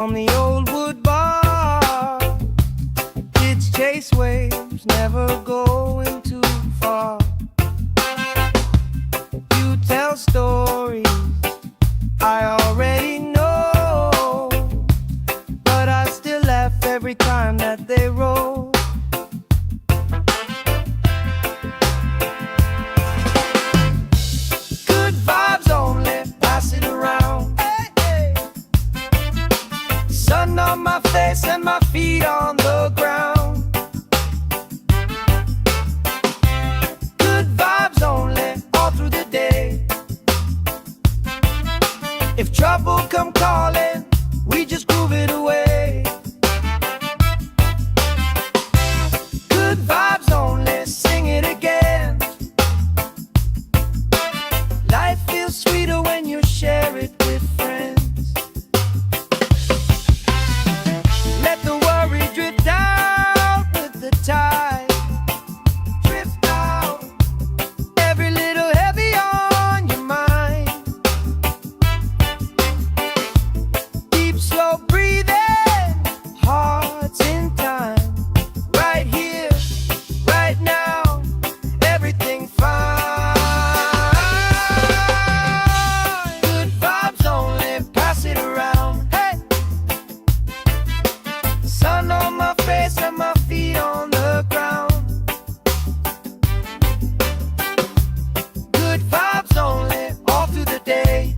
On the old wood bar, kids chase waves, never going too far. You tell stories I already know, but I still laugh every time that they roll. Good vibes only, pass it around. Sun on my face and my feet on the ground. Good vibes only, all through the day. If trouble come calling, we just groove it away. Good vibes only, sing it again. Life feels sweeter when you share it with friends. Let the worry drift out with the tide. Drift out, every little heavy on your mind. Deep, slow breathing, hearts in time. Right here, right now, everything fine. Good vibes only, pass it around. Hey! Sun on my face and my feet on the ground. Good vibes only, all through the day.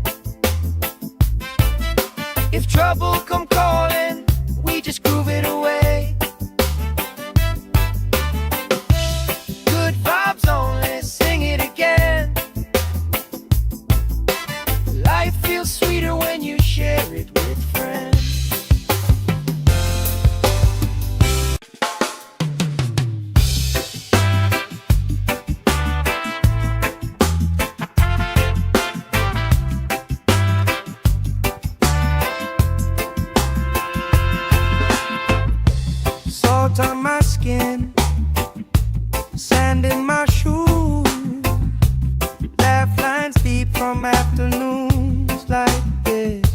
If trouble come calling, we just groove it away. Good vibes only, sing it again. Life feels sweeter when you share it with friends. Salt on my skin, sand in my shoes, laugh lines deep from afternoons like this.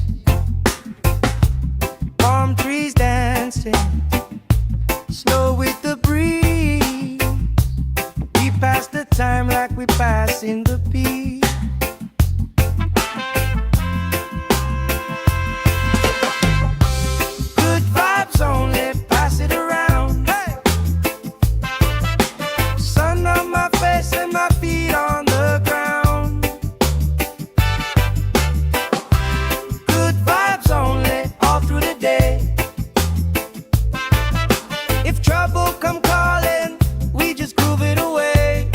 Palm trees dancing, slow with the breeze. We pass the time like we pass in the peace. Good vibes only, pass it around. Hey! Sun on my face and my feet on the ground. Good vibes only, all through the day. If trouble come calling, we just groove it away.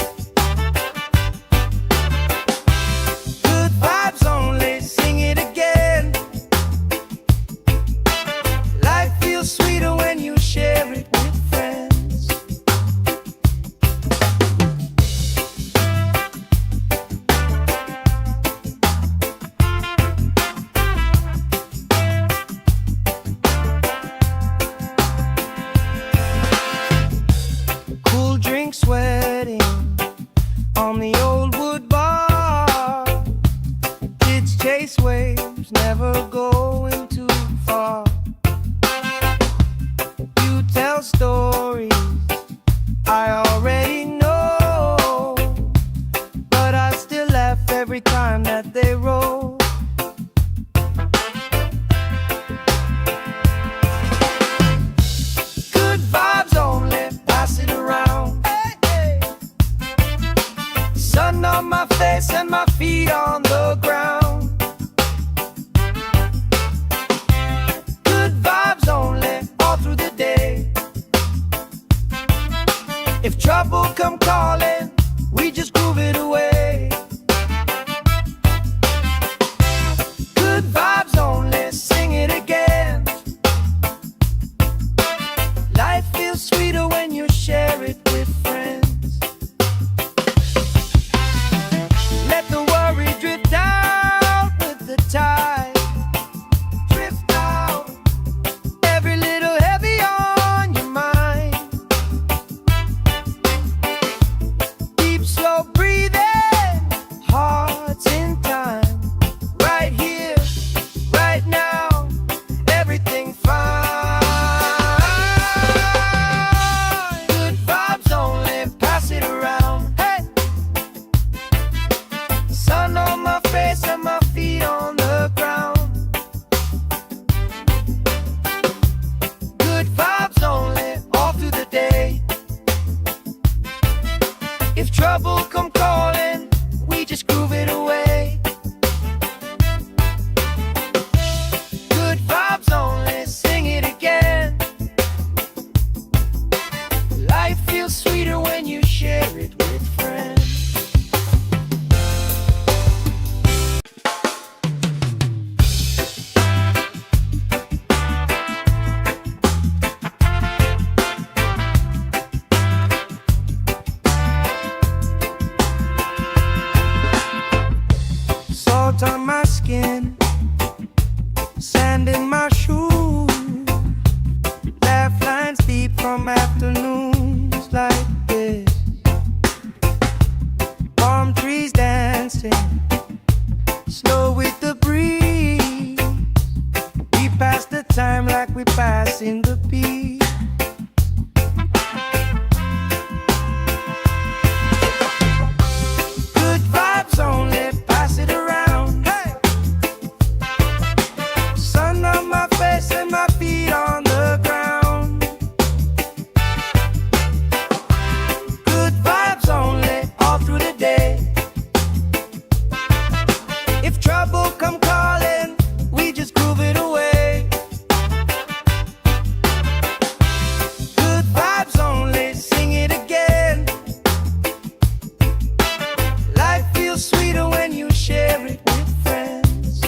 pass the time like we passing the peace. Good vibes only, pass it around. Hey! Sun on my face and my feet on the ground. Good vibes only, all through the day. If trouble come calling, we just groove it away. Good vibes only, sing it again. Life feels sweeter when you share it with friends.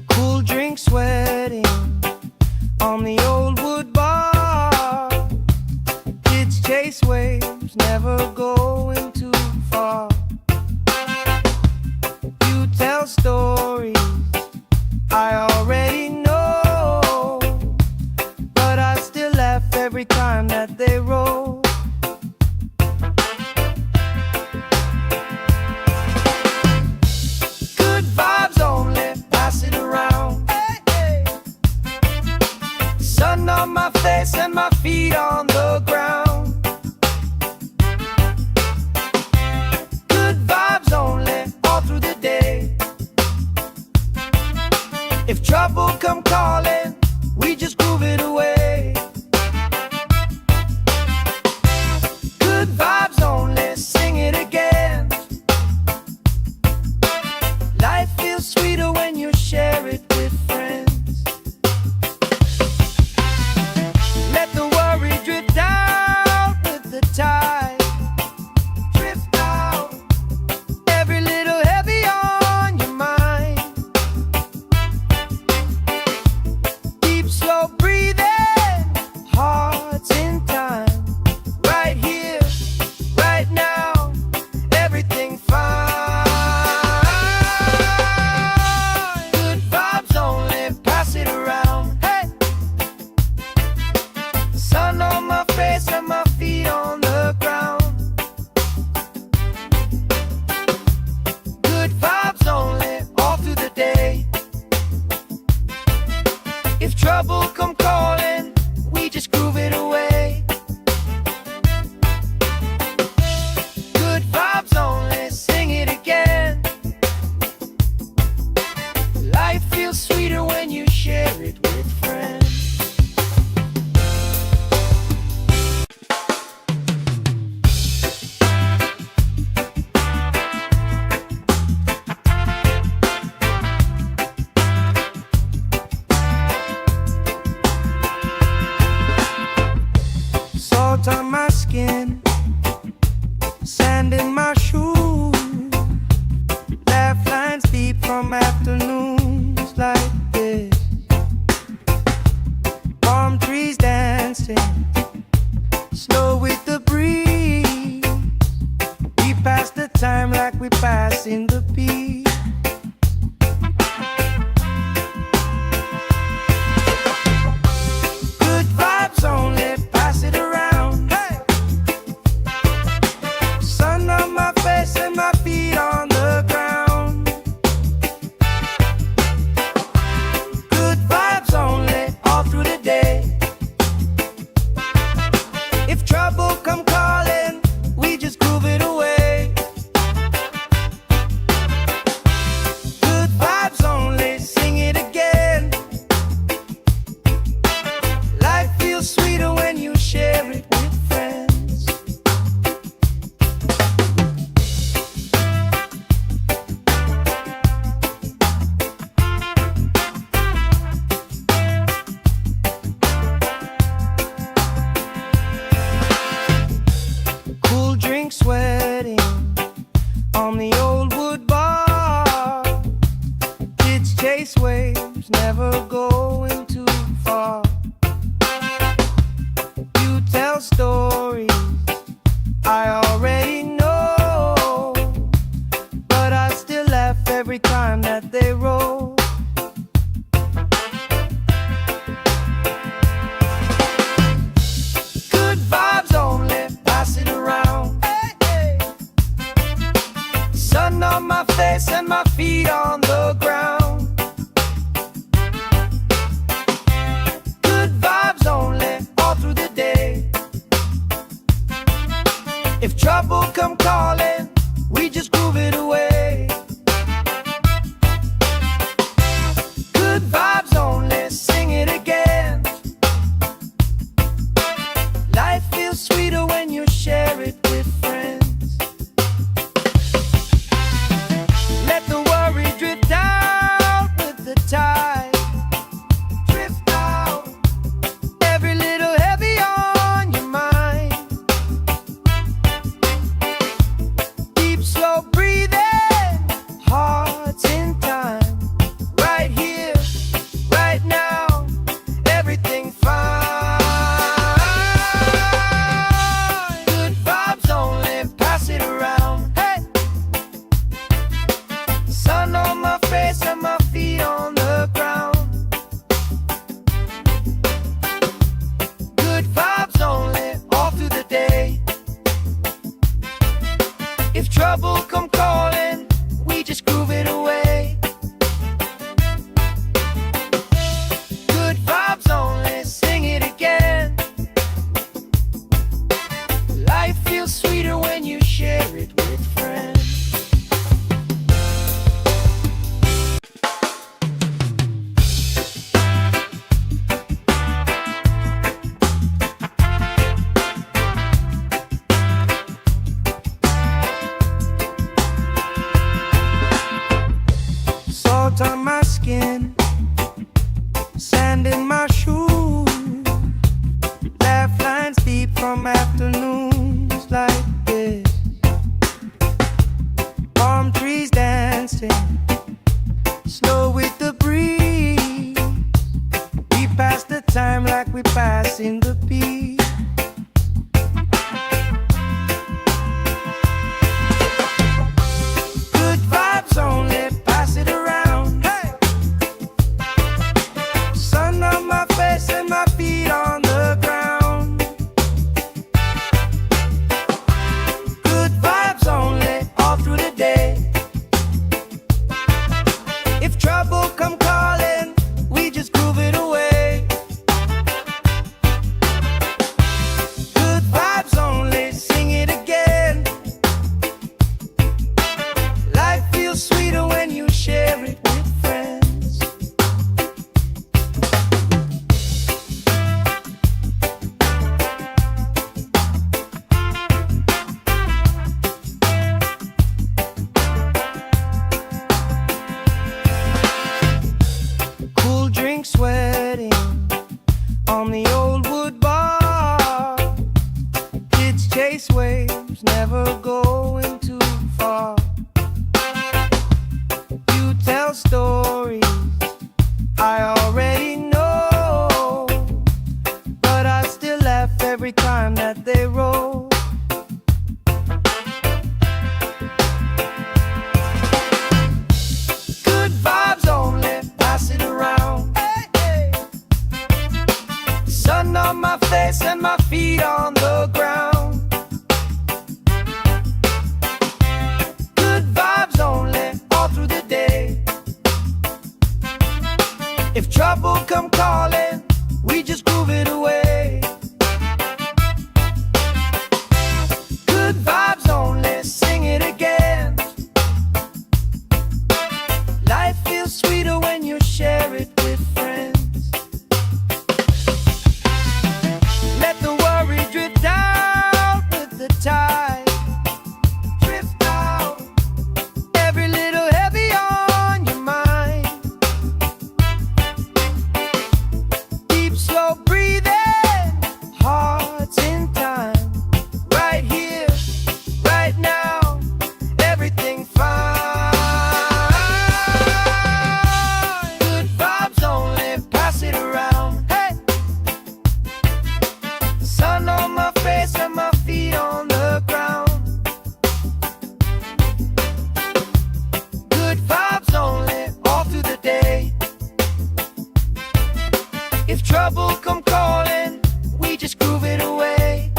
Cool drink sweating on the old wood bar. Kids chase waves, never going too far. You tell stories I already know, but I still laugh every time that they roll. Good vibes only, pass it around. Hey, hey. Sun on my face and my feet on the ground. Good vibes only, all through the day. If trouble come calling, we just groove it away. Good vibes only, sing it again. Life feels sweeter when you share it with friends. Let the worry drift out with the tide. Drift out, every little heavy on your mind. Deep, slow breathing, hearts in time. Right here, right now, everything fine. Good vibes only, pass it around. Hey! Sun on my face and my feet on the ground. Good vibes only, all through the day. If trouble come calling, we just groove it away. Good vibes only, sing it again. Life feels sweeter when you share it with friends. Salt on my skin, sand in my shoes. Laugh lines deep from afternoons like this. Palm trees dancing, slow with the breeze. We pass the time like we passing the peace. Good vibes only, pass it around. Hey! Sun on my face and my feet on the ground. Good vibes only, all through the day. If trouble come calling, we just groove it away. time like we passing the peace. Good vibes only, pass it around. Hey! Sun on my face and my feet on the ground. Good vibes only, all through the day. If trouble come calling, we just groove it away. Good vibes only, sing it again. Life feels sweeter when you share it with friends. Cool drink sweating on the old wood bar. Kids chase waves, never going too far. You tell stories I already know, but I still laugh every time that they roll. Good vibes only, pass it around. Hey, hey. Sun on my face and my feet on the ground. Good vibes only, all through the day. If trouble come calling, we just groove it away. Good vibes only, sing it again. Life feels sweeter when you share it with friends. Let the worry drift out with the tide. Drift out, every little heavy on your mind. Deep, slow breathing, hearts in time. Right here, right now, everything fine. Good vibes only, pass it around. Hey! Sun on my face and my feet on the ground. Good vibes only, all through the day. If trouble come calling, we just groove it away.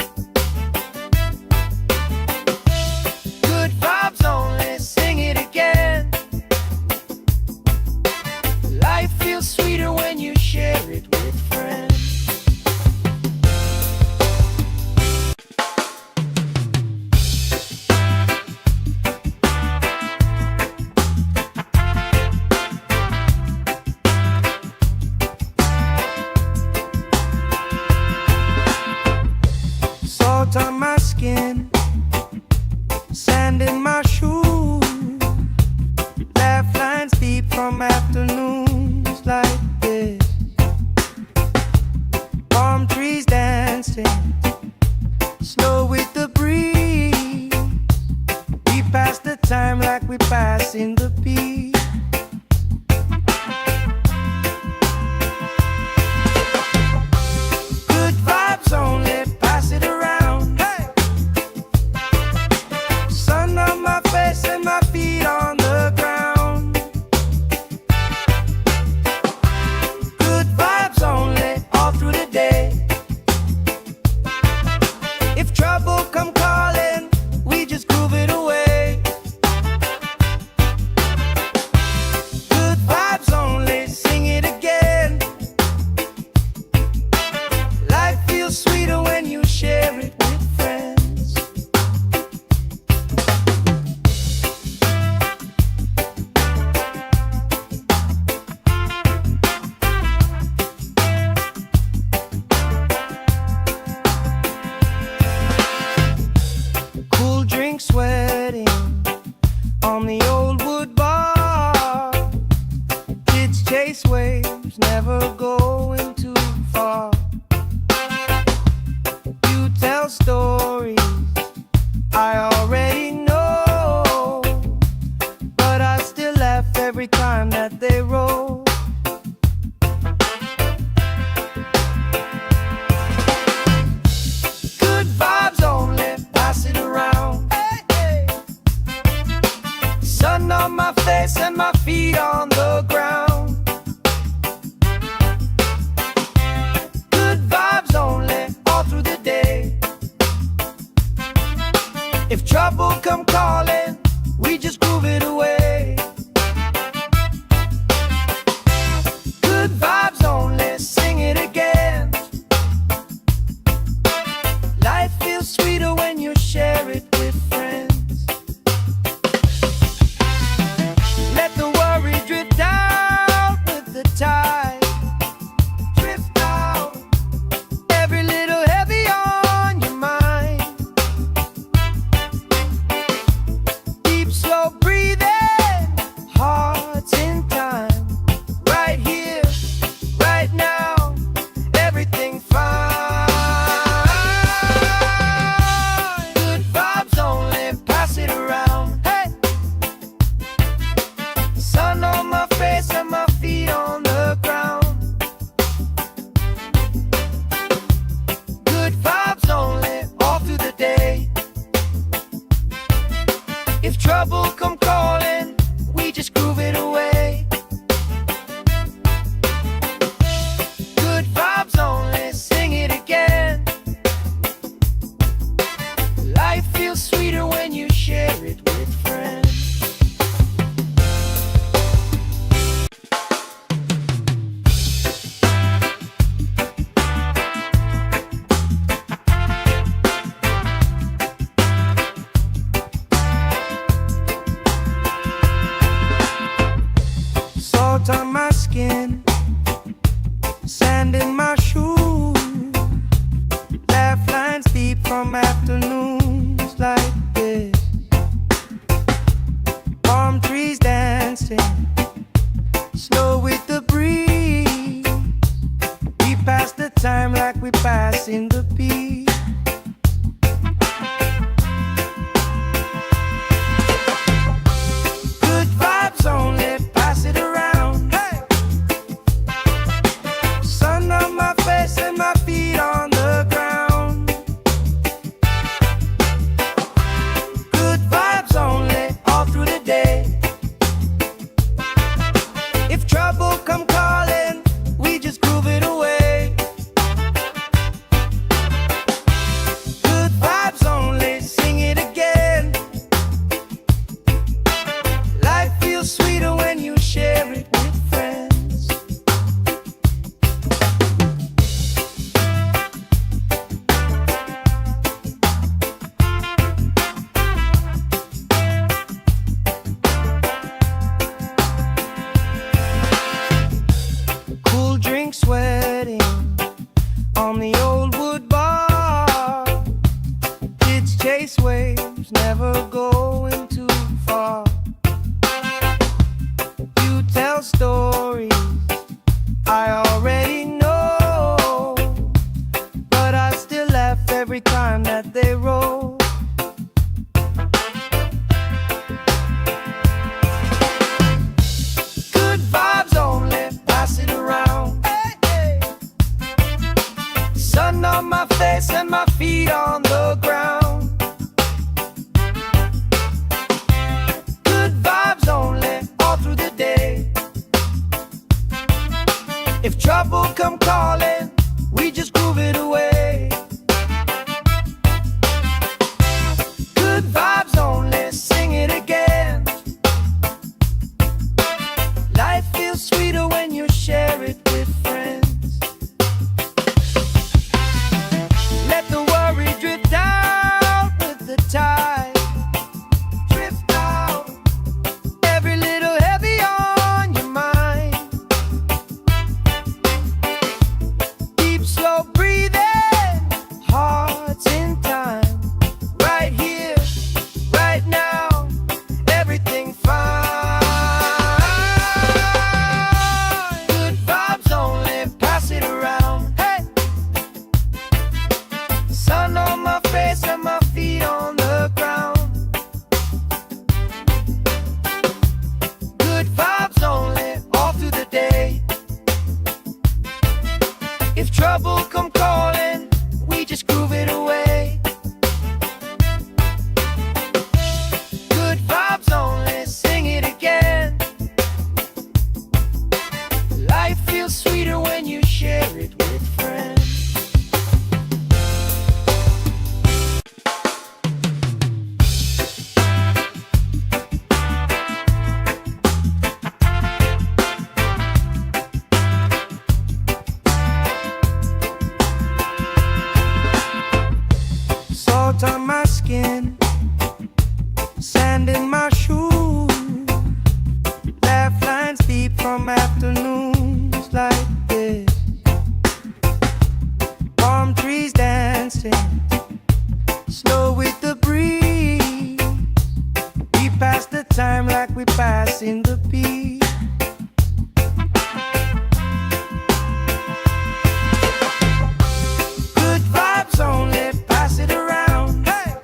Good vibes only, sing it again. Life feels sweeter when you share it with friends. Salt on my skin, sand in my shoes. Laugh lines deep from afternoons like this. Palm trees dancing, slow with the breeze. We pass the time like we pass in the peace. Good vibes only, pass it around. Hey! Sun on my face and my feet on the ground. Good vibes only, all through the day. If trouble come calling, we just groove it away. time like we passing the beat. Good vibes only, pass it around. Hey! Sun on my face and my feet on the ground. Good vibes only, all through the day. If trouble come calling, we just groove it away. Good vibes only, sing it again. Life feels sweeter when you share it with friends. Cool drink sweating on the old wood bar. Kids chase waves, never going too far. You tell stories I already know, but I still laugh every time that they roll. Good vibes only, pass it around. Hey, hey. Sun on my face and my feet on the ground. Good vibes only, all through the day. If trouble come calling, we just groove it away. Good vibes only, sing it again. Life feels sweeter when you share it with friends. Let the worry drift out with the tide. Drift out, every little heavy on your mind. Deep, slow breathing, hearts in time. Right here, right now, everything fine. Good vibes only, pass it around. Hey! Sun on my face and my feet on the ground. Good vibes only, all through the day. If trouble come calling, we just groove it away. Good vibes only, sing it again. Life feels sweeter when you share it with friends. Salt on my skin, sand in my shoes. Laugh lines deep from afternoons like this. Palm trees dancing, slow with the breeze. We pass the time like we pass in the beat. Good vibes only, pass it around. Hey!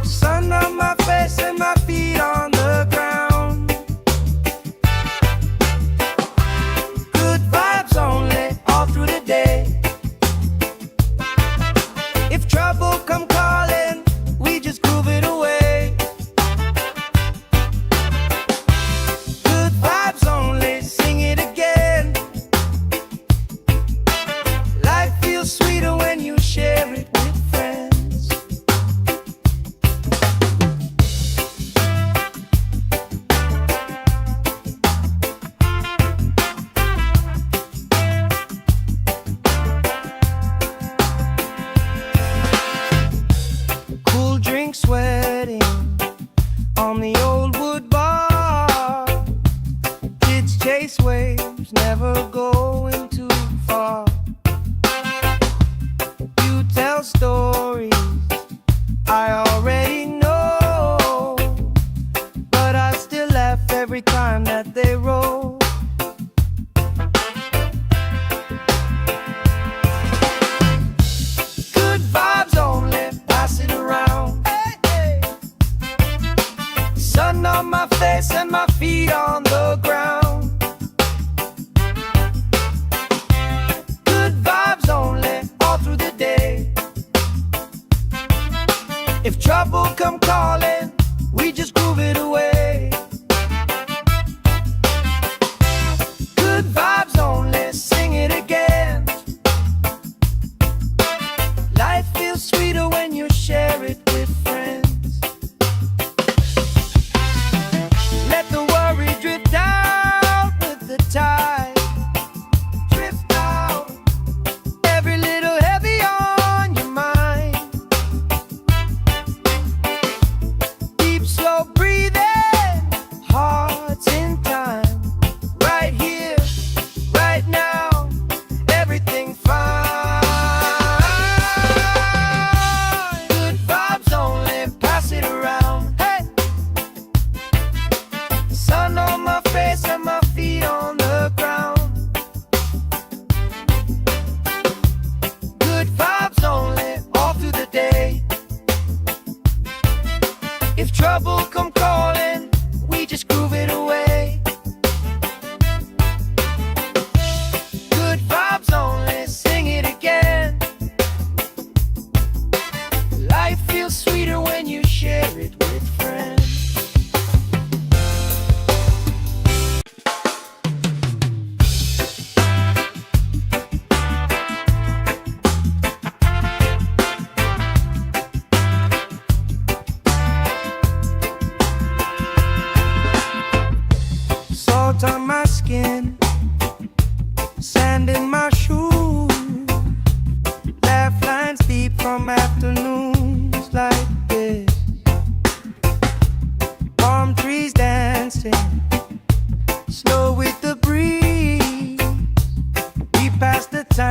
Sun on my face and my feet on the ground. Good vibes only, all through the day. If trouble come calling, we just groove it away.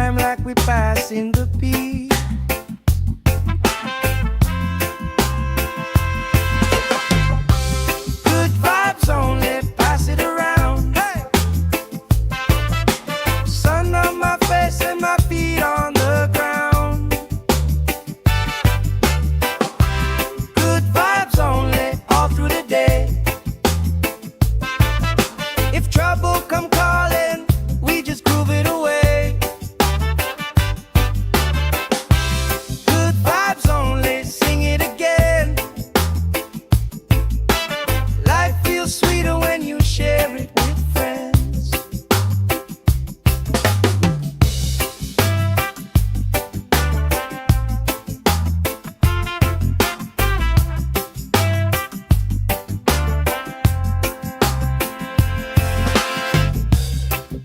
time like we passing the peak. Good vibes only, pass it around. Hey! Sun on my face and my feet on the ground. Good vibes only, all through the day. If trouble come calling, we just groove it away. Good vibes only, sing it again. Life feels sweeter when you share it with friends.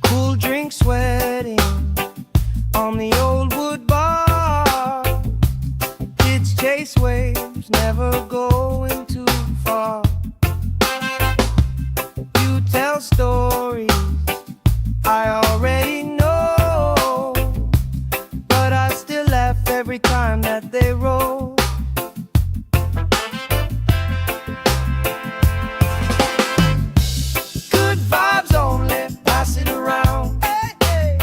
Cool drink sweating on the old wood bar. Kids chase waves, never going too far. You tell stories I already know, but I still laugh every time that they roll. Good vibes only, pass it around. Hey, hey.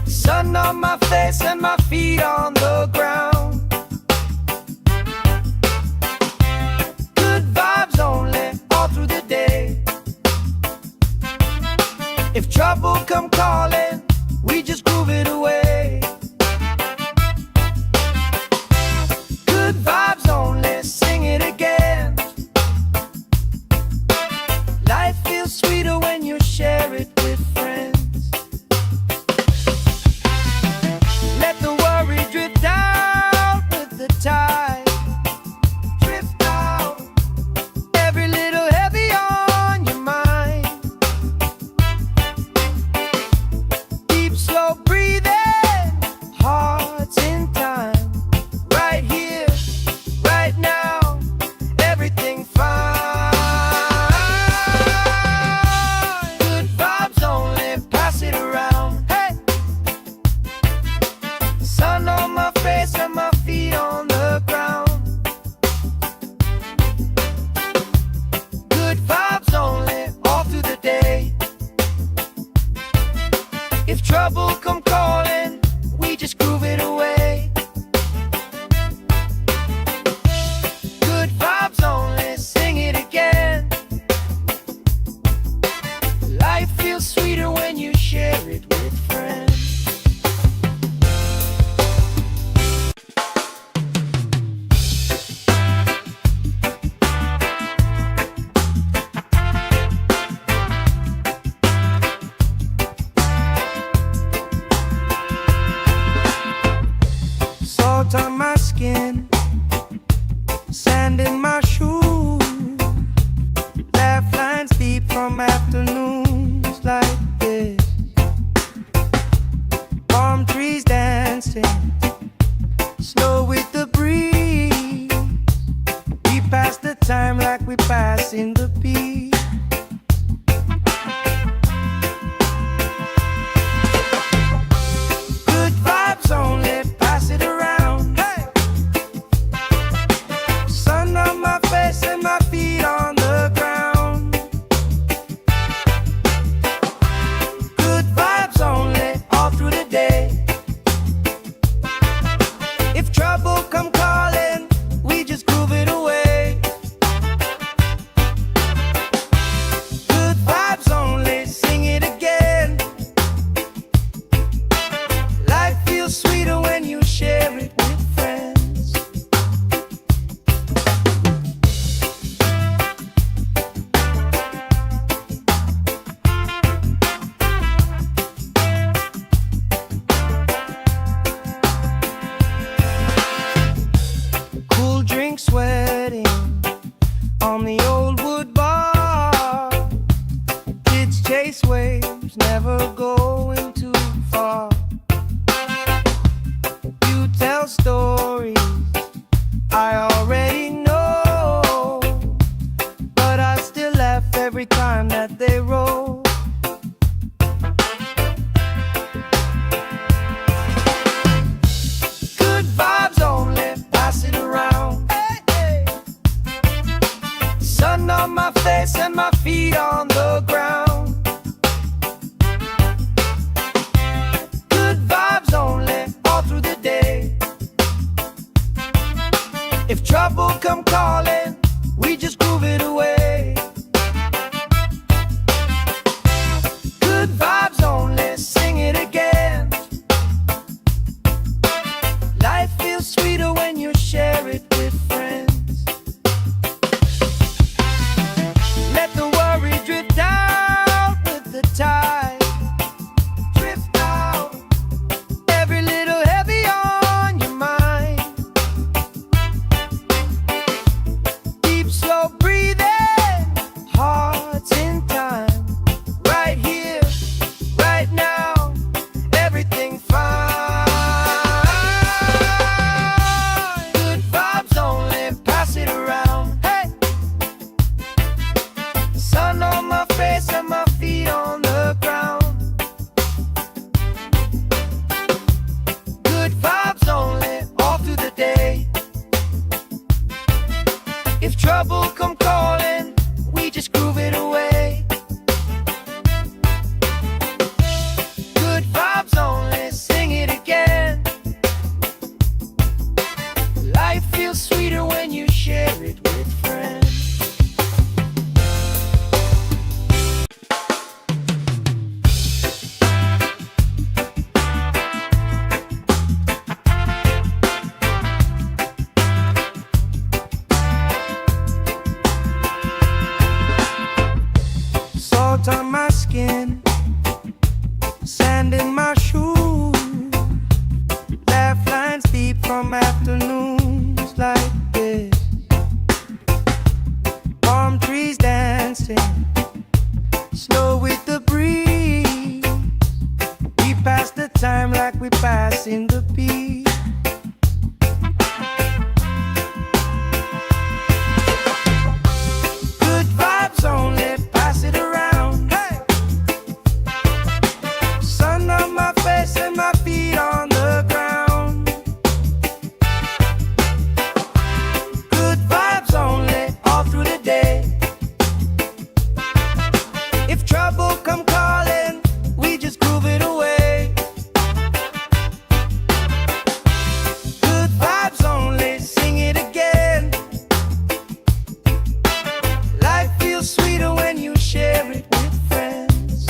Sun on my face and my feet on the ground. Good vibes only, all through the day. If trouble come calling, we just groove it away. Good vibes only, sing it again. Life feels sweeter when you share it with friends. Let the worry drift out with the tide. Drift out, every little heavy on your mind. Deep, slow breathing, hearts in time. Right here, right now, everything fine. Good vibes only, pass it around. Hey! Sun on my face and my feet on the ground. Good vibes only, all through the day. If trouble come calling, we just groove it away. Good vibes only, sing it again. Life feels sweeter when you share it with friends. Salt on my skin, sand in my shoes. Laugh lines deep from afternoons like this. Palm trees dancing, slow with the breeze. We pass the time like we pass in the peak. Good vibes only, pass it around. Hey! Sun on my face and my feet on the ground. Good vibes only, all through the day. If trouble come calling, we just groove it away. If trouble come calling, we just groove it away. Good vibes only, sing it again. Life feels sweeter when you share it with friends. Let the worry drift out with the tide. Drift out, every little heavy on your mind. Deep, slow breathing, hearts in time. Right here, right now, everything fine. Good vibes only, pass it around. Hey! Sun on my face and my feet on the ground. Good vibes only, all through the day. If trouble come calling, we just groove it away. Good vibes only, sing it again. Life feels sweeter when you share it with friends. Salt on my skin, sand in my shoes, laugh lines deep from afternoons like this. Palm trees dancing, slow with the breeze. We pass the time like we pass in the beat. Good vibes only, pass it around. Hey! Sun on my face and my feet on the ground. Good vibes only, all through the day. If trouble come calling, we just groove it away. Good vibes only, sing it again. Life feels sweeter when you share it with friends.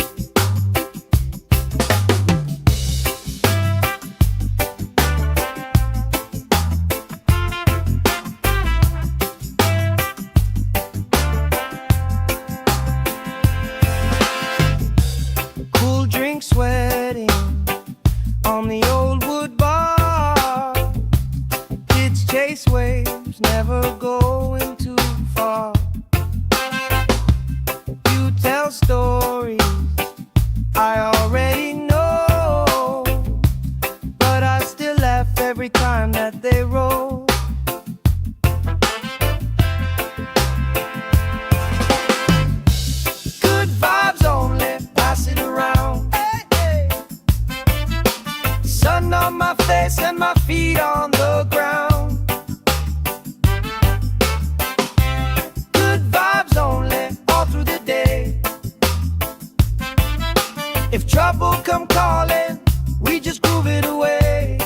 Cool drink sweating on the old wood bar. Kids chase waves, never going too far. You tell stories I already know, but I still laugh every time that they roll. Good vibes only, pass it around. Hey, hey. Sun on my face and my feet on the ground. Good vibes only, all through the day. If trouble come calling, we just groove it away.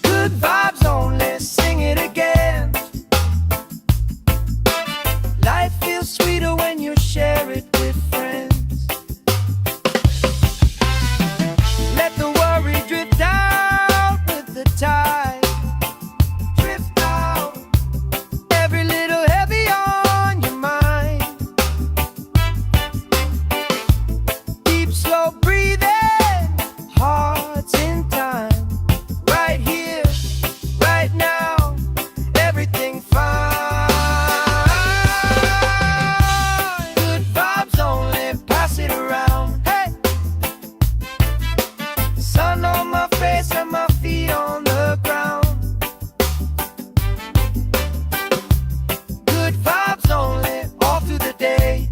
Good vibes only, sing it again. Life feels sweeter when you share it with friends. Let the worry drift out with the tide. Drift out, every little heavy on your mind. Deep, slow breathing, hearts in time. Right here, right now, everything fine. Good vibes only, pass it around. Hey! Sun on my face and my feet on the ground. Good vibes only, all through the day.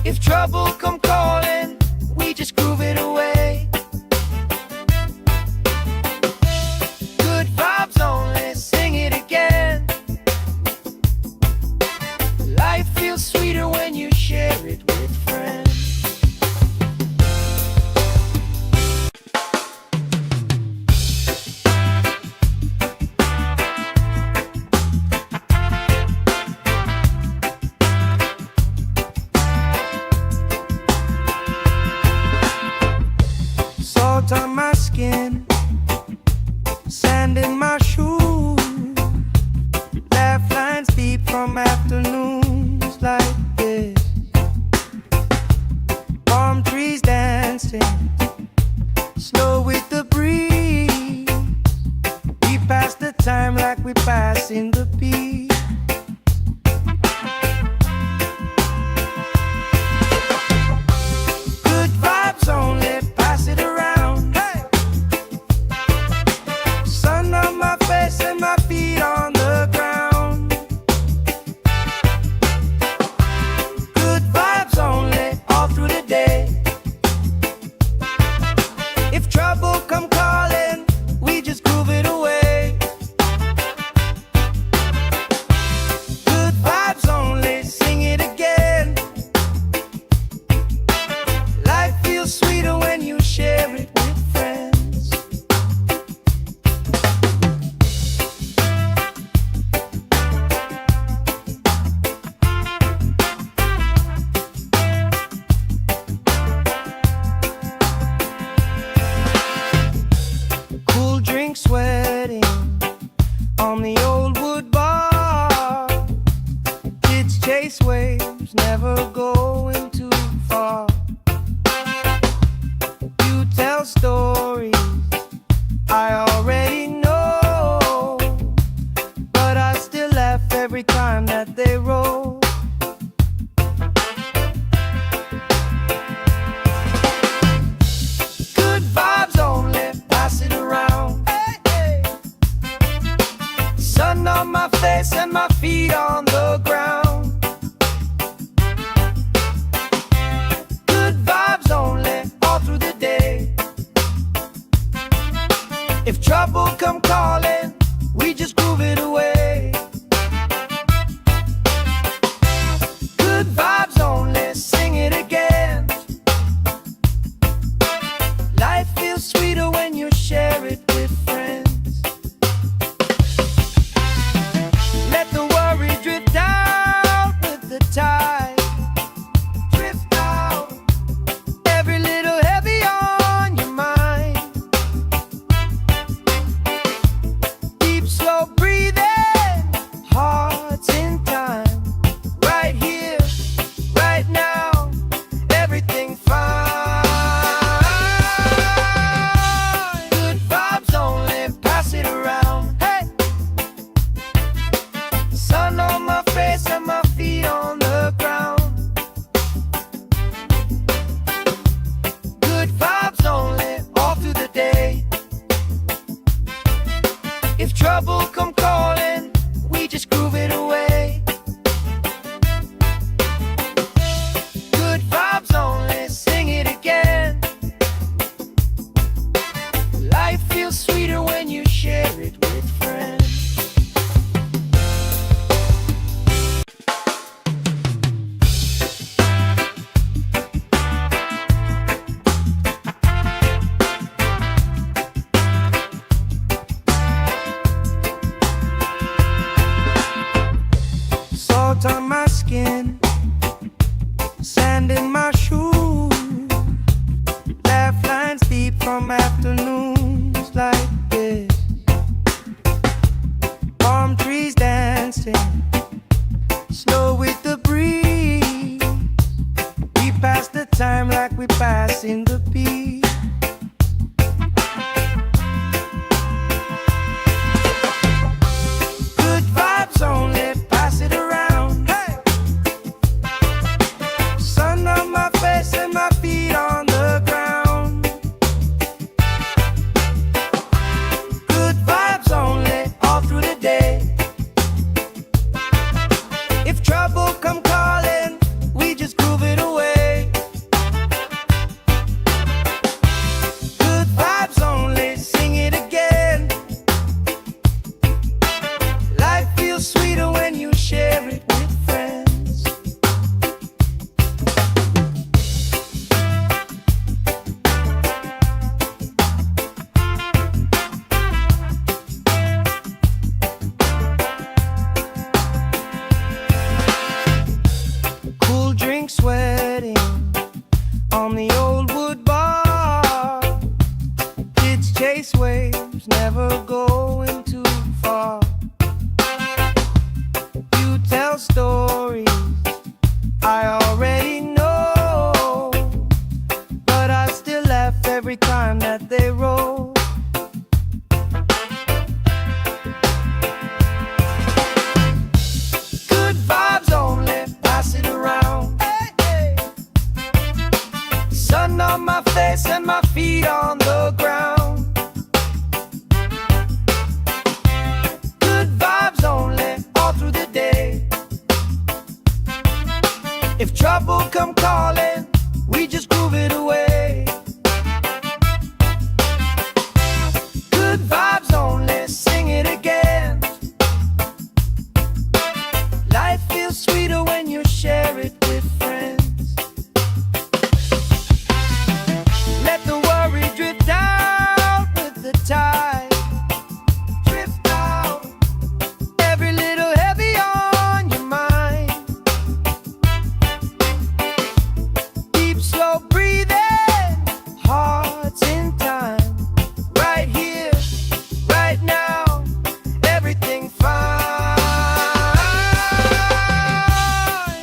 If trouble come calling, we just groove it away. Good vibes only, sing it again. Life feels sweeter when you share it with friends. dancing, slow with the breeze. We pass the time like we pass in the beat. Good vibes only, pass it around. Hey! Sun on my face and my feet on the ground. Good vibes only, all through the day. If trouble come calling, we just groove it away. Good vibes only, sing it again. Life feels sweeter when you share it with friends. Cool drink sweating on the old wood bar. Kids chase waves, never going too far. You tell stories I already know, but I still laugh every time that they roll. Good vibes only, pass it around. Hey, hey. Sun on my face and my feet on the ground. Good vibes only, all through the day. If trouble come calling, we just groove it away. Good vibes only, sing it again. Life feels sweeter when you share it with friends. Let the worry drift out with the tide. Drift out, every little heavy on your mind. Deep, slow breathing, hearts in time. Right here, right now, everything fine. Good vibes only, pass it around. Hey! Sun on my face and my feet on the ground. Good vibes only, all through the day. If trouble come calling, we just groove it away. Good vibes only, sing it again. Life feels sweeter when you share it with friends. Salt on my skin, sand in my shoes. Laugh lines deep from afternoons like this. Palm trees dancing, slow with the breeze. We pass the time like we pass in the beat. Good vibes only, pass it around. Hey! Sun on my face and my feet on the ground. Good vibes only, all through the day. If trouble come calling, we just groove it away. Good vibes only, sing it again. Life feels sweeter when you share it with friends. Cool drink sweating on the old wood bar. Kids chase waves, never going too far. You tell stories I already know, but I still every time that they roll. Good vibes only, pass it around. Hey, hey. Sun on my face and my feet on the ground. Good vibes only, all through the day. If trouble come calling, we just groove it away. Good vibes only, sing it again. Life feels sweeter when you share it with friends. Let the worry drift out with the tide. Drift out, every little heavy on your mind. Deep, slow breathing, hearts in time. Right here, right now, everything fine.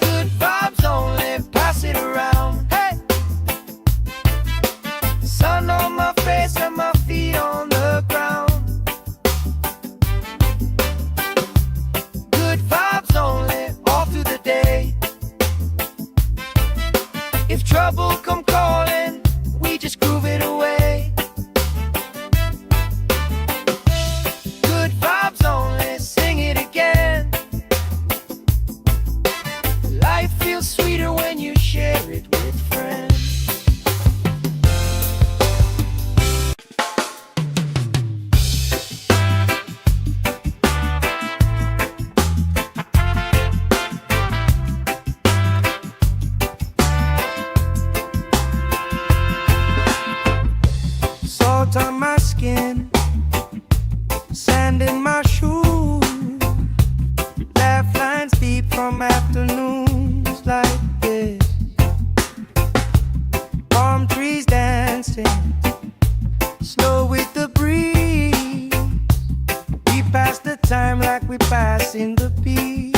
Good vibes only, pass it around. Hey, sun on my face and my feet on the ground. Good vibes only, all through the day. If trouble come calling, we just groove it away. Good vibes only, sing it again. Life feels sweeter when you share it with friends. Salt on my skin, sand in my shoes, laugh lines deep from afternoons like this. Palm trees dancing, slow with the breeze. We pass the time like we pass in the beat.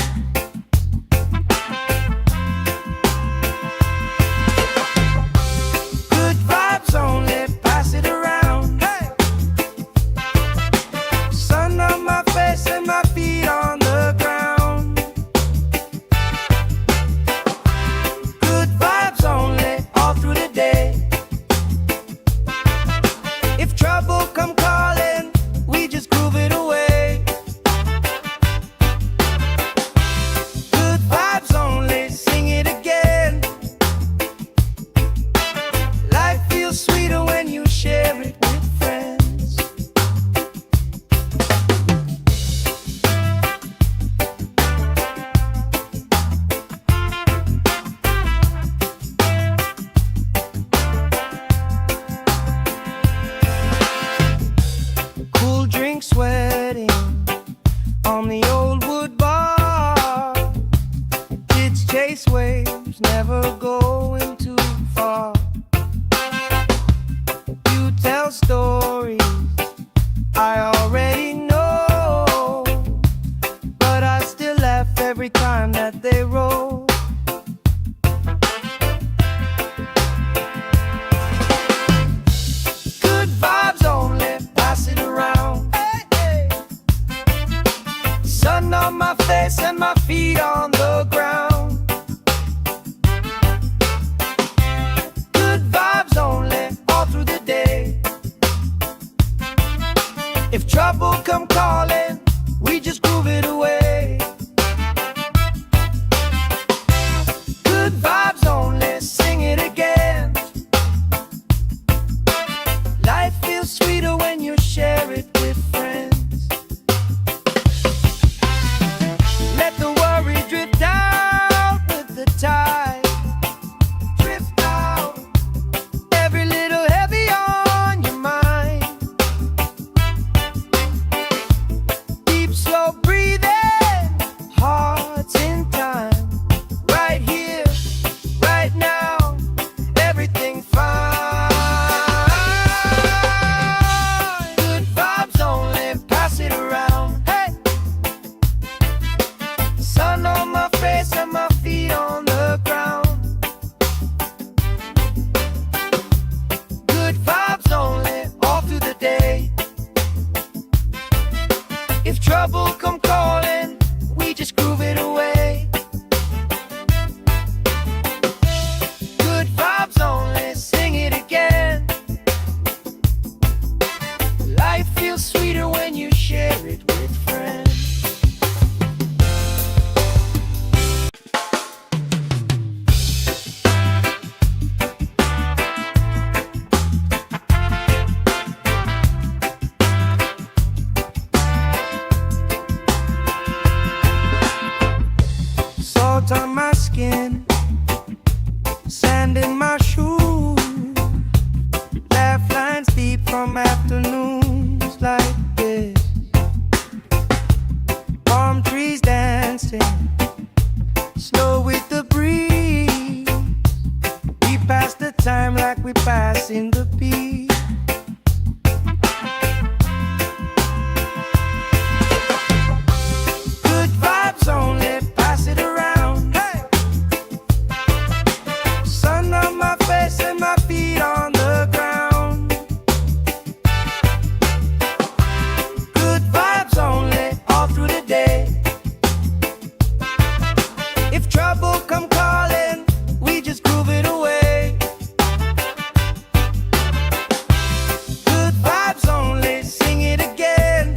Good vibes only, pass it around. Hey! Sun on my face and my feet on the ground. Good vibes only, all through the day. If trouble come calling, we just groove it away. Good vibes only, sing it again. Life feels sweeter when you share it with friends. Cool drink sweating on the old wood bar. Kids chase waves, never going too far. You tell stories I already know, but I still laugh every time that they roll. Good vibes only, pass it around. Hey, hey. Sun on my face and my feet on the ground. Good vibes only, all through the day. If trouble come calling, we just groove it away. Good vibes only, sing it again. Life feels sweeter when you share it with friends. Let the worry drift out with the tide. Drift out, every little heavy on your mind. time like we passing the peace. Good vibes only, pass it around. Hey! Sun on my face and my feet on the ground. Good vibes only, all through the day. If trouble come calling, we just groove it away. Good vibes only, sing it again.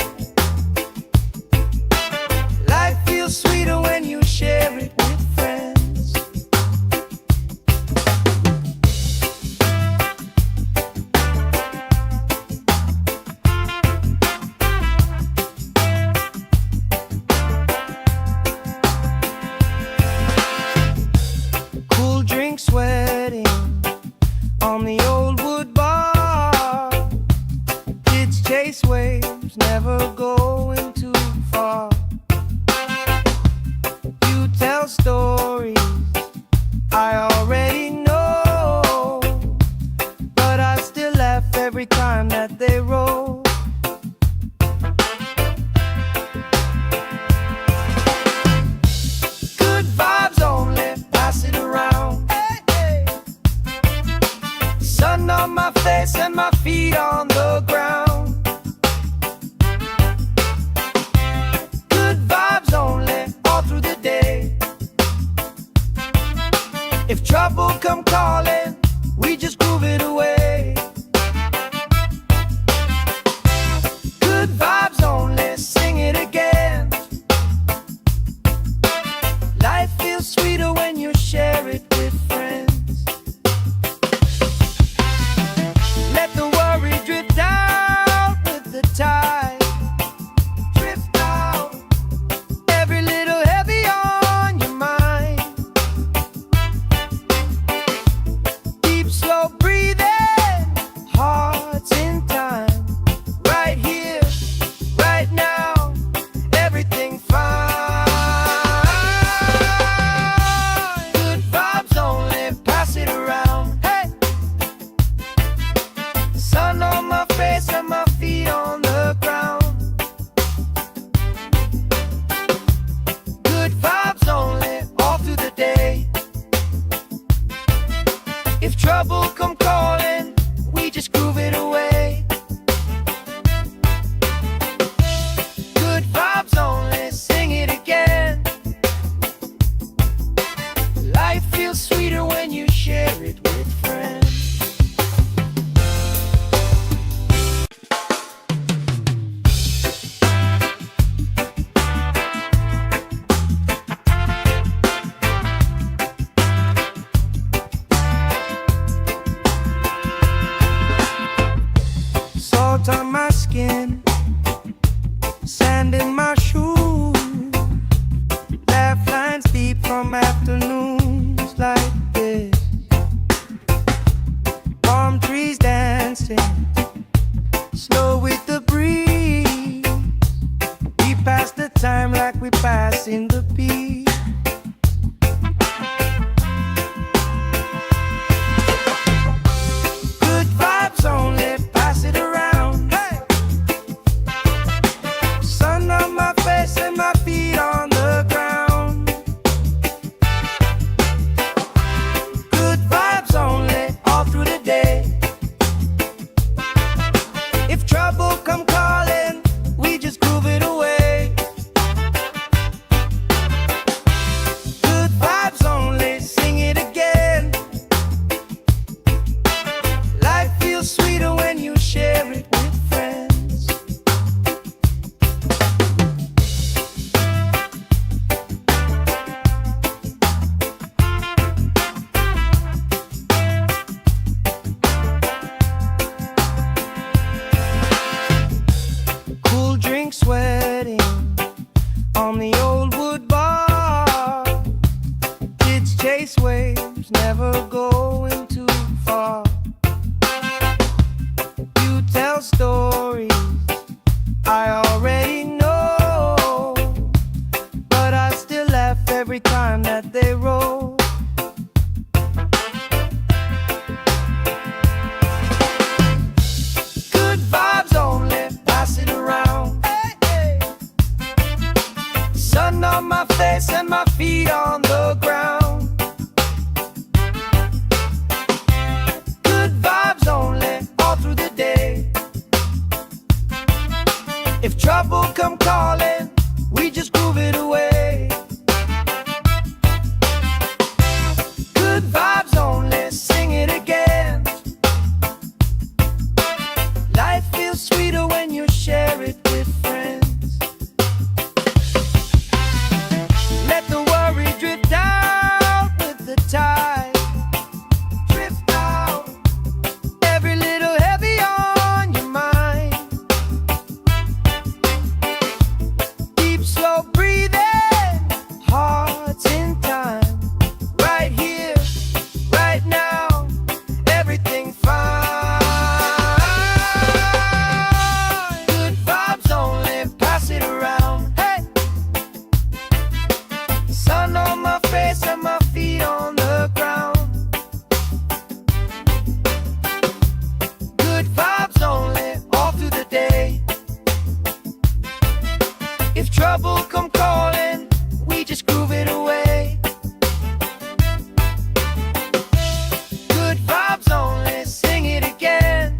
Life feels sweeter when you share it with friends. Cool drink sweating on the old wood bar. Kids chase waves, never going too far. You tell stories I already know, but I still laugh every time that they roll. Good vibes only, pass it around. Hey, hey. Sun on my face and my feet on the ground. Good vibes only, all through the day. If trouble come calling, we just groove it away. Good vibes only, sing it again. Life feels sweeter when you share it with friends. Let the worry drift out with the tide. Drift out, every little heavy on your mind. Deep, slow breathing, hearts in time. Right here, right now, everything fine. Good vibes only, pass it around. Hey! Sun on my face and my feet on the ground. Good vibes only, all through the day. If trouble come calling, we just groove it away. Good vibes only, sing it again. Life feels sweeter when you share it with friends. Salt on my skin, sand in my shoes. Laugh lines deep from afternoons like this. Palm trees dancing, slow with the breeze. We pass the time like we pass in the peace. Good vibes only, pass it around. Hey! Sun on my face and my feet on the ground. Good vibes only, all through the day. If trouble come calling, we just groove it away. Good vibes only, sing it again. Life feels sweeter when you share it with friends. Cool drink sweating on the old wood bar. Kids chase waves, never going too far. come calling, we just groove it away. Good vibes only, sing it again. Life feels sweeter when you share it with friends. Let the worry drift out with the tide. Drift out, every little heavy on your mind. Deep, slow breathing, hearts in time. Right here, right now, everything fine. Good vibes only, pass it around. Hey, sun on my face and my feet on the ground. Good vibes only, all through the day. If trouble come calling, we just groove it away. Good vibes only, sing it again.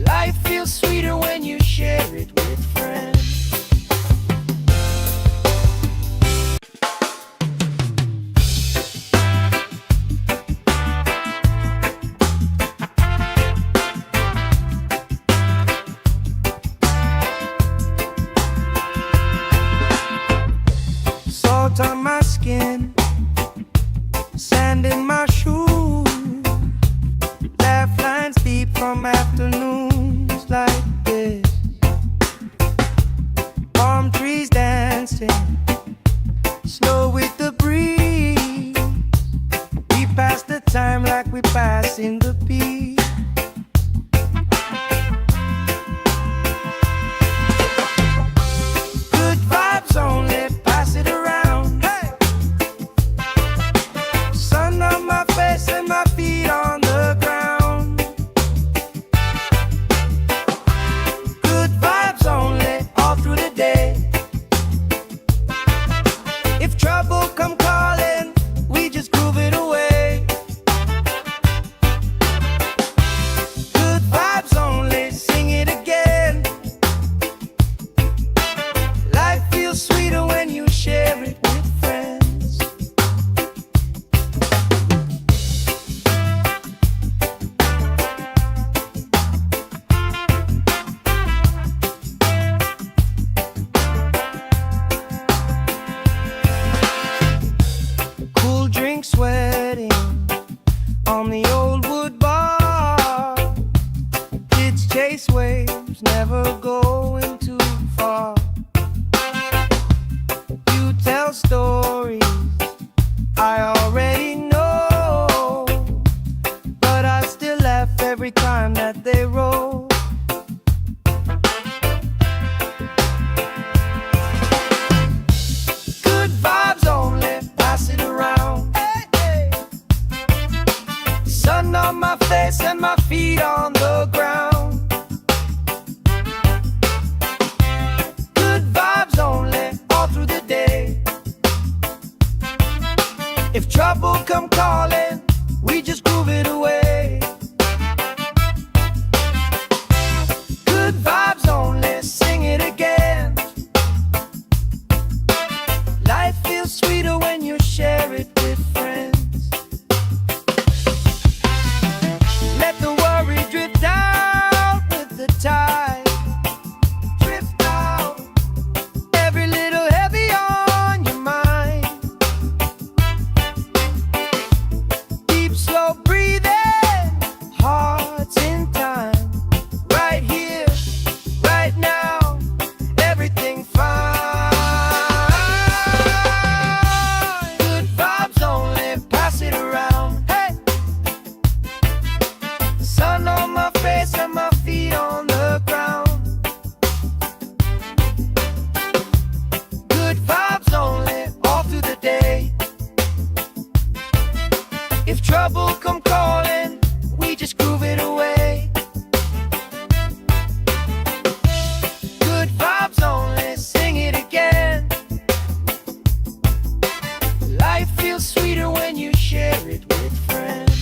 Life feels sweeter when you share it with friends. Salt on my skin, sand in my shoes, laugh lines deep from afternoons like this. Palm trees dancing, slow with the breeze. We pass the time like we passing the beat. Good vibes only, pass it around. Hey, sun on my face and my feet on the ground. Good vibes only, all through the day. If trouble come calling, we just groove it away. Good vibes only, sing it again. Life feels sweeter when you share it with friends. Cool drink sweating on the old wood bar. Kids chase waves, never going too far. You tell stories I already know, but I still laugh every time that they roll. Good vibes only, pass it around. Hey, hey. Sun on my face and my feet on the ground. Good vibes only, all through the day. If trouble come calling, we just groove it away. Good vibes only, sing it again. Life feels sweeter when you share it with friends. Let the worry drift out with the tide. Drift out, every little heavy on your mind. Deep, slow breathing, hearts in time. Right here, right now, everything fine. Good vibes only, pass it around. Hey, sun on my face and my feet on the ground. Good vibes only, all through the day. If trouble come calling, we just groove it away. Good vibes only, sing it again. Life feels sweeter when you share it with friends.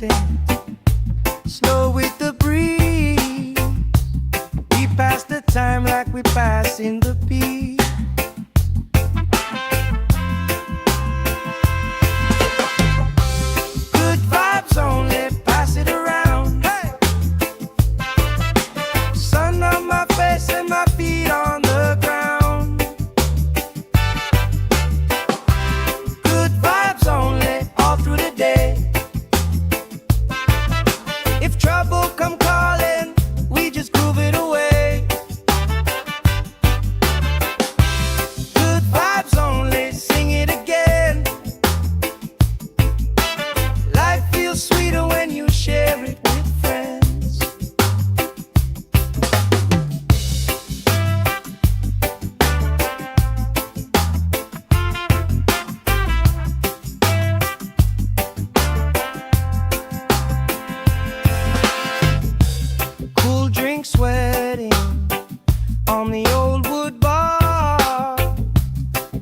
dancing, slow with the breeze. We pass the time like we pass in the beat. Good vibes only, pass it around. Hey! Sun on my face and my feet on the ground. Good vibes only, all through the day. If trouble come calling, we just groove it away. Good vibes only, sing it again. Life feels sweeter when you share it with friends. Cool drink sweating on the old wood bar.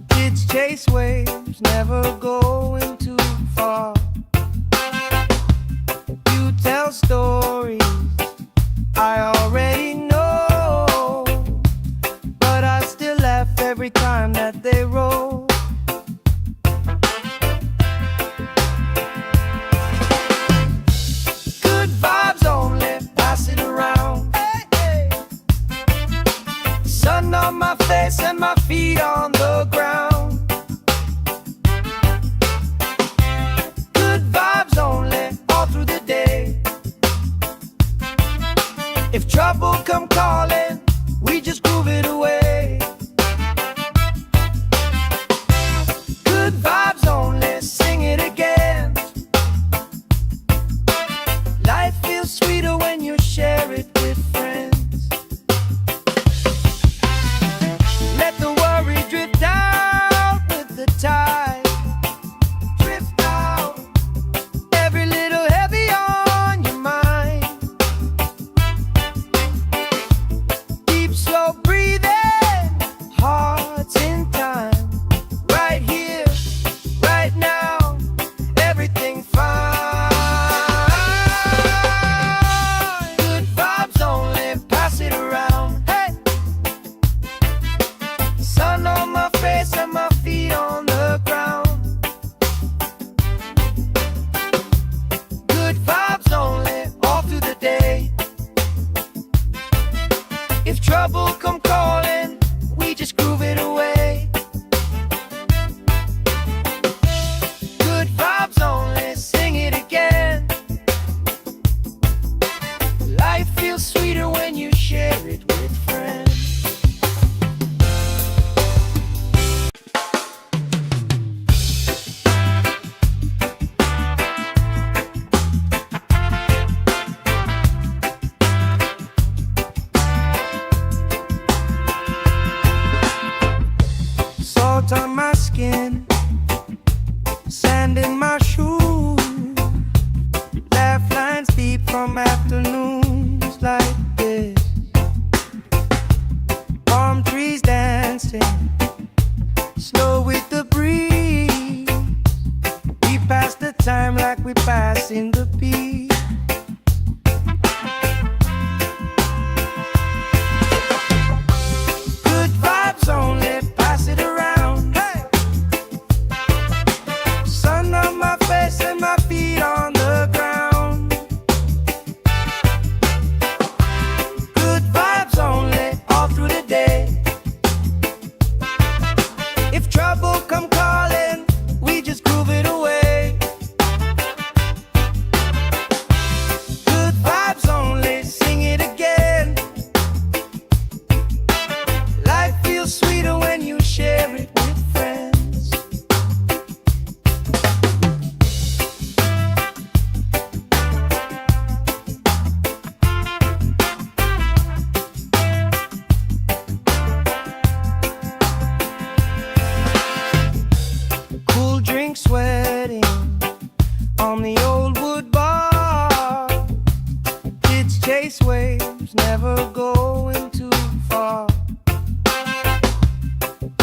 Kids chase waves, never going too far. You tell stories I already know, but I still laugh every time that they roll. Good vibes only, pass it around. Hey, hey. Sun on my face and my feet on the ground. Good vibes only, all through the day. If trouble come calling, we just groove it away. Good vibes only, sing it again. Life feels sweeter when you share it with friends. Let the worry drift out with the tide. Drift out, every little heavy on your mind. Deep, slow breathing, hearts in time. Right here, right now, everything fine. Good vibes only, pass it around. Hey! Sun on my face and my feet on the ground. Good vibes only, all through the day. If trouble come calling, we just groove it away. Good vibes only, sing it again. Life feels sweeter when you share it with friends. Salt on my skin, sand in my shoes. Laugh lines deep from afternoons like this. Palm trees dancing, slow with the breeze. We pass the time like we pass in the beat. Good vibes only, pass it around. Hey! Sun on my face and my feet on the ground. Good vibes only, all through the day. If trouble come calling, we just groove it away. Good vibes only, sing it again. Life feels sweeter when you share it with friends. Cool drink sweating on the old wood bar. Kids chase waves, never going too far.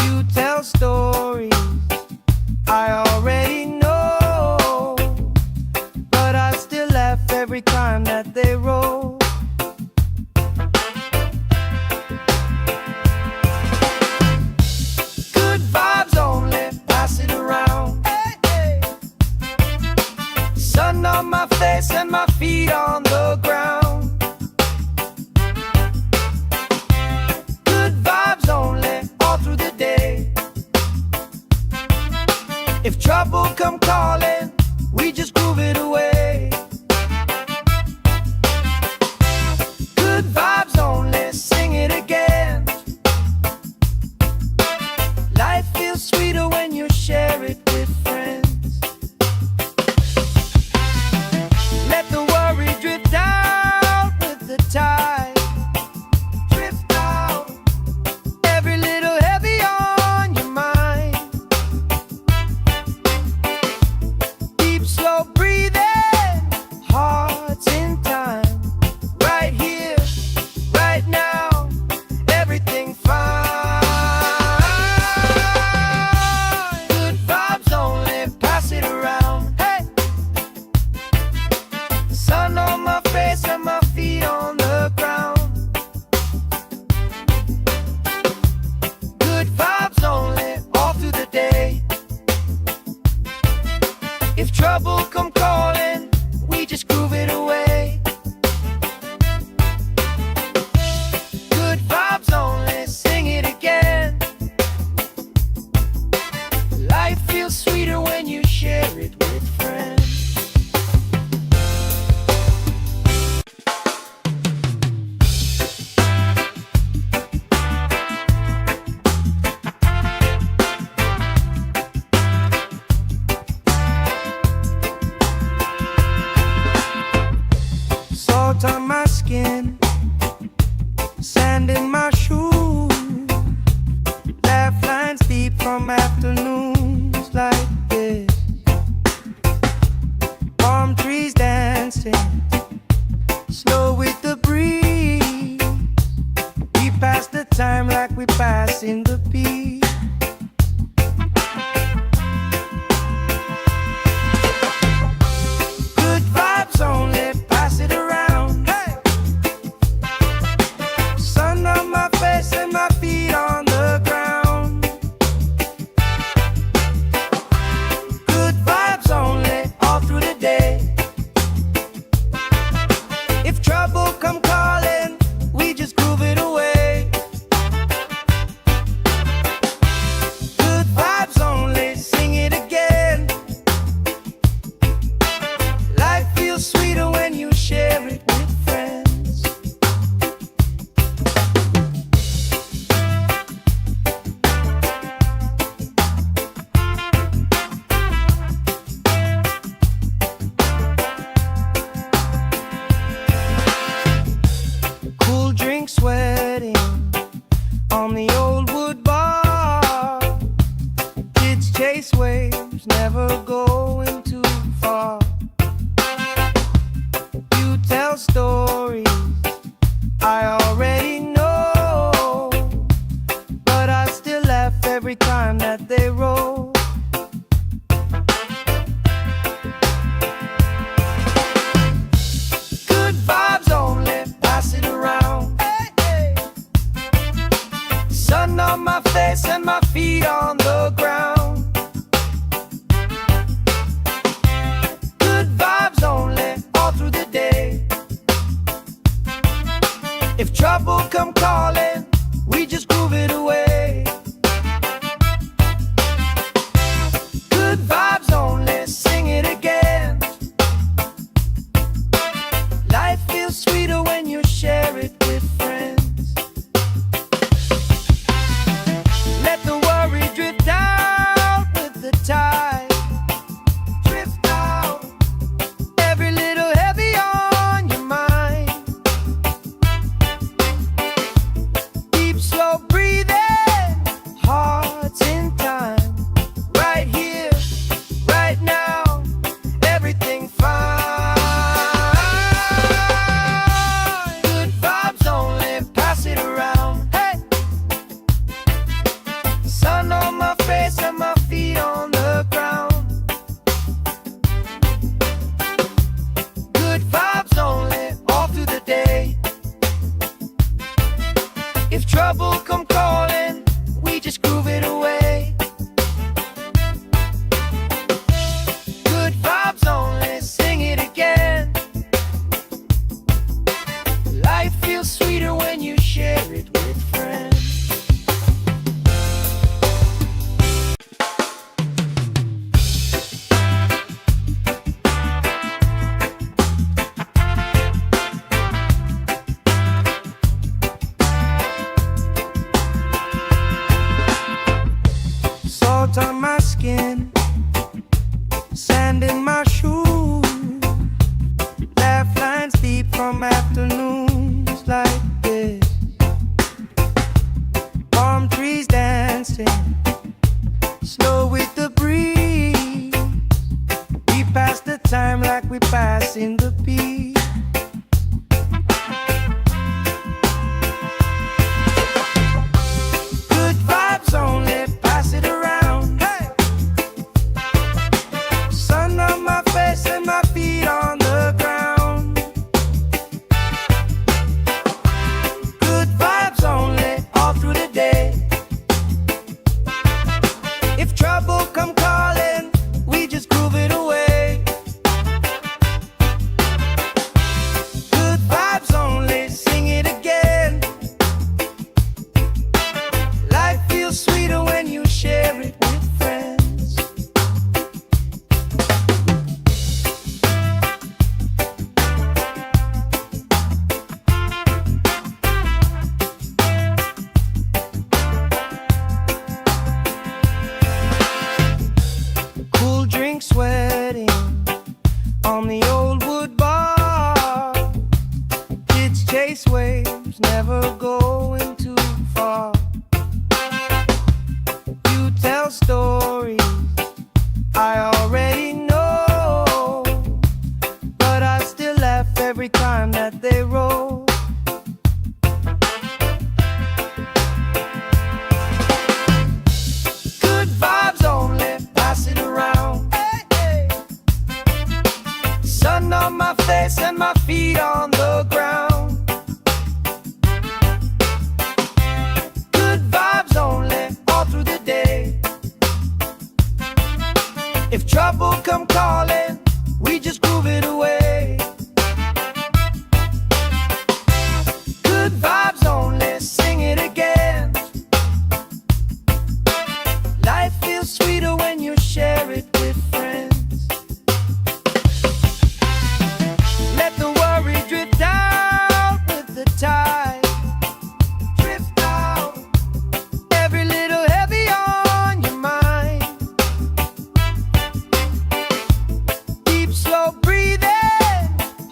You tell stories I already know, but I still on my face and my feet on the ground. Good vibes only, all through the day. If trouble come calling, we just groove it away. Good vibes only, sing it again. Life feels sweeter when you share it with friends. Let the worry drift out with the tide. Drift out, every little heavy on your mind. Deep, slow breathing, hearts in time. Right here, right now, everything fine. Good vibes only, pass it around. Hey, sun on my face and my feet on the ground. Good vibes only, all through the day. If trouble come calling, we just groove it away. Good vibes only, sing it again. Life feels sweeter when you share it with friends. Salt on my skin, sand in my shoes, laugh lines deep from afternoons like this. sand in my shoes, laugh lines deep from afternoons like this. Palm trees dancing, slow with the breeze. We pass the time like we pass in the peace. Good vibes only, pass it around. Hey! Sun on my face and my feet on the ground. Good vibes only, all through the day. If trouble come calling, we just groove it away. Good vibes only, sing it again. Life feels sweeter when you share it with friends. Cool drink sweating on the old wood bar. Kids chase waves, never going too far. You tell stories I already know, but I still laugh every time that they roll. Good vibes only, pass it around. Hey, hey. Sun on my face and my feet on the ground. Good vibes only, all through the day. If trouble come calling, we just groove it away. Good vibes only, sing it again. Life feels sweeter when you share it with friends. Let the worry drift out with the tide. Drift out, every little heavy on your mind. Deep, slow breathing,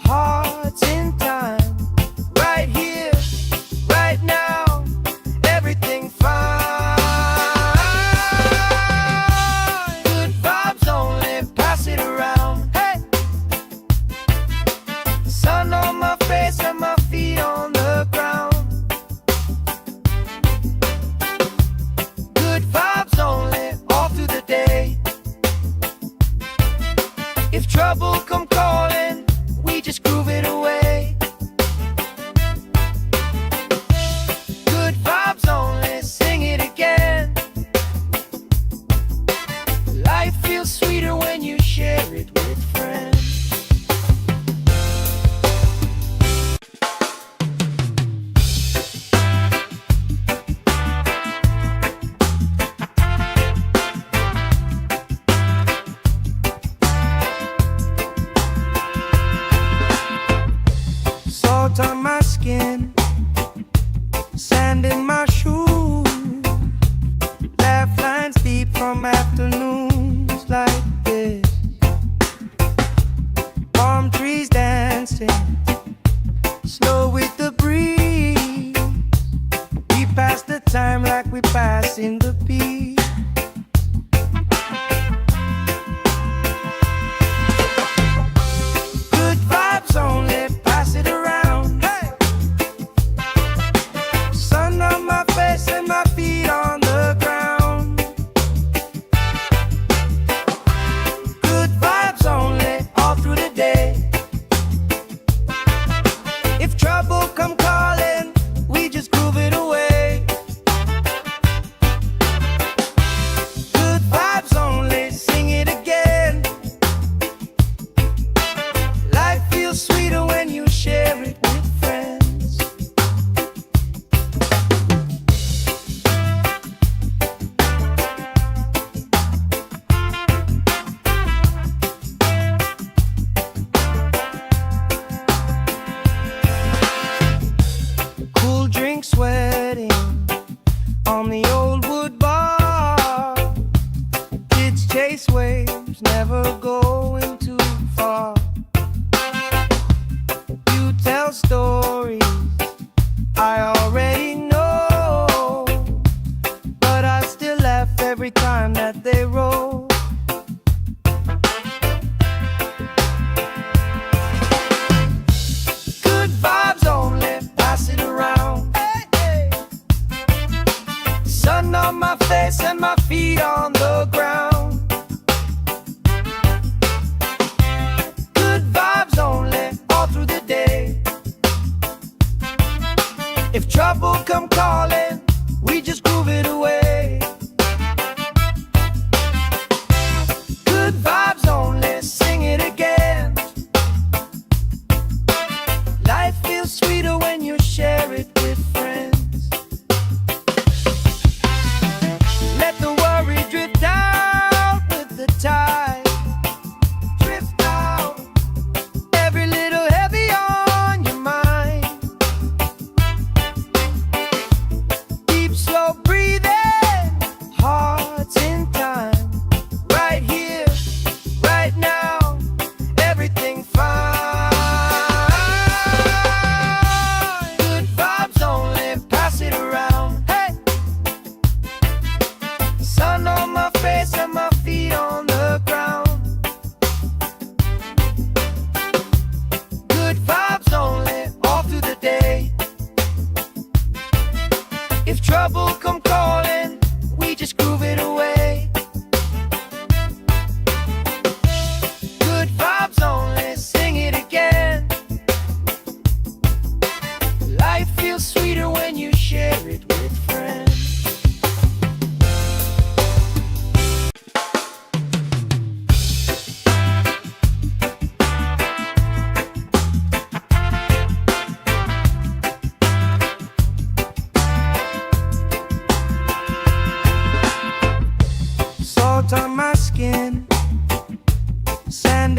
hearts in time. Right here, right now, everything fine. Good vibes only, pass it around. Hey! Sun on my face and my feet on the ground. Good vibes only, all through the day. If trouble come calling, we just groove it away. Good vibes only, sing it again. Life feels sweeter when you share it with friends.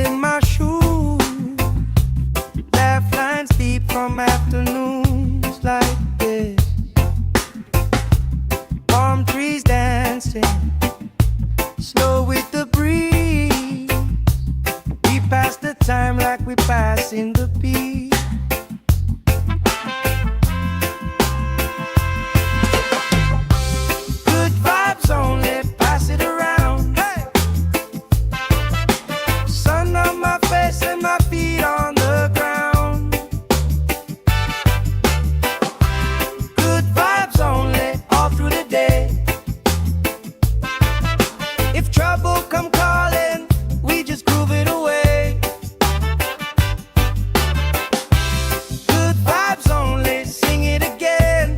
in my shoes. Laugh lines deep from afternoons like this. Palm trees dancing slow with the breeze. We pass the time like we pass in the beat. Good vibes only, pass it around. Hey! Sun on my face and my feet on the ground. Good vibes only, all through the day. If trouble come calling, we just groove it away. Good vibes only, sing it again.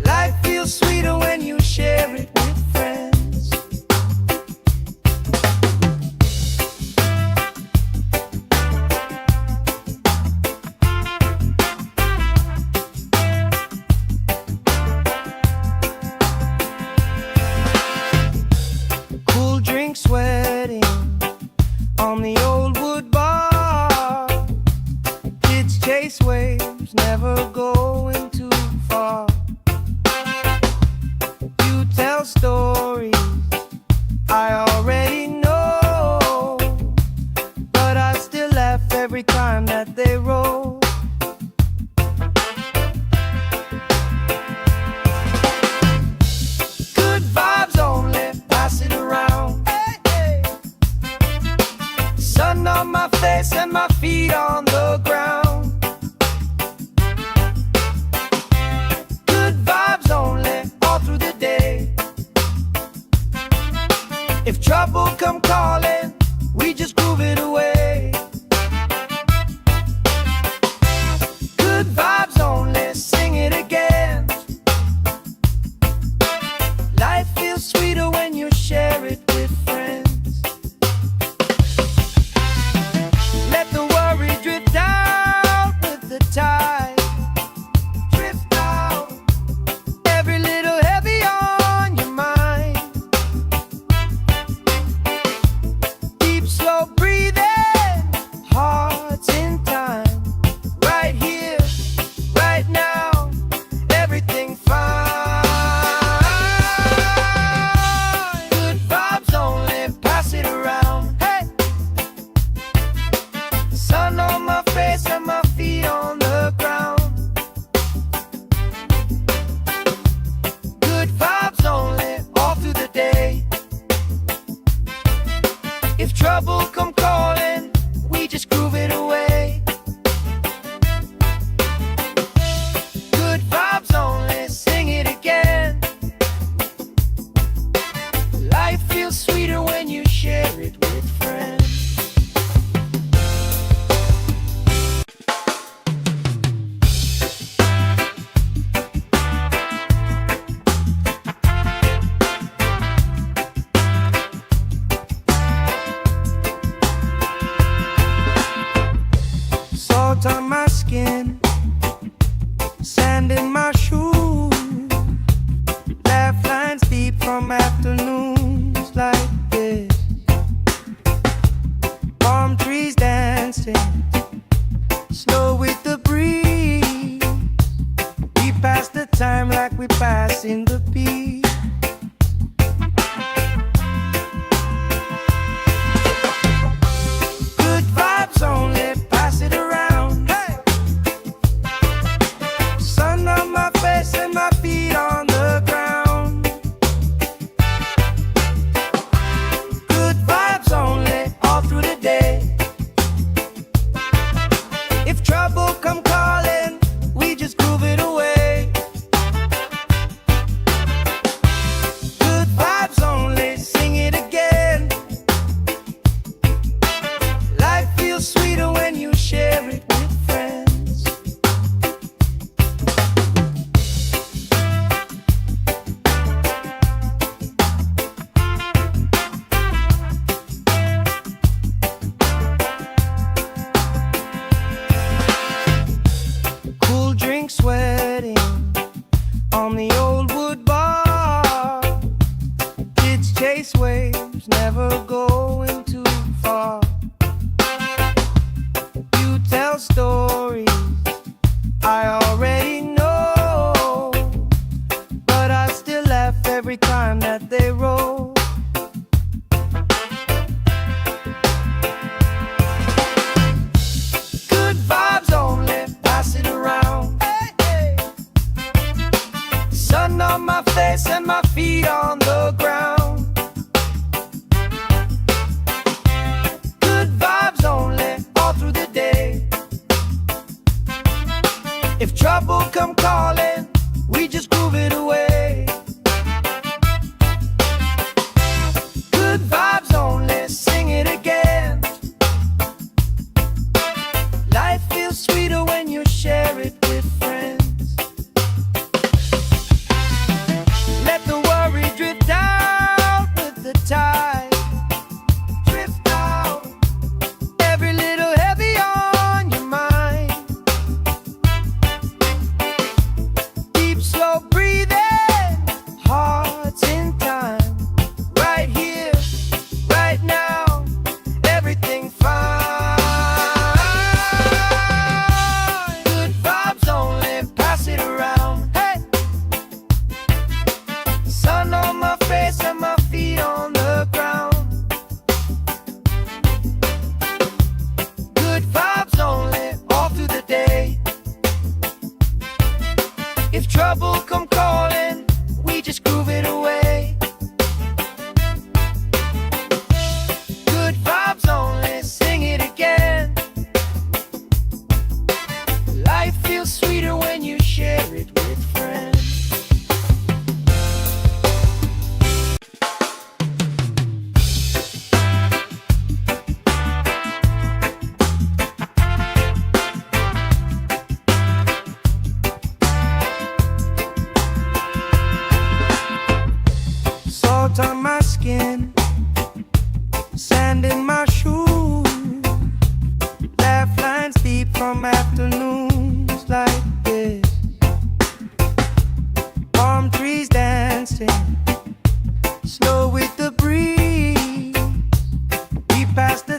Life feels sweeter when you share it with friends. Cool drink sweating on the old wood bar. Kids chase waves, never going too far. You tell stories I already know, but I still laugh every time that they roll. Good vibes only, pass it around. Hey, hey. Sun on my face and my feet on the ground. Good vibes only, all through the day. If trouble come calling, we just groove it away. Good vibes only, sing it again. Life feels sweeter when you share it with friends. Let the worry drift out with the tide. Drift out, every little heavy on your mind. Deep, slow breathing, hearts in time. Right here, right now, everything fine. Good vibes only, pass it around. Hey! Sun on my face and my feet on the ground. Good vibes only, all through the day. If trouble come calling, we just groove it away. Good vibes only, sing it again. Life feels sweeter when you share it with friends.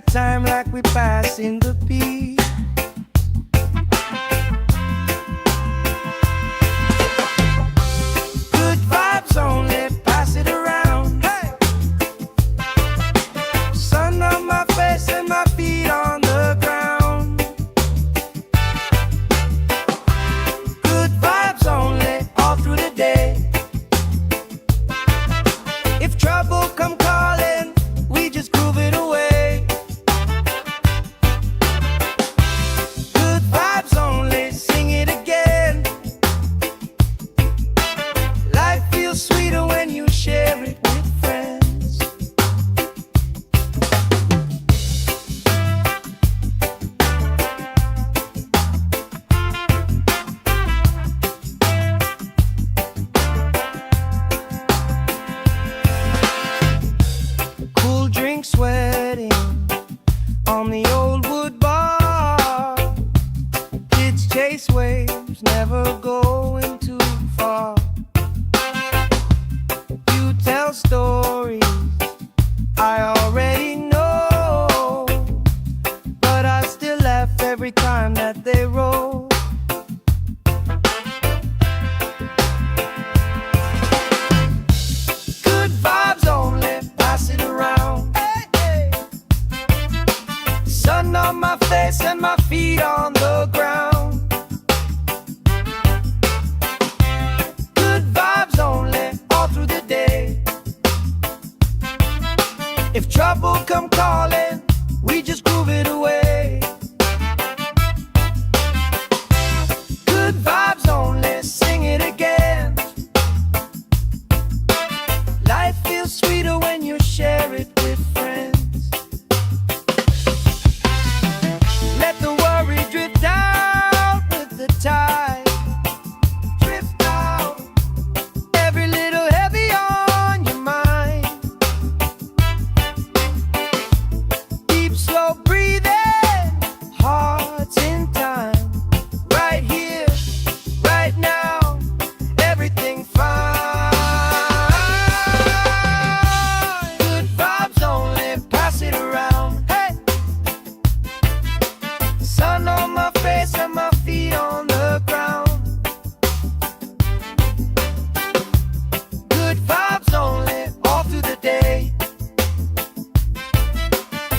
time like we passing the beat. Good vibes only, pass it around. Hey! Sun on my face and my feet on the ground. Good vibes only, all through the day. If trouble come calling, we just groove it away. Good vibes only, sing it again. Life feels sweeter when you share it with friends. Cool drink sweating on the old wood bar. Kids chase waves, never going too far. You tell stories I already know, but I still laugh every time that they roll. Good vibes only, pass it around. Hey, hey. Sun on my face and my feet on the ground. Good vibes only, all through the day. If trouble come calling, we just groove it away. Good vibes only, sing it again. Life feels sweeter when you share it with friends. Let the worry drift out with the tide. Drift out, every little heavy on your mind. Deep, slow breathing, hearts in time. Right here, right now, everything fine. Good vibes only, pass it around. Hey! Sun on my face and my feet on the ground. Good vibes only, all through the day.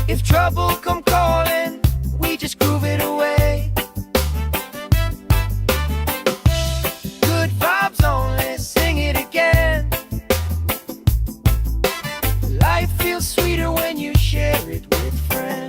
If trouble come calling, we just groove it away. Good vibes only, sing it again. Life feels sweeter when you share it with friends.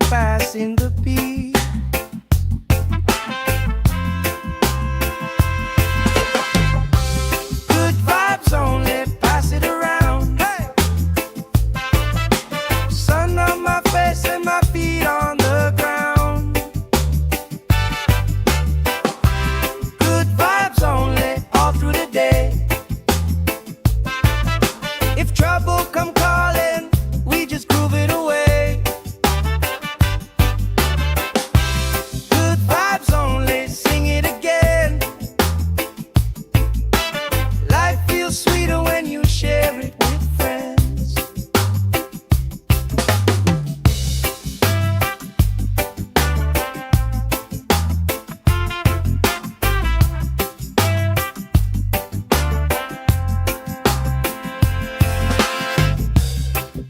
we're passing the peace. Good vibes only, pass it around. Hey! Sun on my face and my feet on the ground. Good vibes only, all through the day. If trouble come calling, we just groove it away. Good vibes only, sing it again. Life feels sweeter when you share it with friends.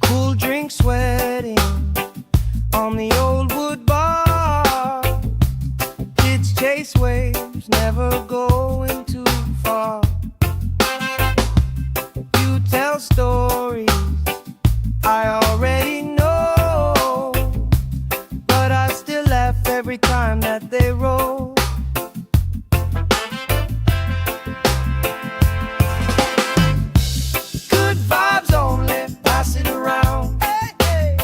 Cool drink sweating on the old wood bar. Kids chase waves, never going too far. You tell stories I already know, but I still laugh every time that they roll. Good vibes only, pass it around. Hey, hey.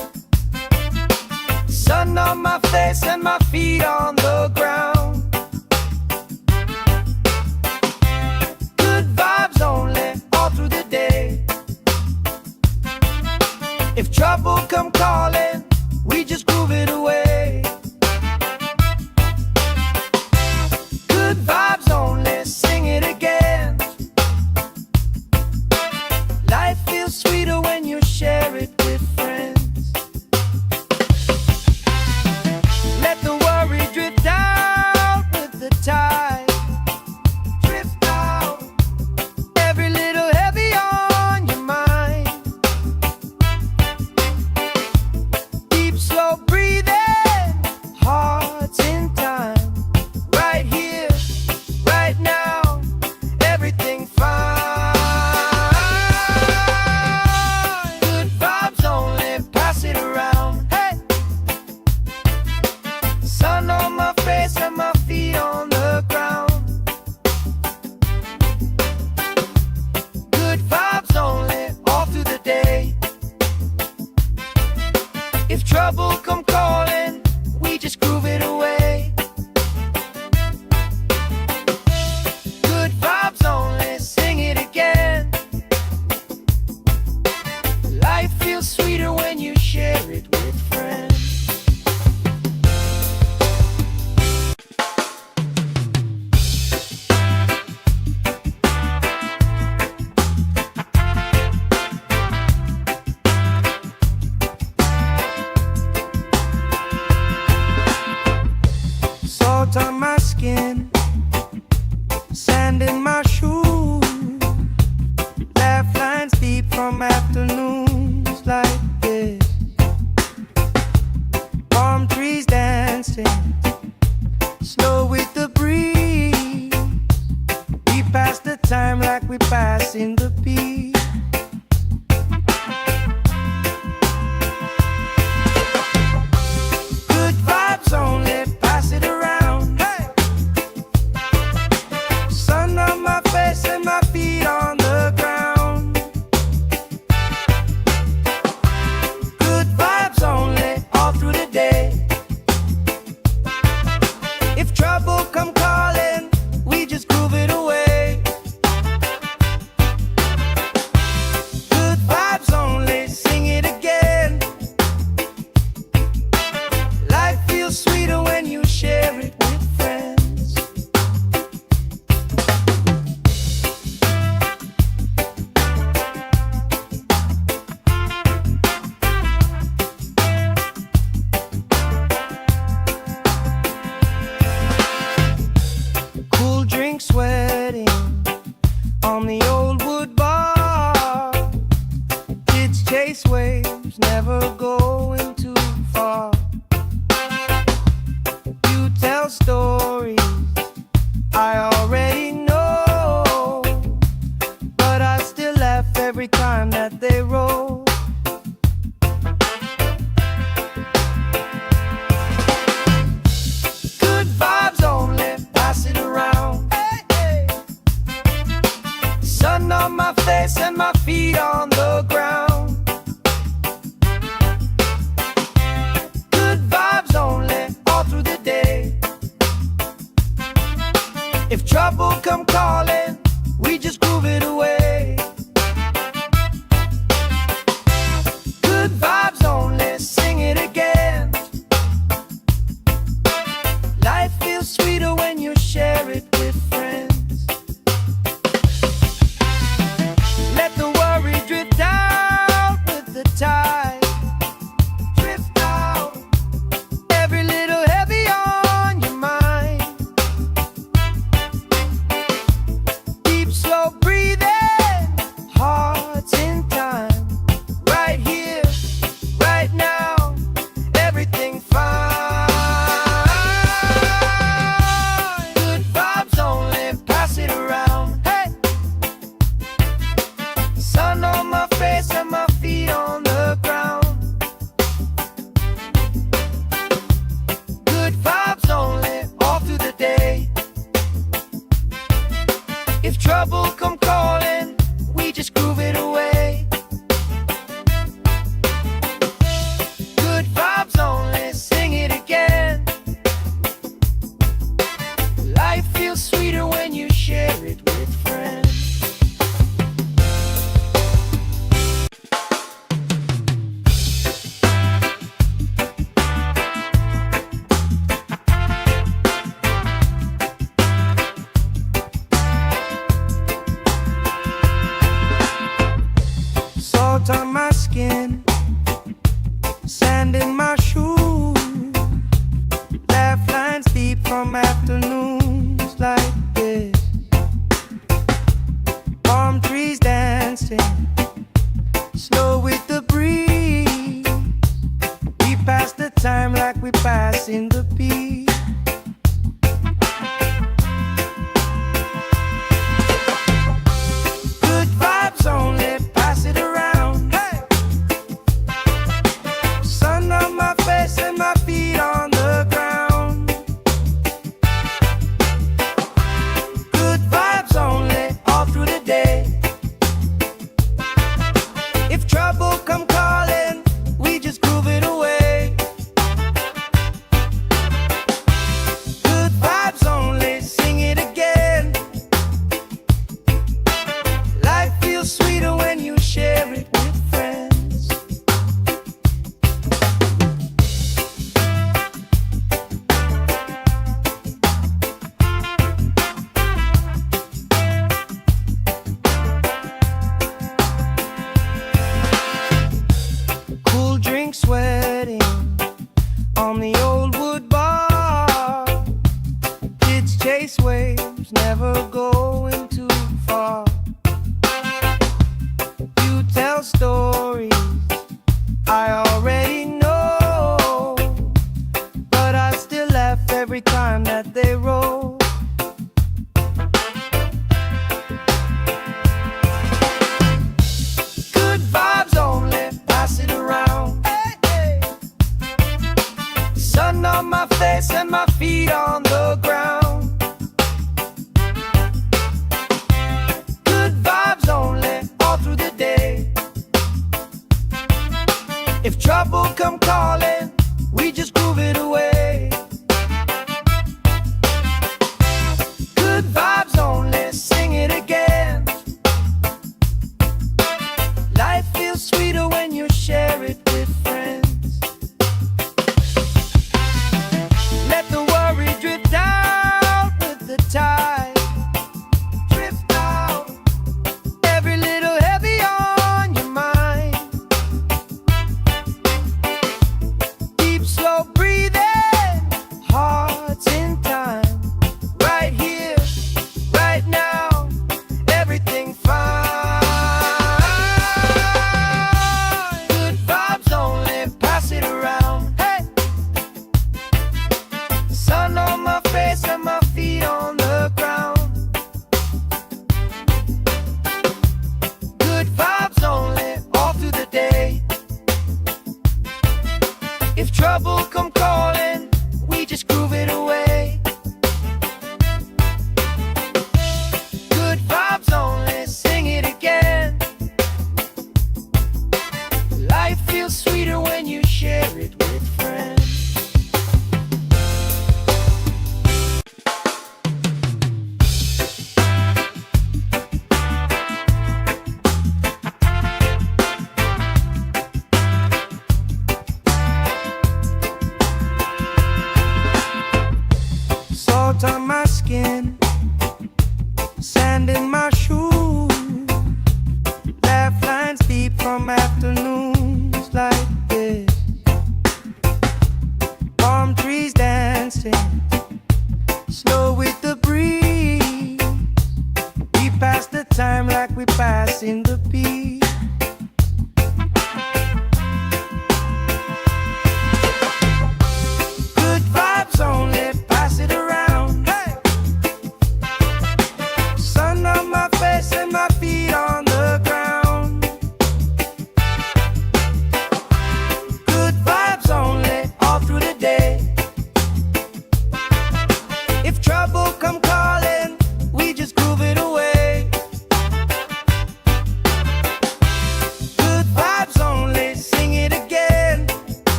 Sun on my face and my feet on the ground. Good vibes only, all through the day. If trouble come calling, we just groove it away. Good vibes only, sing it again. Life feels sweeter when you share it with friends. Let the worry drift out with the tide. Drift out, every little heavy on your mind. Deep, slow breathing, hearts in time. Right here, right now, everything fine. Good vibes only, pass it around. Hey! Sun on my face and my feet on the ground. Good vibes only, all through the day. If trouble come calling, we just groove it away. Good vibes only, sing it again. Life feels sweeter when you share it with friends. Sand in my shoes, laugh lines deep from afternoons like this. Palm trees dancing, slow with the breeze. We pass the time like we pass in the beat. Good vibes only, pass it around. Hey! Sun on my face and my feet on the ground. Good vibes only, all through the day. If trouble come calling, we just groove it away. Good vibes only, sing it again. Life feels sweeter when you share it with friends. Cool drink sweating on the old wood bar. Kids chase waves, never going too far. You tell stories I already know, but I still laugh every time that they roll. Good vibes only, pass it around. Hey, hey. Sun on my face and my feet on the ground. Good vibes only, all through the day. If trouble come calling, we just groove it away. Good vibes only, sing it again. Life feels sweeter when you share it with friends. Let the worry drift out with the tide. Drift out, every little heavy on your mind. Deep, slow breathing, hearts in time. Right here, right now, everything fine. Good vibes only, pass it around. Hey! Sun on my face and my feet on the ground. Good vibes only, all through the day. If trouble come calling, we just groove it away. Good vibes only, sing it again. Life feels sweeter when you share it with friends.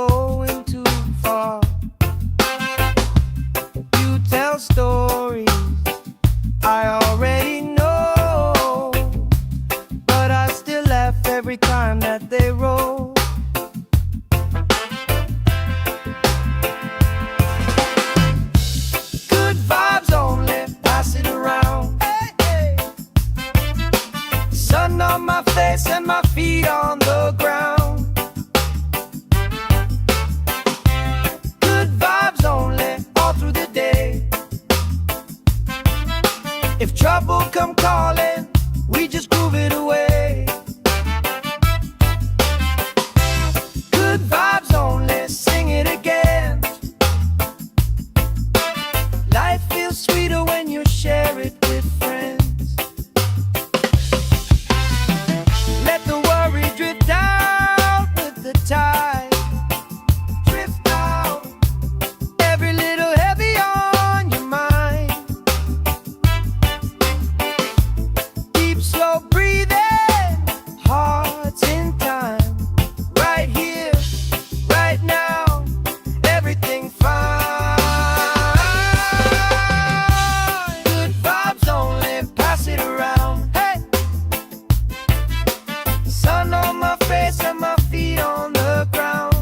going too far. You tell stories I already know, but I still laugh every time that they roll. Good vibes only, pass it around. Hey, hey. Sun on my face and my feet on the ground. Good vibes only, all through the day. If trouble come calling, we just groove it away. Good vibes only, sing it again. Life feels sweeter when you share it with friends. Let the worry drift out with the tide. Drift out, every little heavy on your mind. Deep, slow breathing, hearts in time. Right here, right now, everything fine. Good vibes only, pass it around. Hey, sun on my face and my feet on the ground.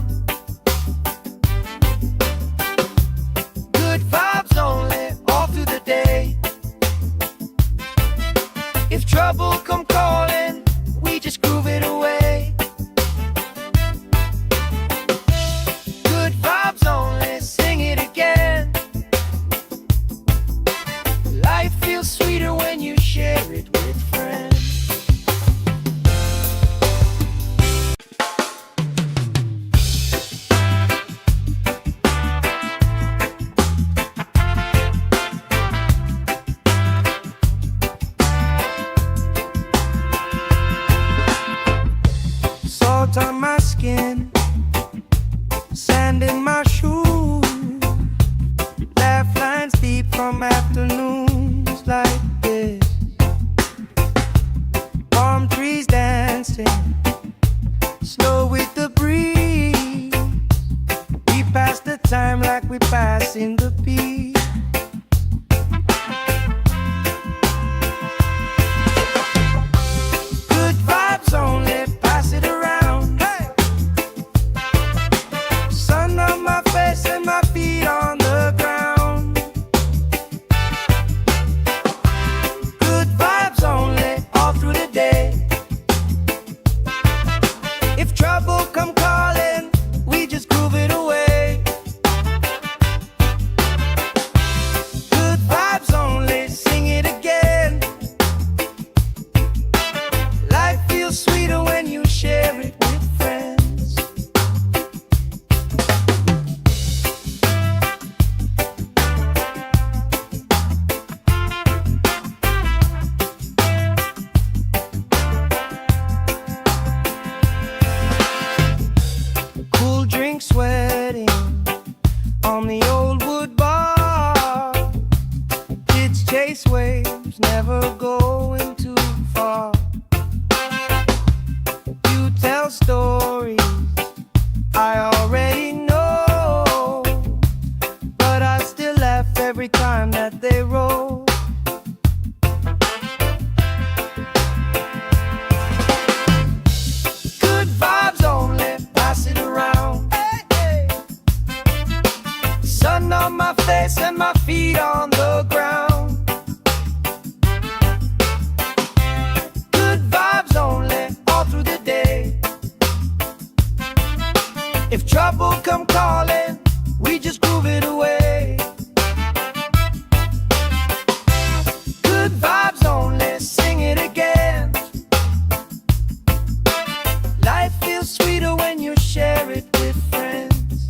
Good vibes only, all through the day. If trouble come calling, we just groove it away. Good vibes only, sing it again. Life feels sweeter when you share it with friends. Salt on my skin, sand in my shoes, laugh lines deep from afternoons like this. Palm trees dancing, slow with the breeze. We pass the time like we pass in the beat. Good vibes only, pass it around. Hey, sun on my face and my feet on the ground. Good vibes only, all through the day. If trouble come calling, we just groove it away. Good vibes only, sing it again. Life feels sweeter when you share it with friends. Cool drink sweating on the old wood bar. Kids chase waves, never going too far. You tell stories I already know, but I still laugh every time that they roll. Good vibes only, pass it around. Hey, hey. Sun on my face and my feet on the ground. Good vibes only, all through the day. If trouble come calling, we just groove it away. Good vibes only, sing it again. Life feels sweeter when you share it with friends.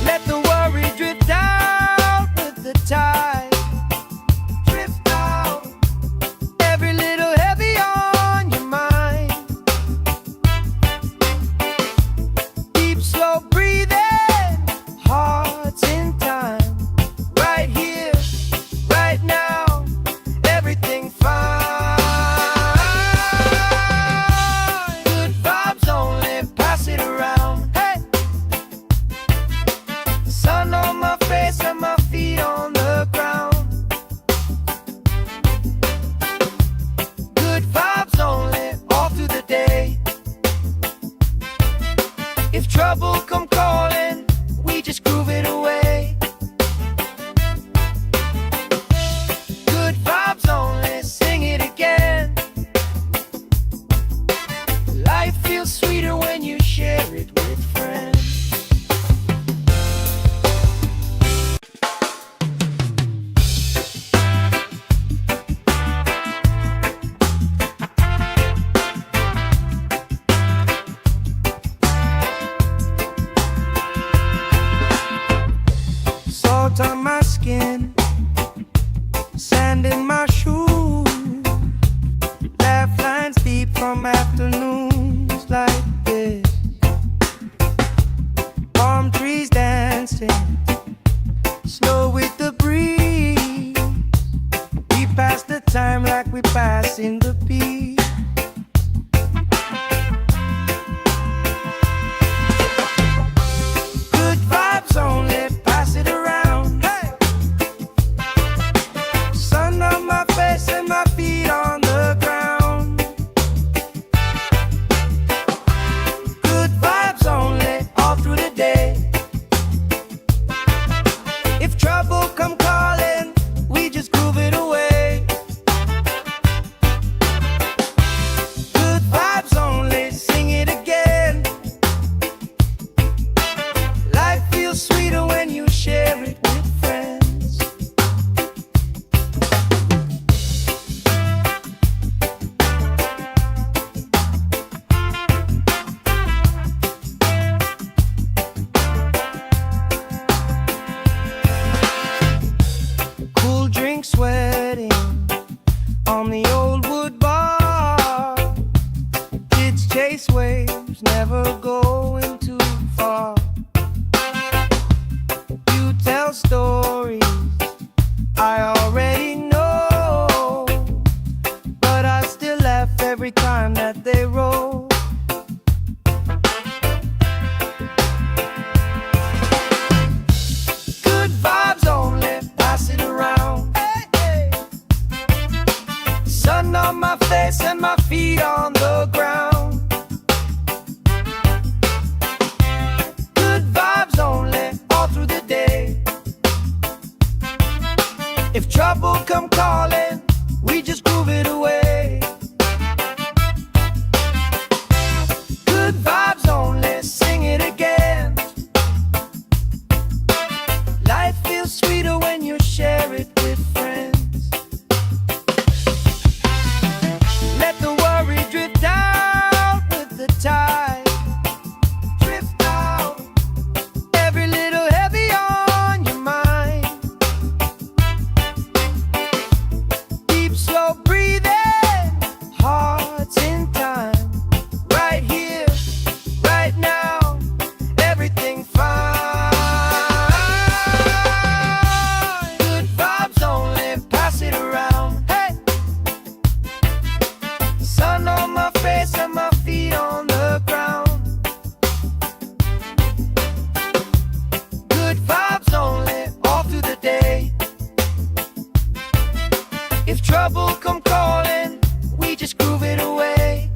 Let the worry drift out with the tide. Drift out, every little heavy on your mind. trouble come calling, we just groove it away. Good vibes only, sing it again. Life feels sweeter when you share it with friends. Salt on my skin, sand in my shoes, laugh lines deep from afternoons like this. Palm trees dancing, slow with the breeze. We pass the time like we pass in the beat. Good vibes only, pass it around. Hey! Sun on my face and my feet on the ground. Good vibes only, all through the day. If trouble come calling, we just groove it away. Good vibes only, sing it again. Life feels sweeter when you share it with friends. Cool drink sweating on the old wood bar. Kids chase waves, never going too far. You tell stories I already know, but I still laugh every time that they roll. Good vibes only, pass it around. Hey, hey. Sun on my face and my feet on the ground. Good vibes only, all through the day. If trouble come calling, we just groove it away. Good vibes only, sing it again. Life feels sweeter when you share it with friends. Let the worry drift out with the tide. Drift out, every little heavy on your mind. Deep, slow breathing, hearts in time. Right here, right now, everything fine. Good vibes only, pass it around. Hey! Sun on my face and my feet on the ground. Good vibes only, all through the day. If trouble come calling, we just groove it away.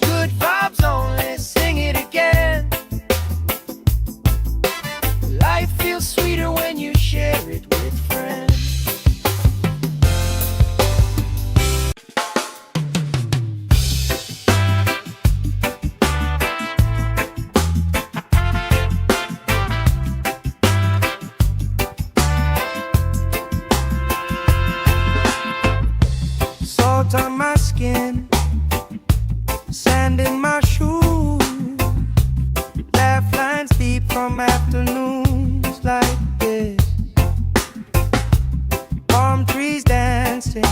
Good vibes only, sing it again. Life feels sweeter when you share it with friends. Salt on my skin, sand in my shoes, laugh lines deep from afternoons like this. Palm trees dancing,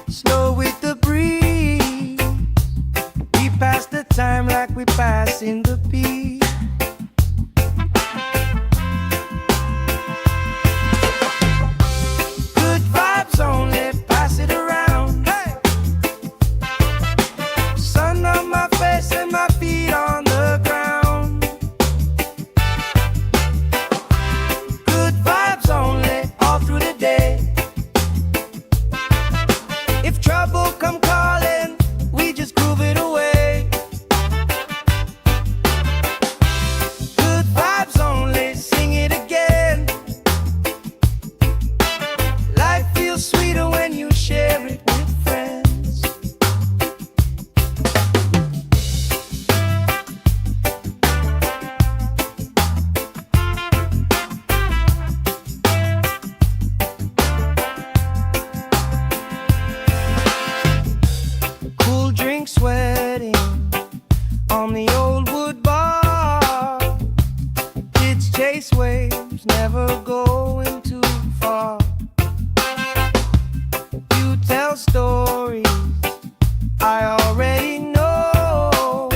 slow with the breeze. We pass the time like we pass in the beat. Good vibes only, pass it around. Hey! Sun on my face and my feet on the ground. Good vibes only, all through the day. If trouble come calling, we just groove it away. on the old wood bar. Kids chase waves, never going too far. You tell stories I already know,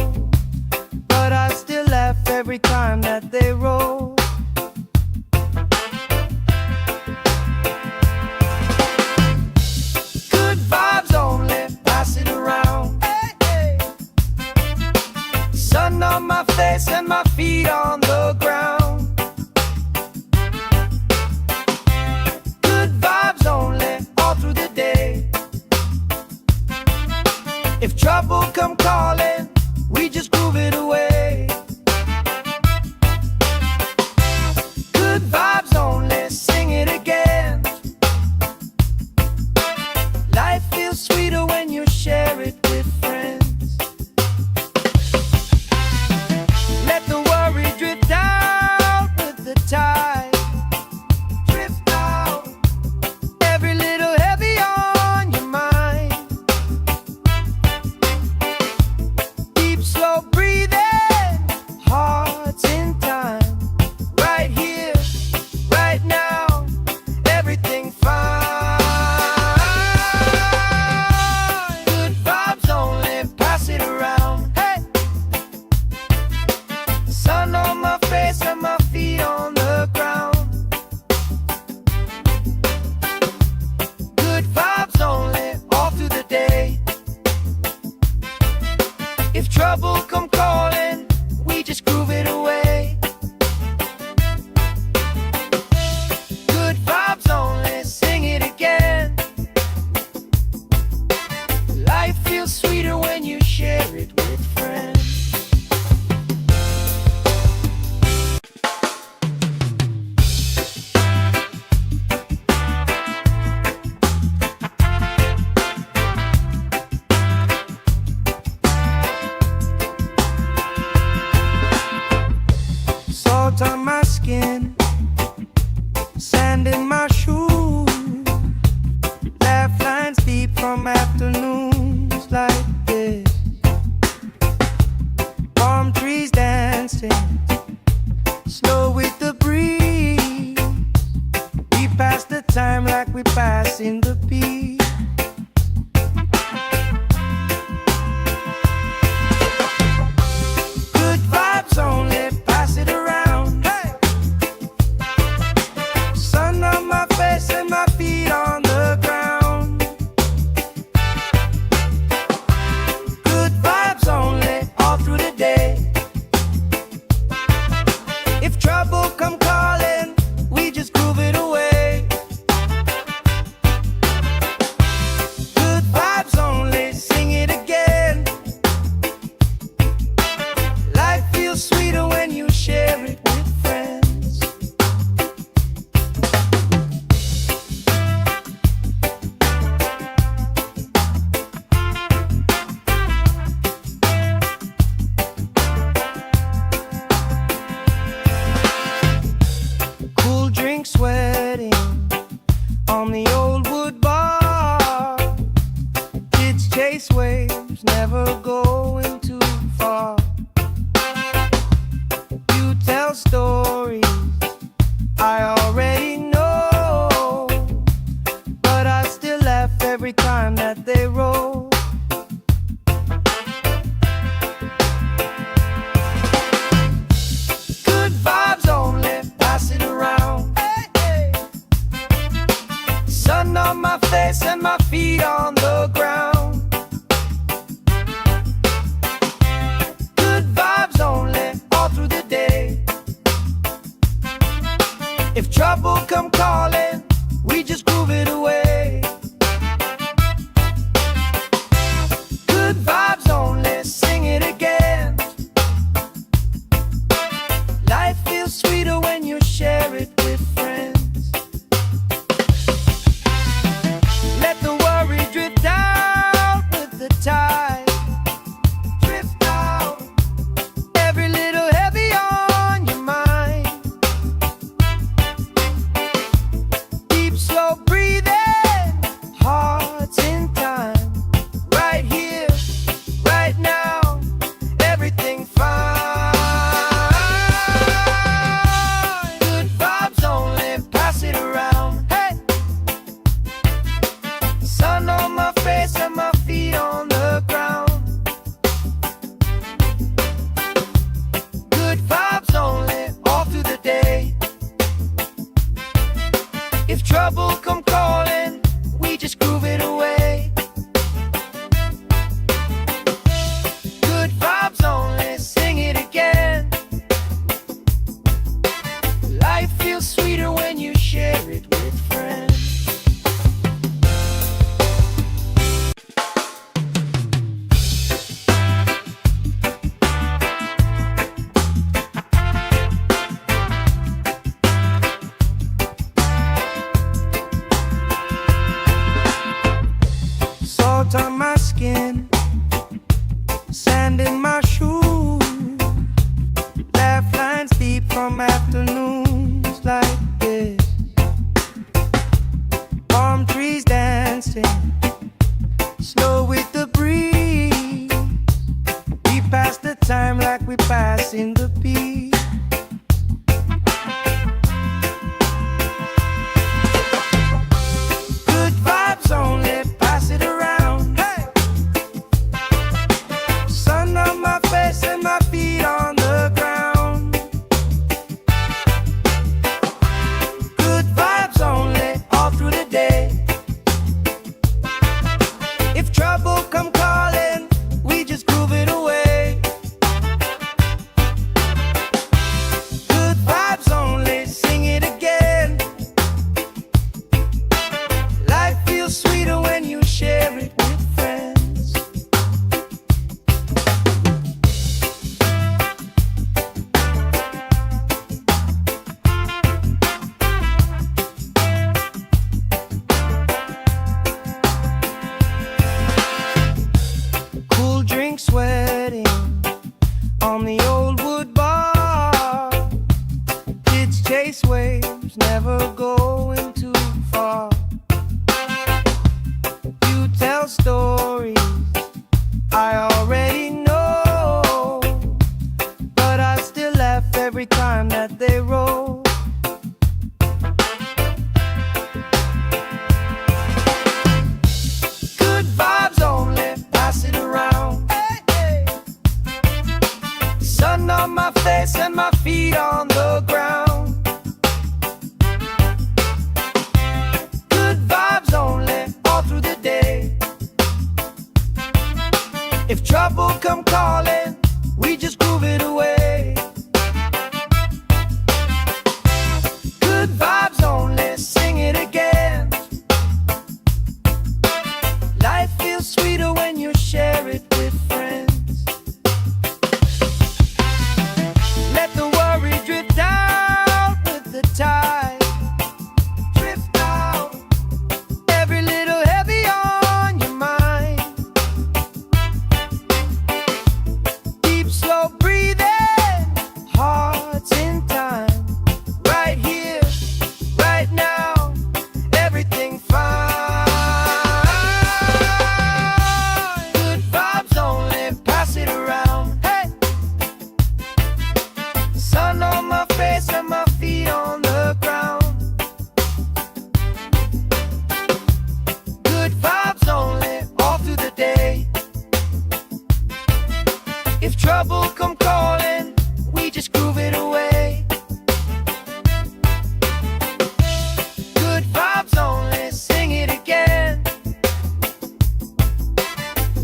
but I still laugh every time that they roll. Good vibes only, pass it around. Hey, hey. Sun on my face and my feet on the ground. Good vibes only, all through the day. If trouble come calling, we just groove it away. Good vibes only, sing it again. Life feels sweeter when you share it with friends. Let the worry drift out with the tide. Drift out, every little heavy on your mind. Deep, slow breathing, hearts in time. Right here, right now, everything fine. Good vibes only, pass it around. Hey, sun on my face and my feet on the ground. Good vibes only, all through the day. If trouble come calling, we just groove it away. Good vibes only, sing it again. Life feels sweeter when you share it with friends. in my shoes, laugh lines deep from afternoons like this. Palm trees dancing, slow with the breeze. We pass the time like we pass in the beat. Good vibes only, pass it around. Hey! Sun on my face and my feet on the ground. Good vibes only, all through the day. If trouble come calling, we just groove it away. Good vibes only, sing it again. Life feels sweeter when you share it with friends. Cool drink sweating on the old wood bar. Kids chase waves, never going too far. You tell stories I already know, but I still laugh every time that they roll. Good vibes only, pass it around. Hey, hey. Sun on my face and my feet on the ground. Good vibes only, all through the day. If trouble come calling, we just groove it away. Good vibes only, sing it again. Life feels sweeter when you share it with friends. Let the worry drift out with the tide. Drift out, every little heavy on your mind. Deep, slow breathing, hearts in time. Right here, right now, everything fine. Good vibes only, pass it around. Hey! Sun on my face and my feet on the ground. Good vibes only, all through the day. If trouble come calling, we just groove it away. Good vibes only, sing it again.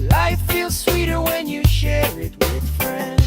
Life feels sweeter when you share it with friends.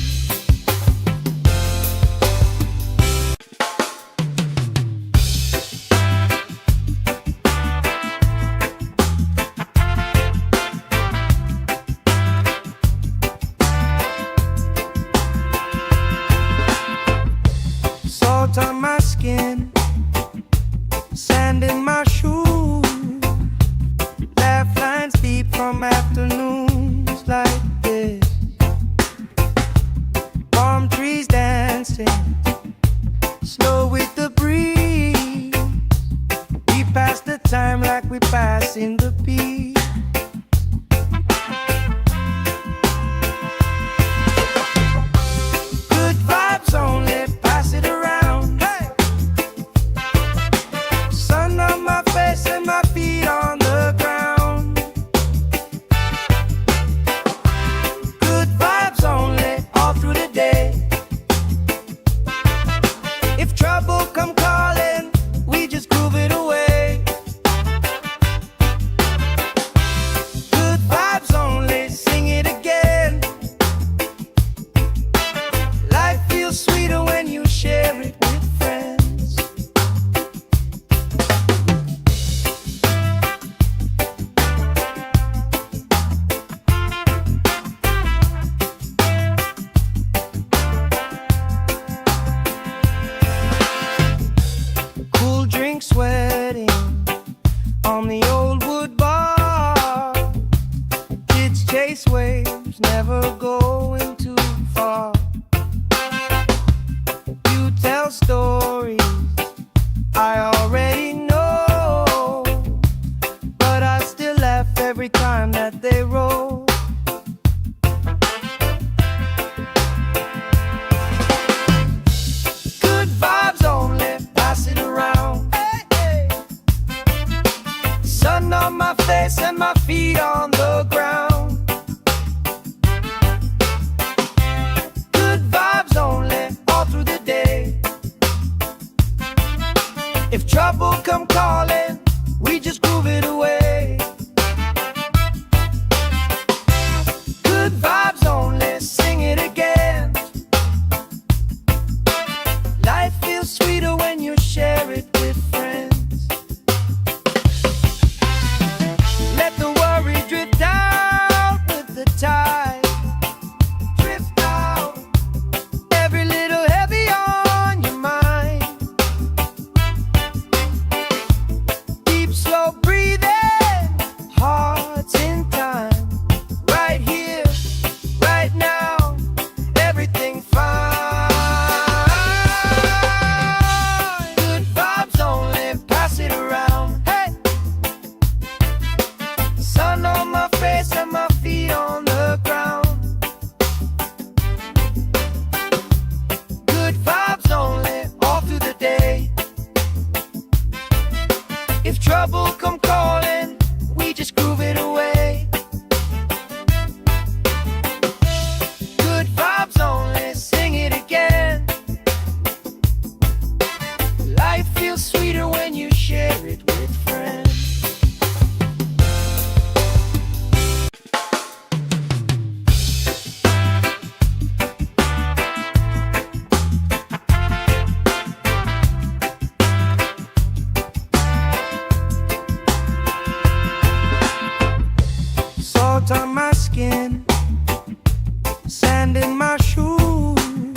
sand in my shoes,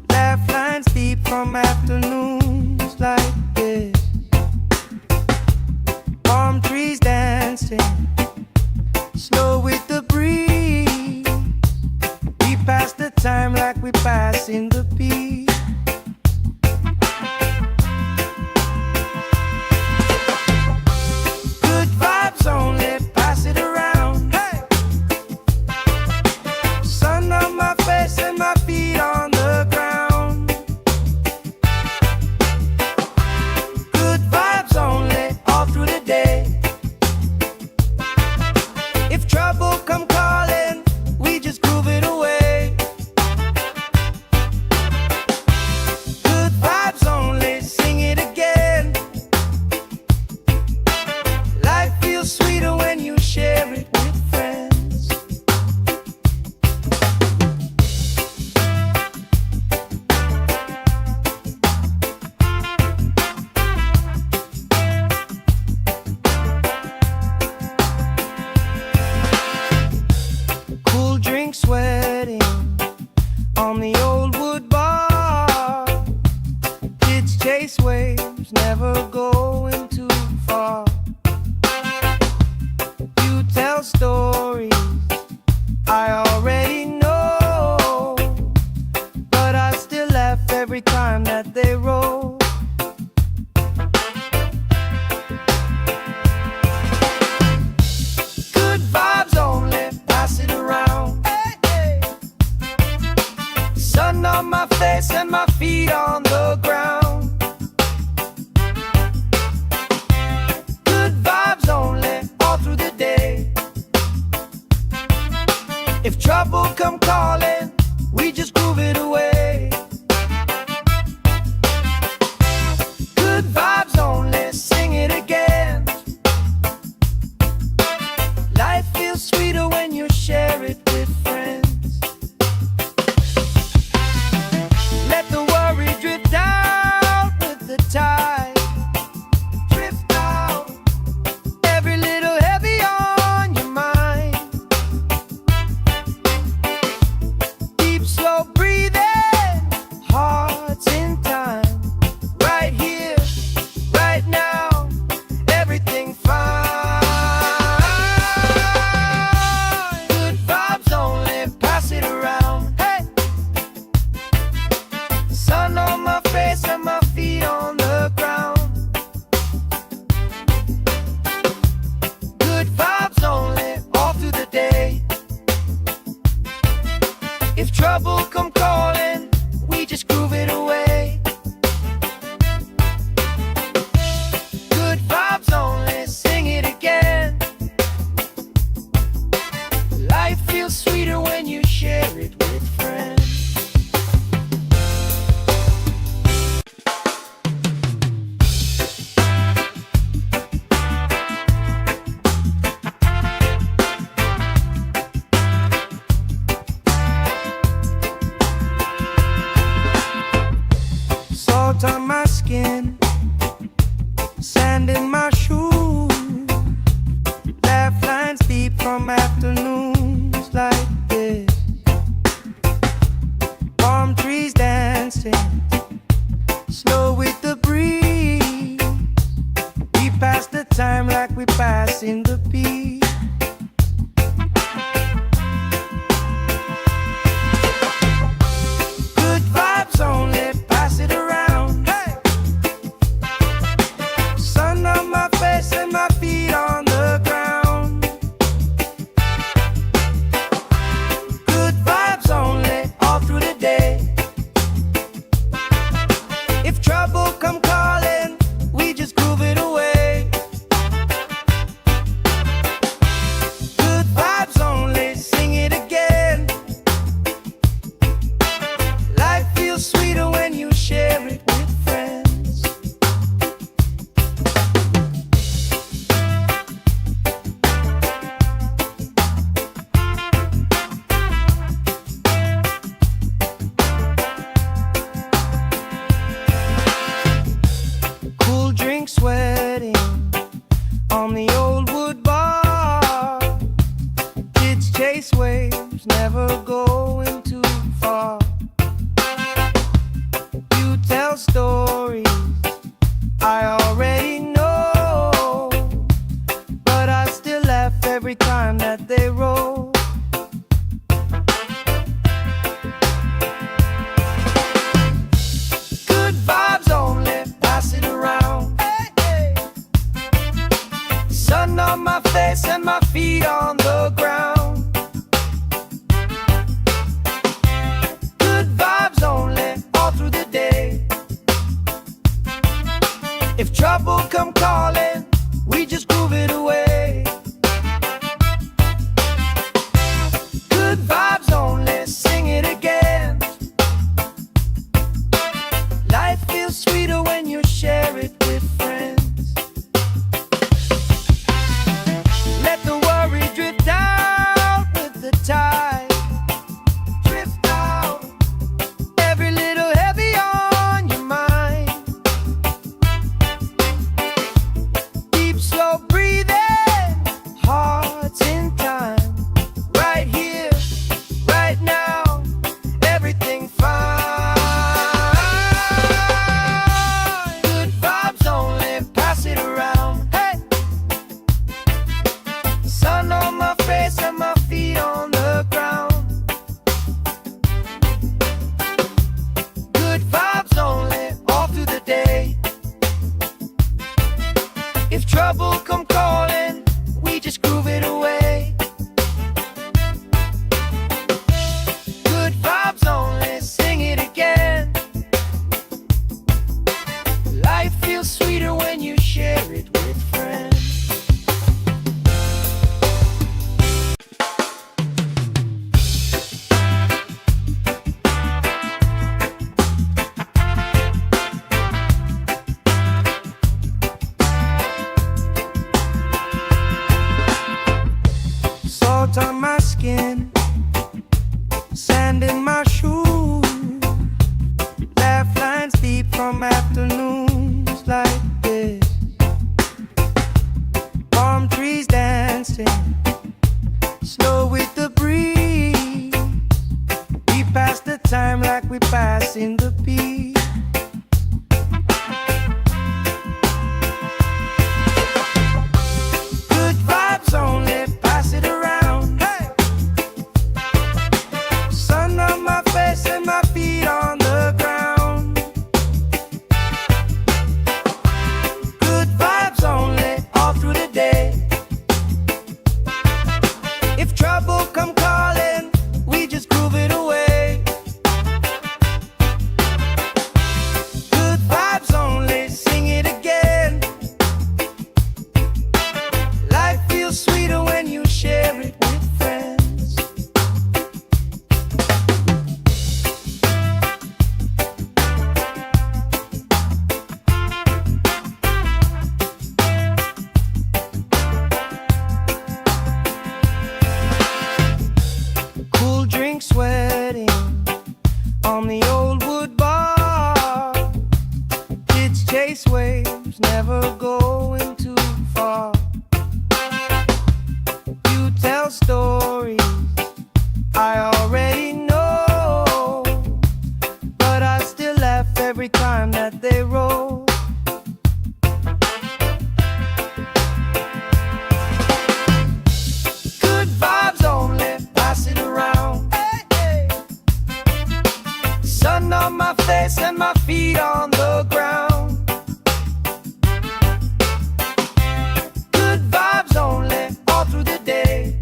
laugh lines deep from afternoons like this. Palm trees dancing, slow with the breeze. We pass the time like we pass in the beat. Good vibes only, pass it around. Hey! Sun on my face and my feet on the ground. Good vibes only, all through the day. If trouble come calling, we just groove it away. Good vibes only, sing it again. Life feels sweeter when you share it with friends. Cool drink sweating on the old wood bar. Kids chase waves, never going too far. You tell stories I already know, but I still laugh every time that they roll. Good vibes only, pass it around. Hey, hey. Sun on my face and my feet on the ground. Good vibes only, all through the day. If trouble come calling, we just groove it away. Good vibes only, sing it again. Life feels sweeter when you share it with friends. Let the worry drift out with the tide. Drift out, every little heavy on your mind. Deep, slow breathing, hearts in time. Right here, right now, everything fine. Good vibes only, pass it around. Hey! Sun on my face and my feet on the ground. Good vibes only, all through the day. If trouble come calling, we just groove it away. Good vibes only, sing it again. Life feels sweeter when you share it with friends. Salt on my skin, sand in my shoes, laugh lines deep from afternoons like this. Palm trees dancing, slow with the breeze. We pass the time like we pass in the beat. Good vibes only, pass it around. Hey! Sun on my face and my feet on the ground. Good vibes only, all through the day. If trouble come calling, we just groove it away. Good vibes only, sing it again. Life feels sweeter when you share it with friends. Cool drink sweating on the old wood bar. Kids chase waves, never going sand in my shoes, laugh lines deep from afternoons like this. Palm trees dancing, slow with the breeze. We pass the time like we pass in the peace. Good vibes only, pass it around. Hey! Sun on my face and my feet on the ground. Good vibes only, all through the day. If trouble come calling, we just groove it away. Good vibes only, sing it again. Life feels sweeter when you share it with friends. Cool drink sweating on the old wood bar. Kids chase waves, never going too far. You tell stories I already know, but I still laugh every time that they roll. Good vibes only, pass it around. Hey, hey. Sun on my face and my feet on the ground. Good vibes only, all through the day.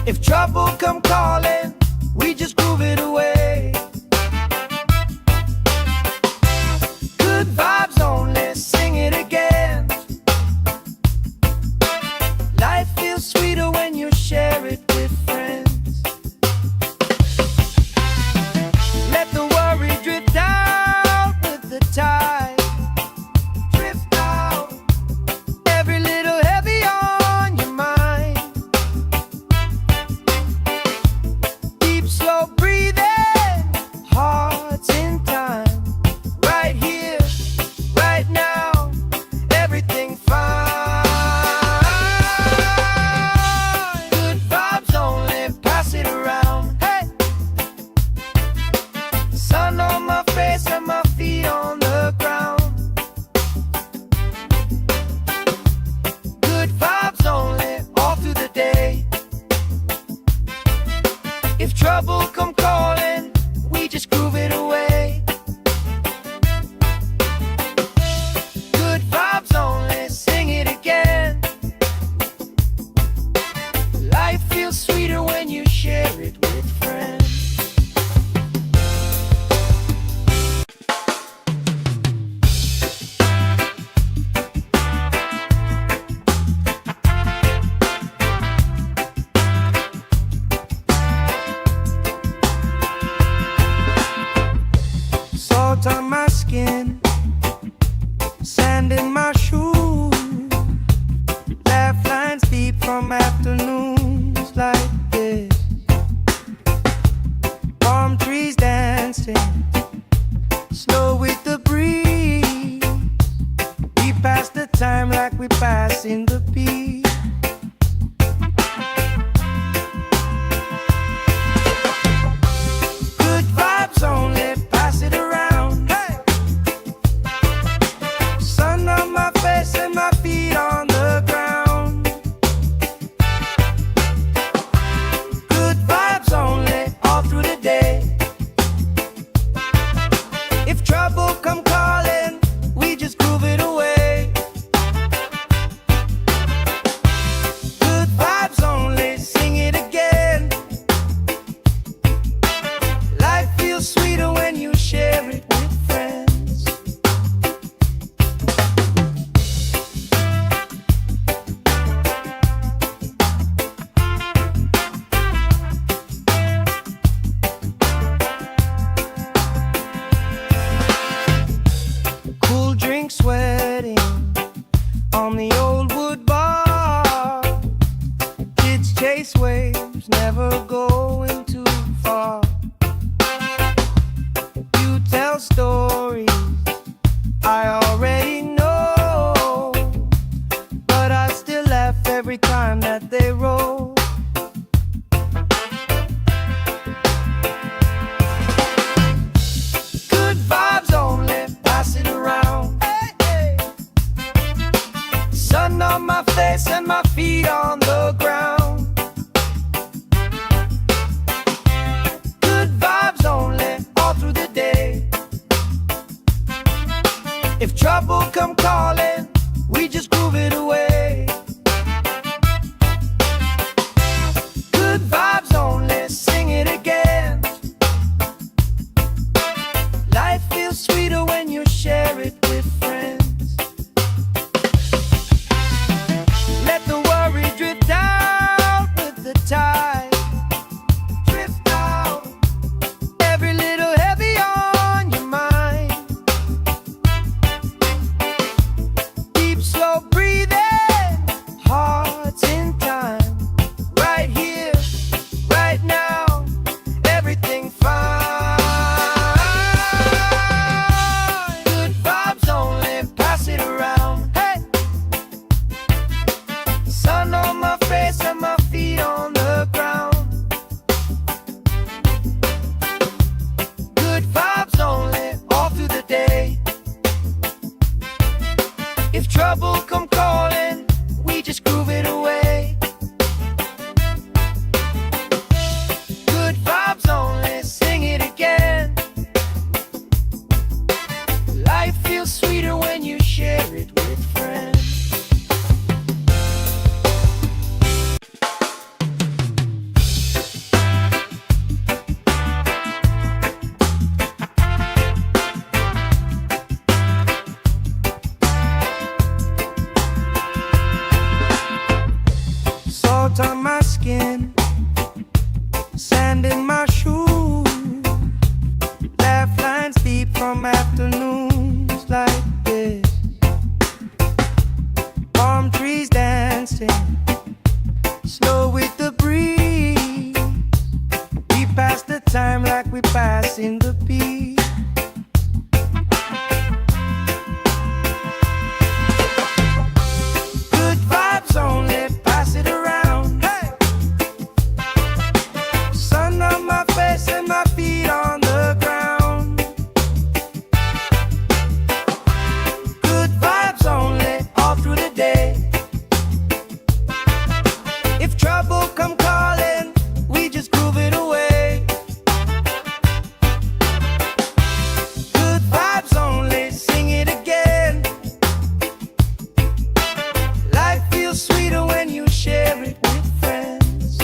If trouble come calling, we just groove it away. Good vibes only, sing it again. Life feels sweeter when you share it with friends. Let the worry drift out with the tide. Drift out, every little heavy on your mind. Deep, slow breathing, hearts in time. Right here, right now, everything fine. Good vibes only, pass it around. Hey! Sun on my face and my feet on the ground. Good vibes only, all through the day. If trouble come calling, we just groove it away. Good vibes only, sing it again. Life feels sweeter when you share it with friends. going too far. You tell stories I already know, but I still laugh every time that they roll. Good vibes only, pass it around. Hey, hey. Sun on my face and my feet on the ground. Good vibes only, all through the day. If trouble come calling, we just groove it away. Good vibes only, sing it again. Life feels sweeter when you share it with friends. Let the worry drift out with the tide. Drift out, every little heavy on your mind. Deep, slow breathing, hearts in time. Right here, right now, everything fine. Good vibes only, pass it around. Hey, sun on my face and my feet on the ground. Good vibes only, all through the day. If trouble come calling, we just groove it away. Good vibes only, sing it again. Life feels sweeter when you share it with friends. Salt on my skin, sand in my shoes, laugh lines deep from afternoons like this. Palm trees dancing, slow with the breeze. We pass the time like we pass in the beat. Good vibes only, pass it around. Hey, sun on my face and my feet on the ground. Good vibes only, all through the day. If trouble come calling, we just groove it away. Good vibes only, sing it again. Life feels sweeter when you share it with friends.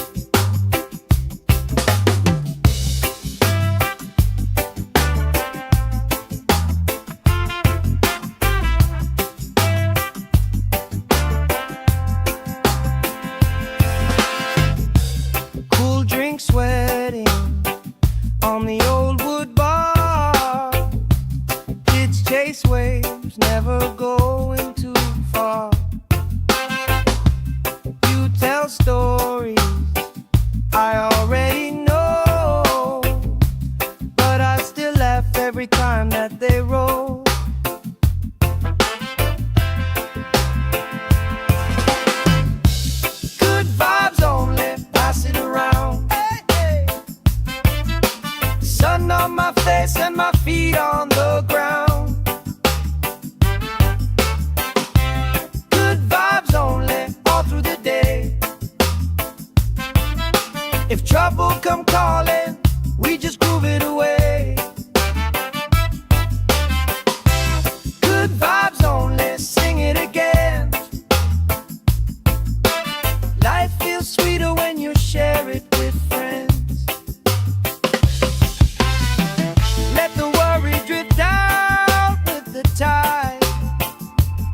Cool drink sweating on the old wood bar. Kids chase waves, never going too far. You tell stories I already know, but I still laugh every time that they roll. Good vibes only, pass it around. Hey, hey. Sun on my face and my feet on the ground. Good vibes only, all through the day. If trouble come calling, we just groove it away. Good vibes only, sing it again. Life feels sweeter when you share it with friends. Let the worry drift out with the tide.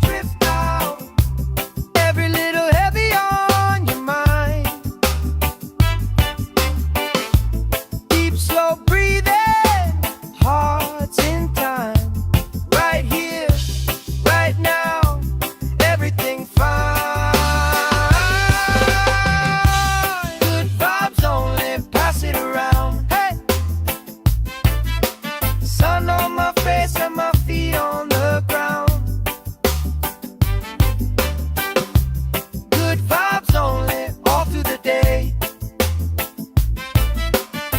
Drift out, every little heavy on your mind. Deep, slow breathing,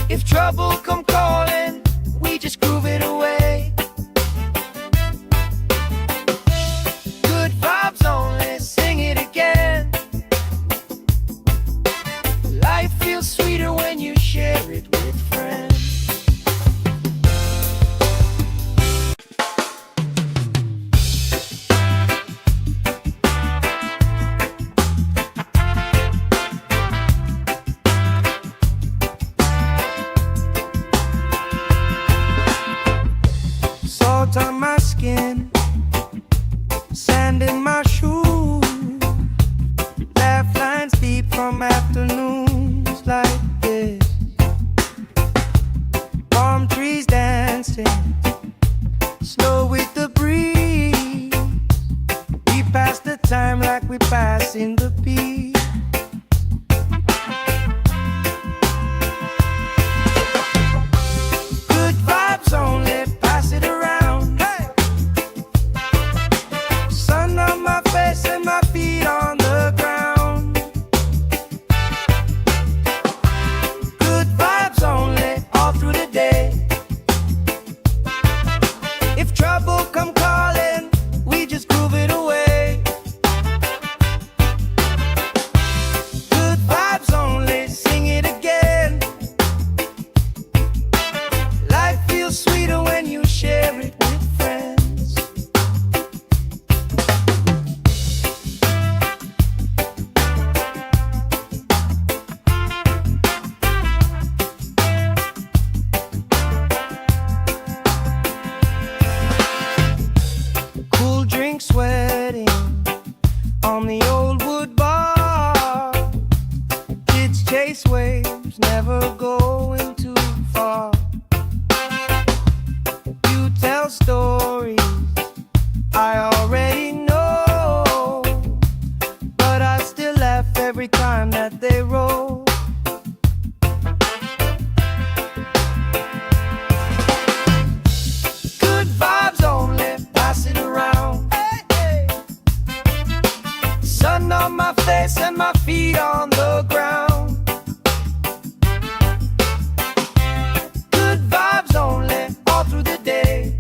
If trouble come calling, we just groove it away. Good vibes only, sing it again. Life feels sweeter when you share it with friends. Salt on my skin, sand in my shoes, laugh lines deep from afternoons like this. Palm trees dancing, slow with the breeze. We pass the time like we pass in the beat. Good vibes only, pass it around. Hey! Sun on my face and my feet on the ground. Good vibes only, all through the day. If trouble come calling, we just groove it away. Good vibes only, sing it again. Life feels sweeter when you share it with friends. Cool drink sweating on the old wood bar. Kids chase waves, never going too far. You tell stories I already know, but I still laugh every time that they roll. Good vibes only, pass it around. Hey, hey. Sun on my face and my feet on the ground. Good vibes only, all through the day.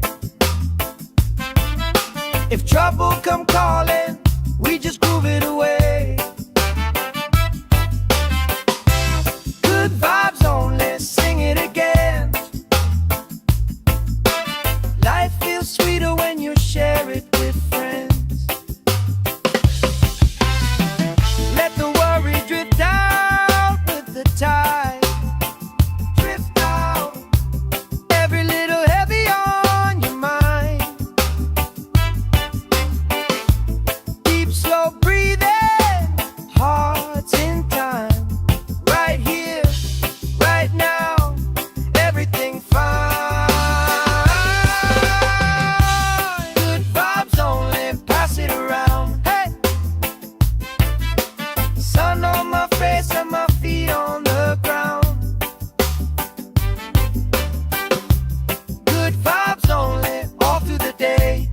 If trouble come calling, we just groove it away. Good vibes only, sing it again. Life feels sweeter when you share it with friends. Let the worry drift out with the tide. Drift out, every little heavy on your mind. Deep, slow breathing, hearts in time. Right here, right now, everything fine. Good vibes only, pass it around. Hey! Sun on my face and my feet on the ground. Good vibes only, all through the day.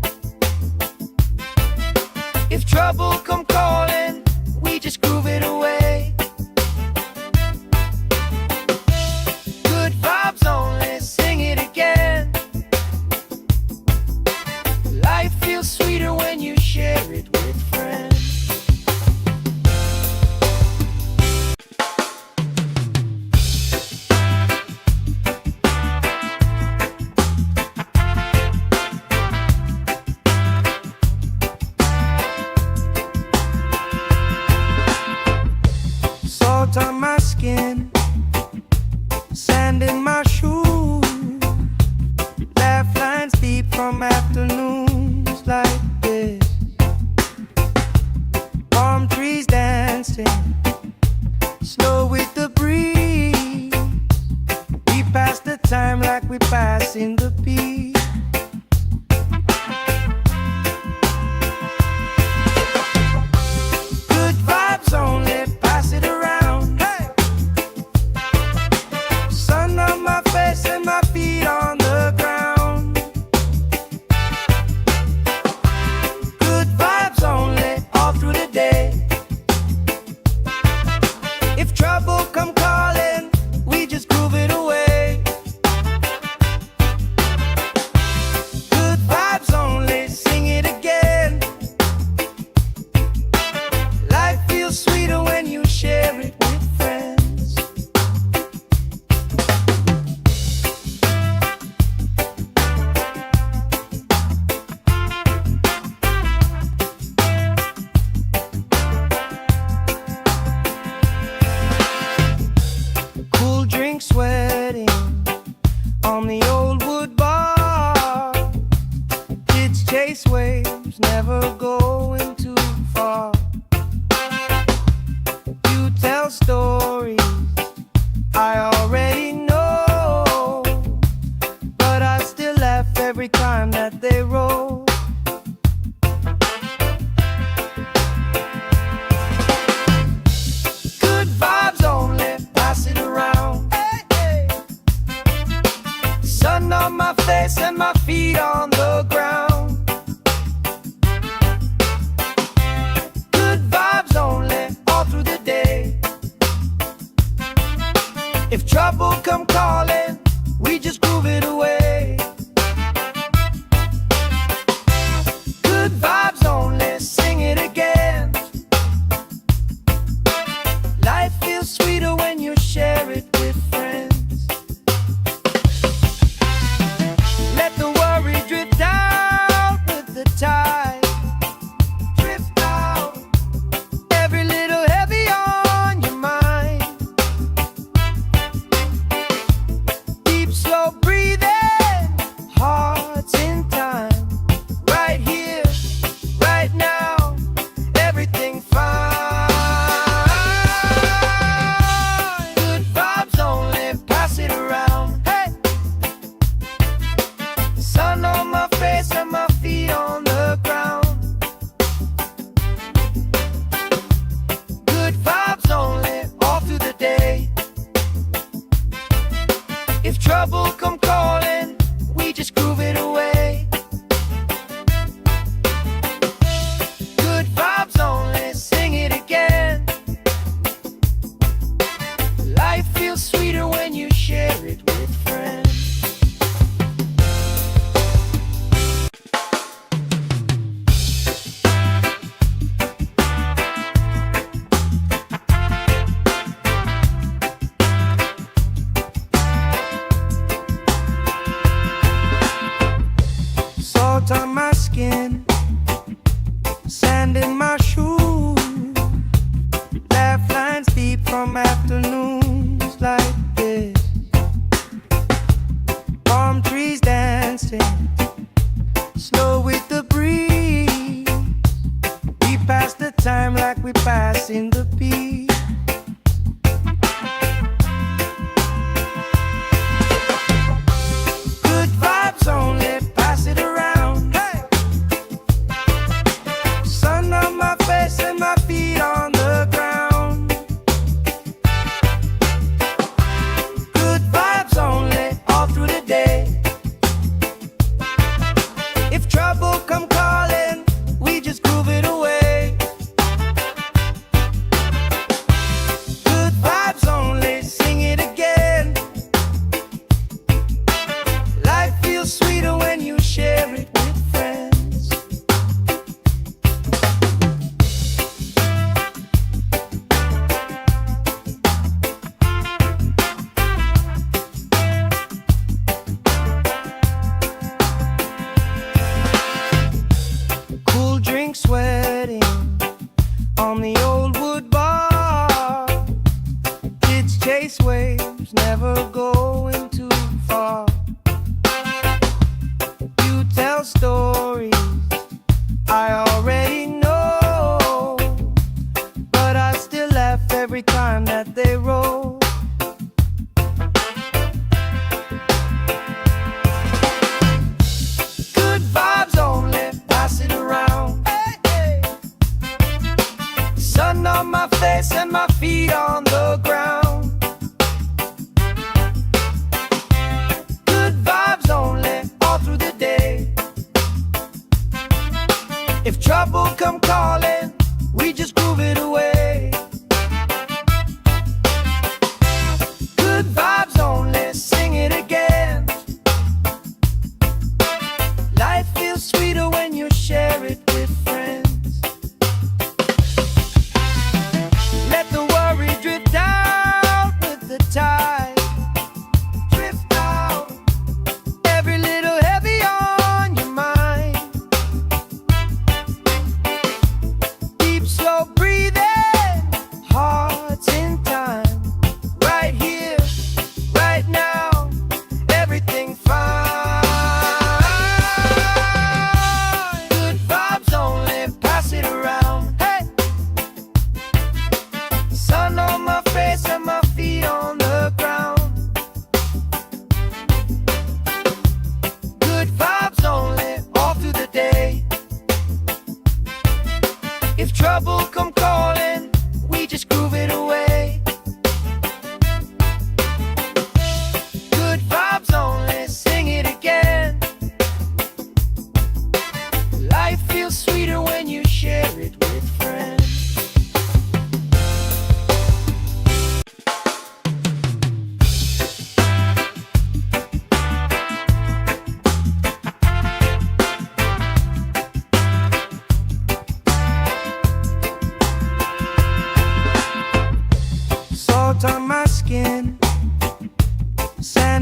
If trouble come calling, we just groove it away. Good vibes only, sing it again. Life feels sweeter when you share it with friends. Salt on my skin, sand in my shoes, laugh lines deep from afternoons like this. Palm trees dancing, slow with the breeze. We pass the time like we pass in the beat. Good vibes only, pass it around. Hey! Sun on my face and my feet on the ground. Good vibes only, all through the day. If trouble come calling, we just groove it away. drink sweating on the old wood bar. Kids chase waves, never going too far. You tell stories I already know, but I still laugh every time that they roll. Good vibes only, pass it around. Hey, hey. Sun on my face and my feet on the ground. Good vibes only, all through the day. If trouble come calling, we just groove it away. Good vibes only, sing it again. Life feels sweeter when you share it with friends. Let the worry drift out with the tide. Drift out, every little heavy on your mind. Deep, slow breathing, hearts in time. Right here, right now, everything fine. Good vibes only, pass it around. Hey, sun on my face and my feet on the ground. Good vibes only, all through the day. If trouble come calling, we just groove it away. Good vibes only, sing it again. Life feels sweeter when you share it with friends. Salt on my skin, sand in my shoes. Laugh lines deep from afternoons like this. Palm trees dancing, slow with the breeze. We pass the time like we pass in the beat. Good vibes only, pass it around. Hey, sun on my face and my feet on the ground. Good vibes only, all through the day. If trouble come calling, we just groove it away.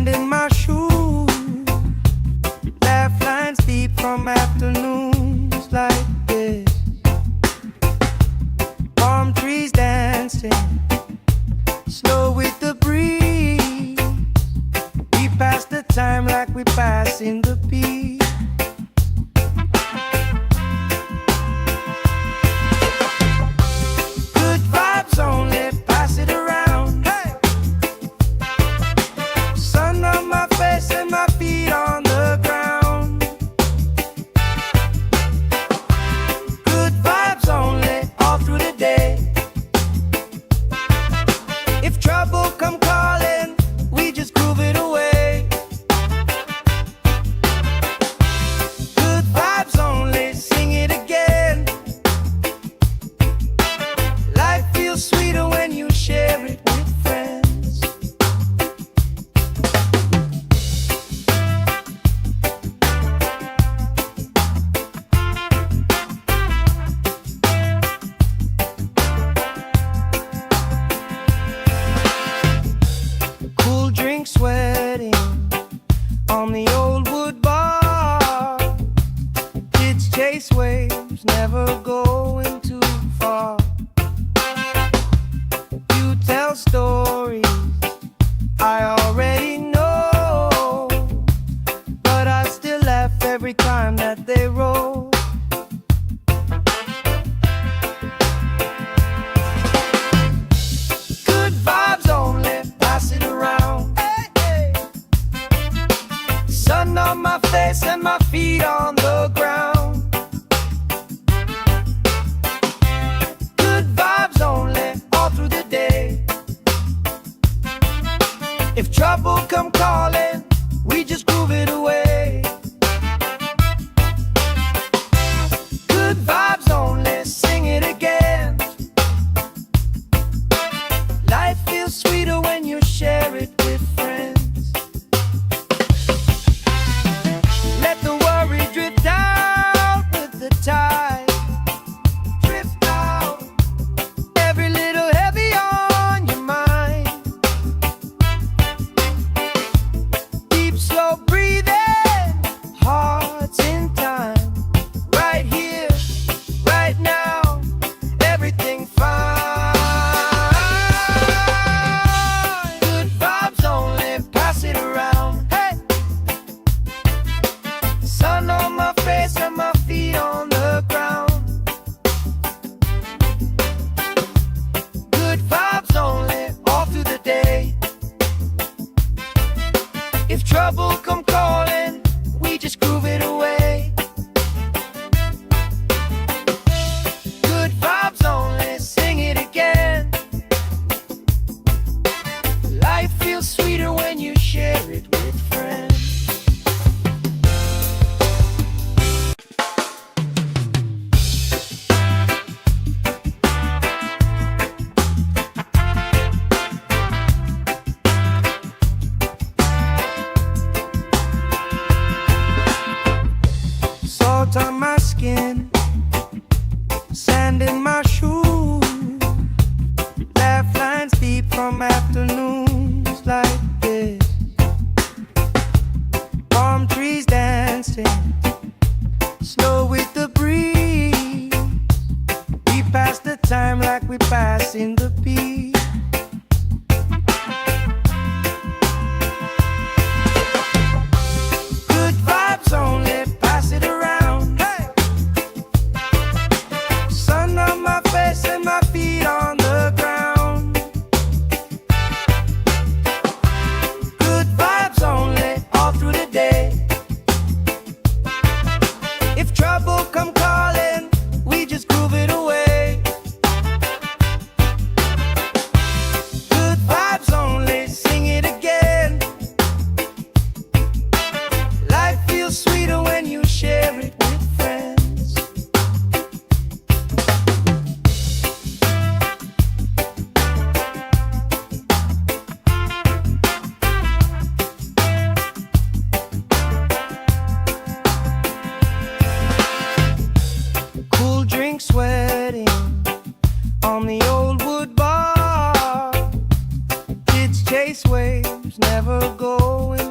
sand in my shoes, laugh lines deep from afternoons like this. Palm trees dancing slow with the breeze. We pass the time like we pass in the beat. Good vibes only, pass it around. Hey! Sun on my face and my feet on the ground. Good vibes only, all through the day. If trouble come calling, we just groove it away. Good vibes only, sing it again. Life feels sweeter when you share it with friends. Cool drink sweating on the old wood bar. Kids chase waves, never going too far. You tell stories I already know, but I still laugh every time that they roll. Good vibes only, pass it around. Hey, hey. Sun on my face and my feet on the ground. Good vibes only, all through the day. If trouble come calling, we just groove it away. Good vibes only, sing it again. Life feels sweeter when you share it with friends. Let the worry drift out with the tide. Drift out, every little heavy on your mind. Deep, slow breathing, hearts in time. Right here, right now, everything fine. Good vibes only, pass it around. Hey! Sun on my face and my feet on the ground. Good vibes only, all through the day. If trouble come calling, we just groove it away. Good vibes only, sing it again. Life feels sweeter when you share it with friends. Salt on my skin, sand in my shoes, laugh lines deep from afternoons like this. Palm trees dancing slow with the breeze. We pass the time like we pass in the beat. Good vibes only, pass it around. Hey! Sun on my face and my feet on the ground. Good vibes only, all through the day. If trouble come calling, we just groove it away. Good vibes only, sing it again. Life feels sweeter when you share it with friends. Cool drink sweating on the old wood bar. Kids chase waves, never going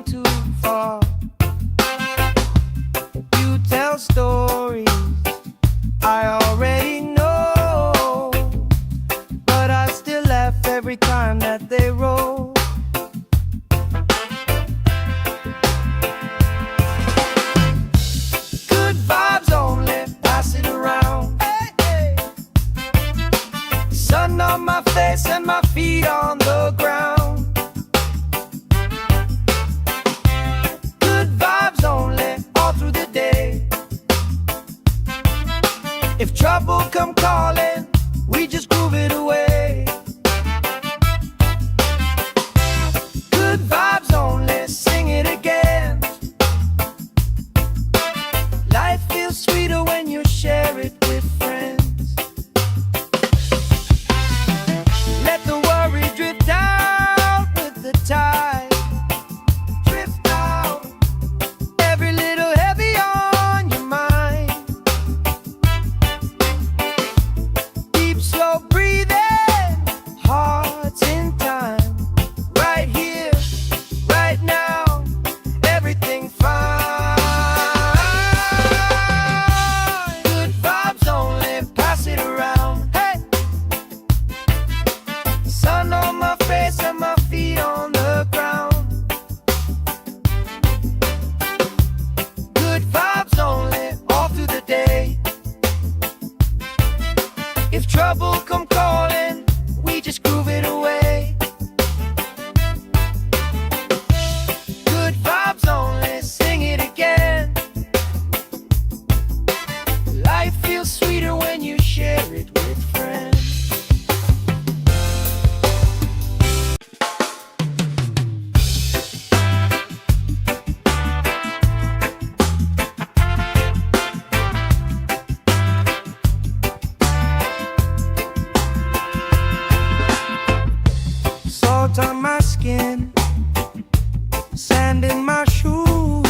sand in my shoes,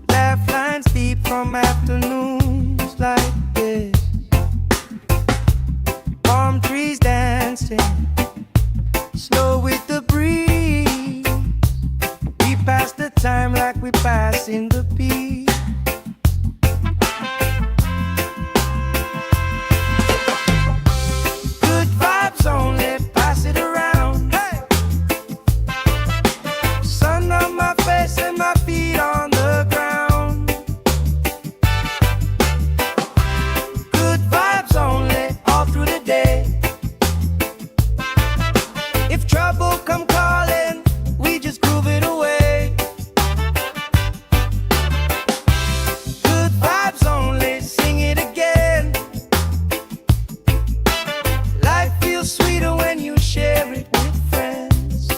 laugh lines deep from afternoons like this. Palm trees dancing, slow with the breeze. We pass the time like we pass in the peace. Good vibes only, pass it around. Hey! Sun on my face and my feet on the ground. Good vibes only, all through the day. If trouble come calling, we just groove it away. Good vibes only, sing it again. Life feels sweeter when you share it with friends.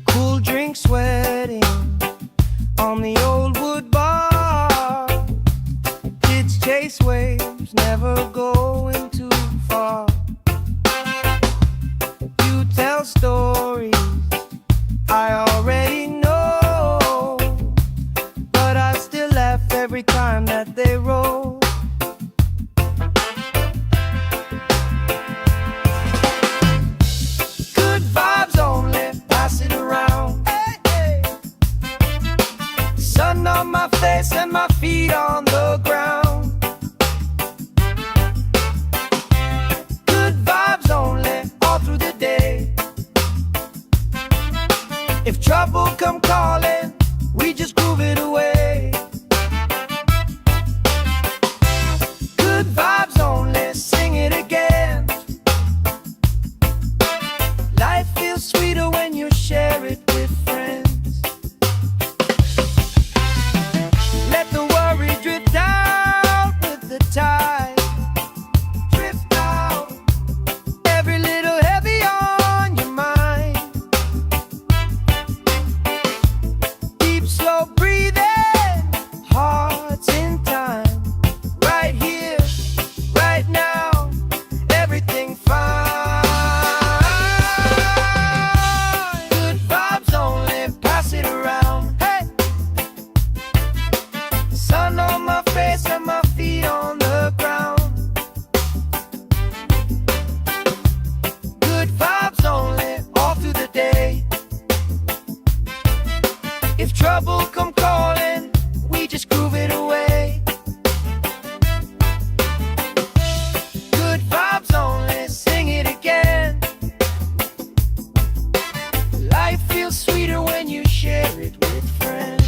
Cool drink sweating on the old wood bar. Kids chase waves, never going too far. You tell stories I already know, but I still laugh every time that they roll. Good vibes only, pass it around. Hey, hey. Sun on my face and my feet on the ground. Good vibes only, all through the day. If trouble come calling, we just groove it away. Good vibes only, sing it again. Life feels sweeter when you share it with friends. Let the worry drift out with the tide. Drift out, every little heavy on your mind. Deep, slow breathing, hearts in time. Right here, right now, everything fine. Good vibes only, pass it around. Hey! Sun on my face and my feet on the ground. Good vibes only, all through the day. If trouble come calling, we just groove it away. Good vibes only, sing it again. Life feels sweeter when you share it with friends.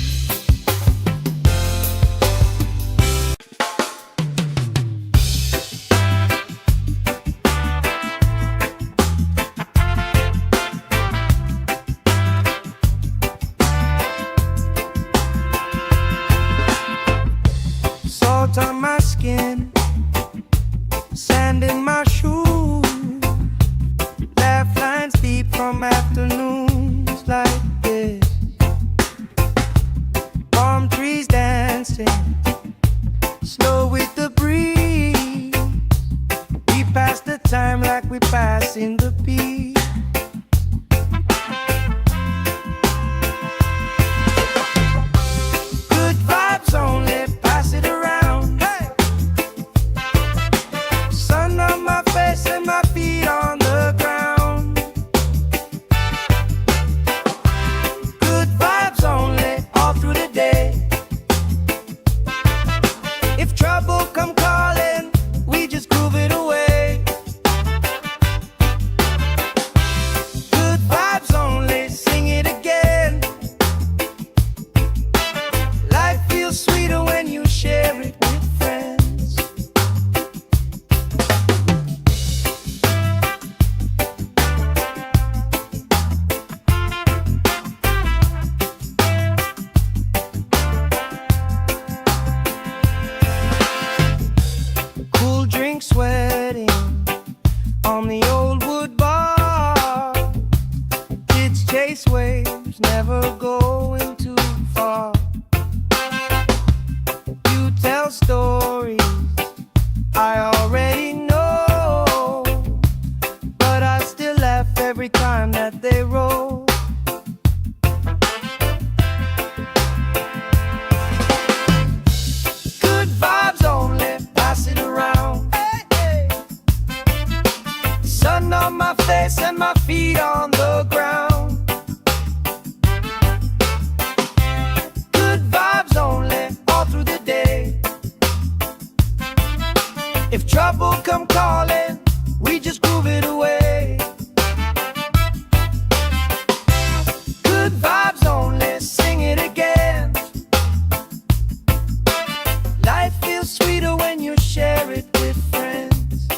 Salt on my skin, sand in my shoes, laugh lines deep from afternoons like this. Palm trees dancing, slow with the breeze. We pass the time like we pass in the peace. Good vibes only, pass it around. Hey! Sun on my face and my feet on the ground. Good vibes only, all through the day. If trouble come calling, we just groove it away. never going too far. You tell stories I already know, but I still laugh every time that they roll. Good vibes only, pass it around. Hey, hey. Sun on my face and my feet on the ground. Good vibes only, all through the day. If trouble come calling, we just groove it away. Good vibes only, sing it again. Life feels sweeter when you share it with friends.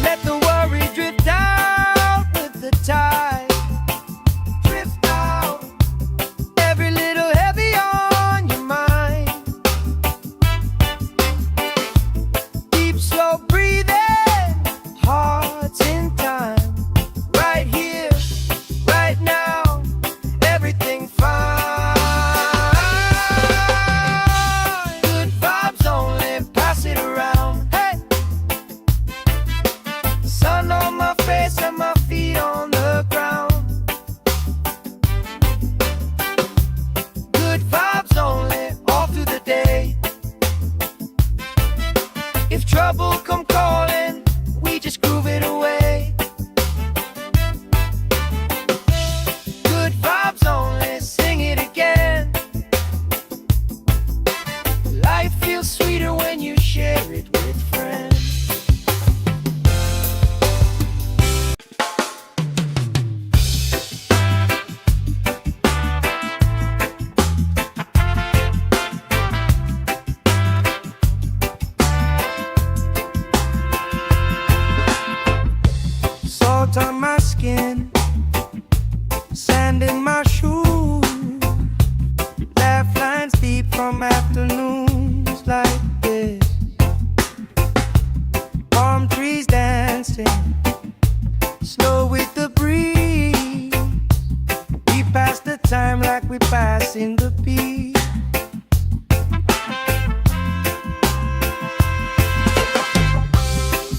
Let the worry drift out with the tide. Drift out, every little heavy on your mind. Deep, slow breathing, hearts in time. Right here, right now, everything fine. Good vibes only, pass it around. Hey, sun on my face and my feet on the ground. Good vibes only, all through the day. If trouble come calling, we just groove it away. Good vibes only, sing it again. Life feels sweeter when you share it with friends. Salt on my skin, sand in my shoes, laugh lines deep from afternoons like this. Palm trees dancing, slow with the breeze. We pass the time like we pass in the peace.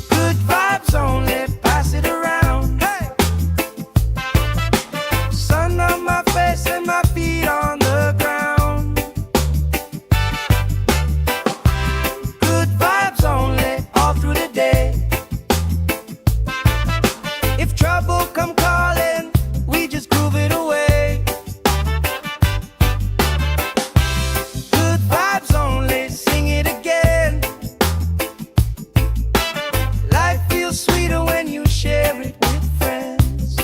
Good vibes only, pass it around. Hey, sun on my face and my feet on the ground. Good vibes only, all through the day. If trouble come calling, we just groove it away. Good vibes only, sing it again. Life feels sweeter when you share it with friends.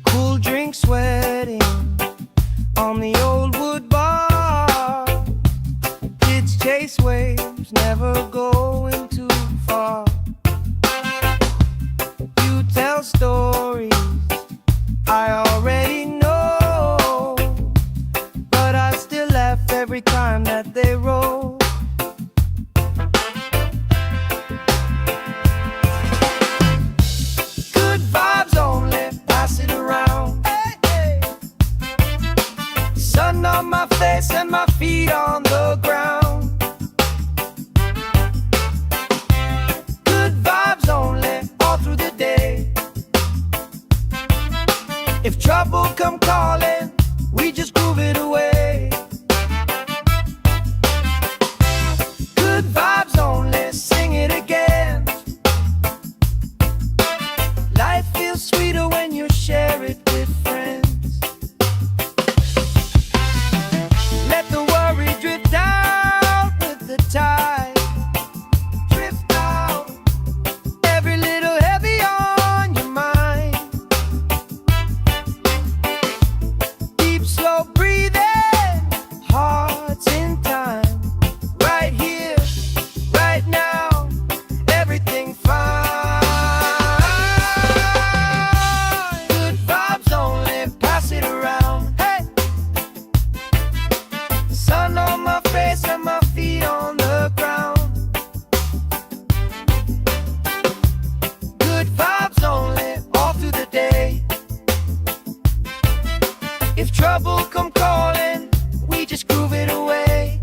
Cool drink sweating on the old wood bar. Kids chase waves, never going too far. You tell stories I already know, but I still laugh every time that they roll. Good vibes only, pass it around. Hey, hey. Sun on my face and my feet on the ground. Good vibes only, all through the day. If trouble come calling, we just groove it away. Good vibes only, sing it again. Life feels sweeter when you share it with friends. Let the worry drift out with the tide. Drift out, every little heavy on your mind. Deep, slow breathing, trouble come calling, we just groove it away.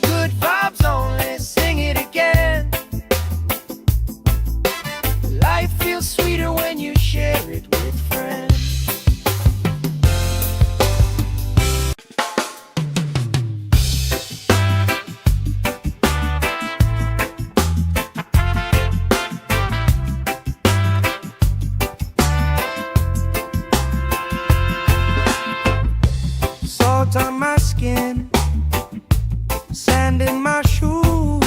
Good vibes only, sing it again. Life feels sweeter when you share it with friends. Salt on my skin, sand in my shoes,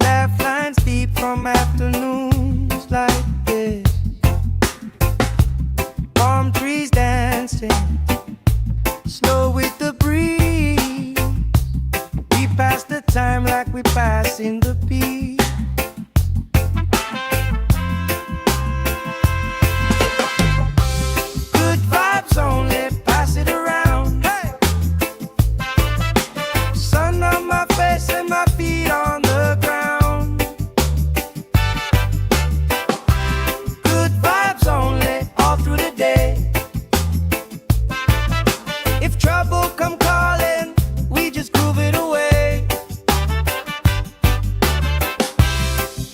laugh lines deep from afternoons like this. Palm trees dancing, slow with the breeze. We pass the time like we pass in the beat. Good vibes only, pass it around. Hey! Sun on my face and my feet on the ground. Good vibes only, all through the day. If trouble come calling, we just groove it away.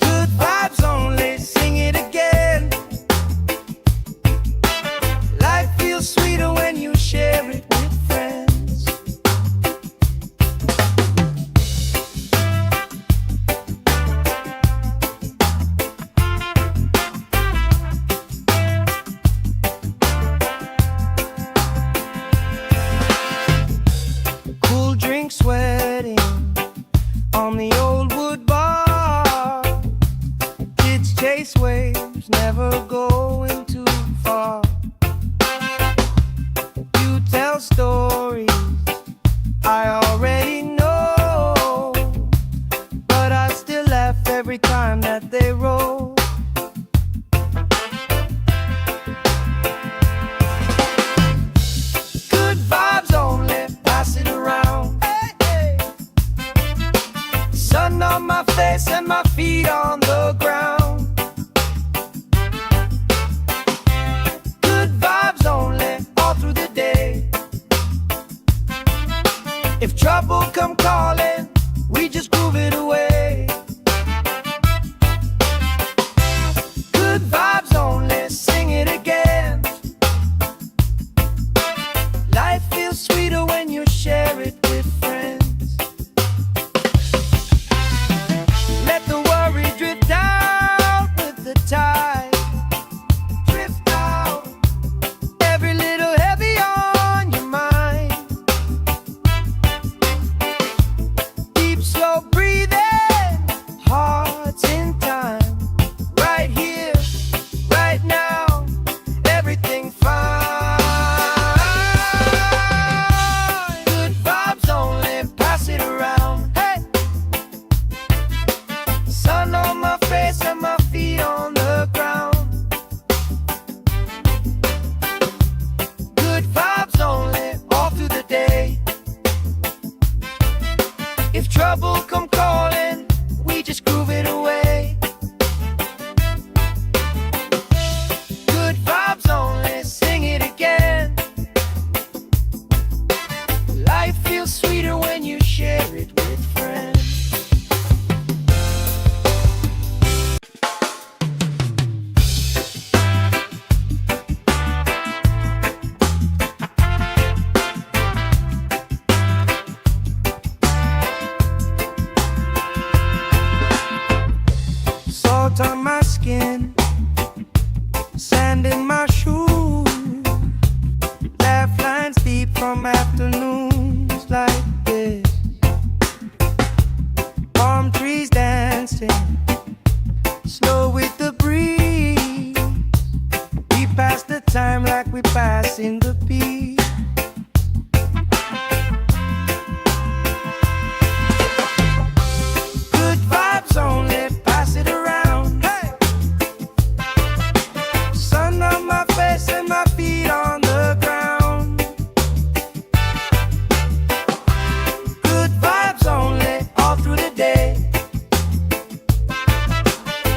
Good vibes only, sing it again. Life feels sweeter when you share it with friends. Cool drink sweating on the old wood bar. Kids chase waves, never going too far. You tell stories I already know, but I still laugh every time that they roll. Good vibes only, pass it around. Hey, hey. Sun on my face and my feet on the ground. Good vibes only, all through the day. If trouble come calling, we just groove it away. Good vibes only, sing it again. Life feels sweeter when you share it with friends. Let the worry drift out with the tide. Drift out, every little heavy on your mind. Deep, slow breathing, hearts in time. Right here, right now, everything fine. Good vibes only, pass it around. Hey! Sun on my face and my feet on the ground. Good vibes only, all through the day. If trouble come calling, we just groove it away. Good vibes only, sing it again. Life feels sweeter when you share it with friends. Salt on my skin, sand in my shoes, laugh lines deep from afternoons like this. Palm trees dancing, slow with the breeze. We pass the time like we pass in the beat. Good vibes only, pass it around. Hey! Sun on my face and my feet on the ground. Good vibes only, all through the day.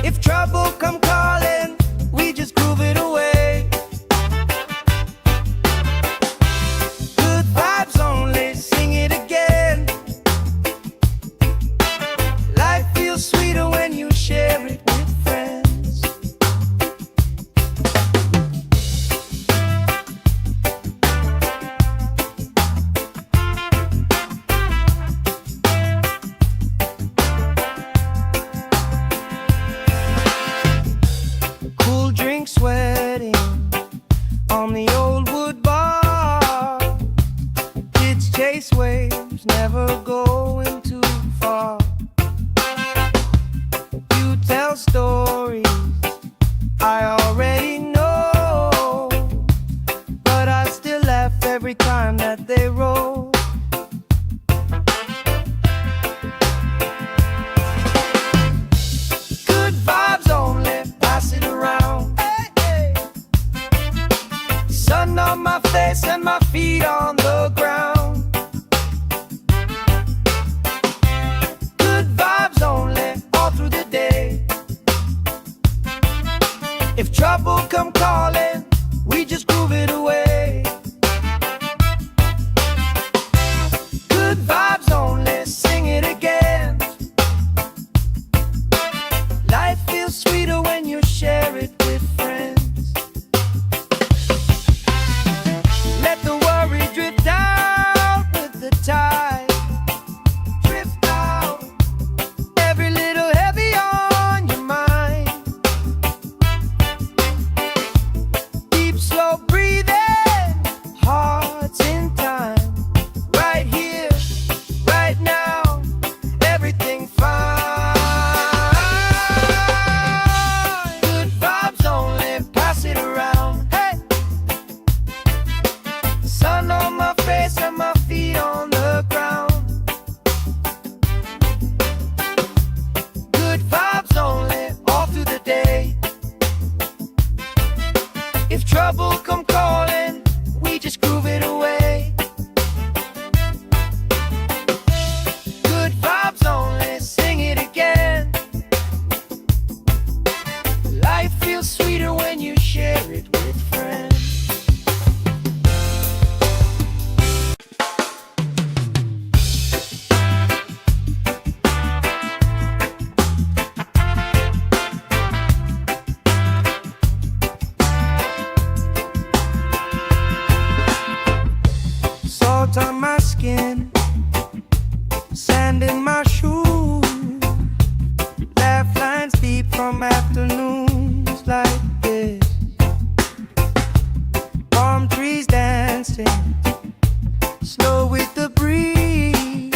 If trouble come calling, we just groove it away. Cool drink sweating on the old wood bar. Kids chase waves, never going too far. You tell stories I already know, but I still laugh every time that they roll. Good vibes only, pass it around. Hey, hey. Sun on my face and my feet on the ground. Good vibes only, all through the day. If trouble come calling, we just groove it away. Good vibes only, sing it again. Life feels sweeter when you share it with friends. Let the worry drift out with the tide. Drift out, every little heavy on your mind. Deep, slow breathing, hearts in time. Right here, right now, everything fine. Good vibes only, pass it around. Hey, sun on my face and my feet on the ground. Good vibes only, all through the day. If trouble come calling, we just groove it away. Good vibes only, sing it again. Life feels sweeter when you share it with friends. Salt on my skin, sand in my shoes. Laugh lines deep from afternoons like this. Palm trees dancing, slow with the breeze.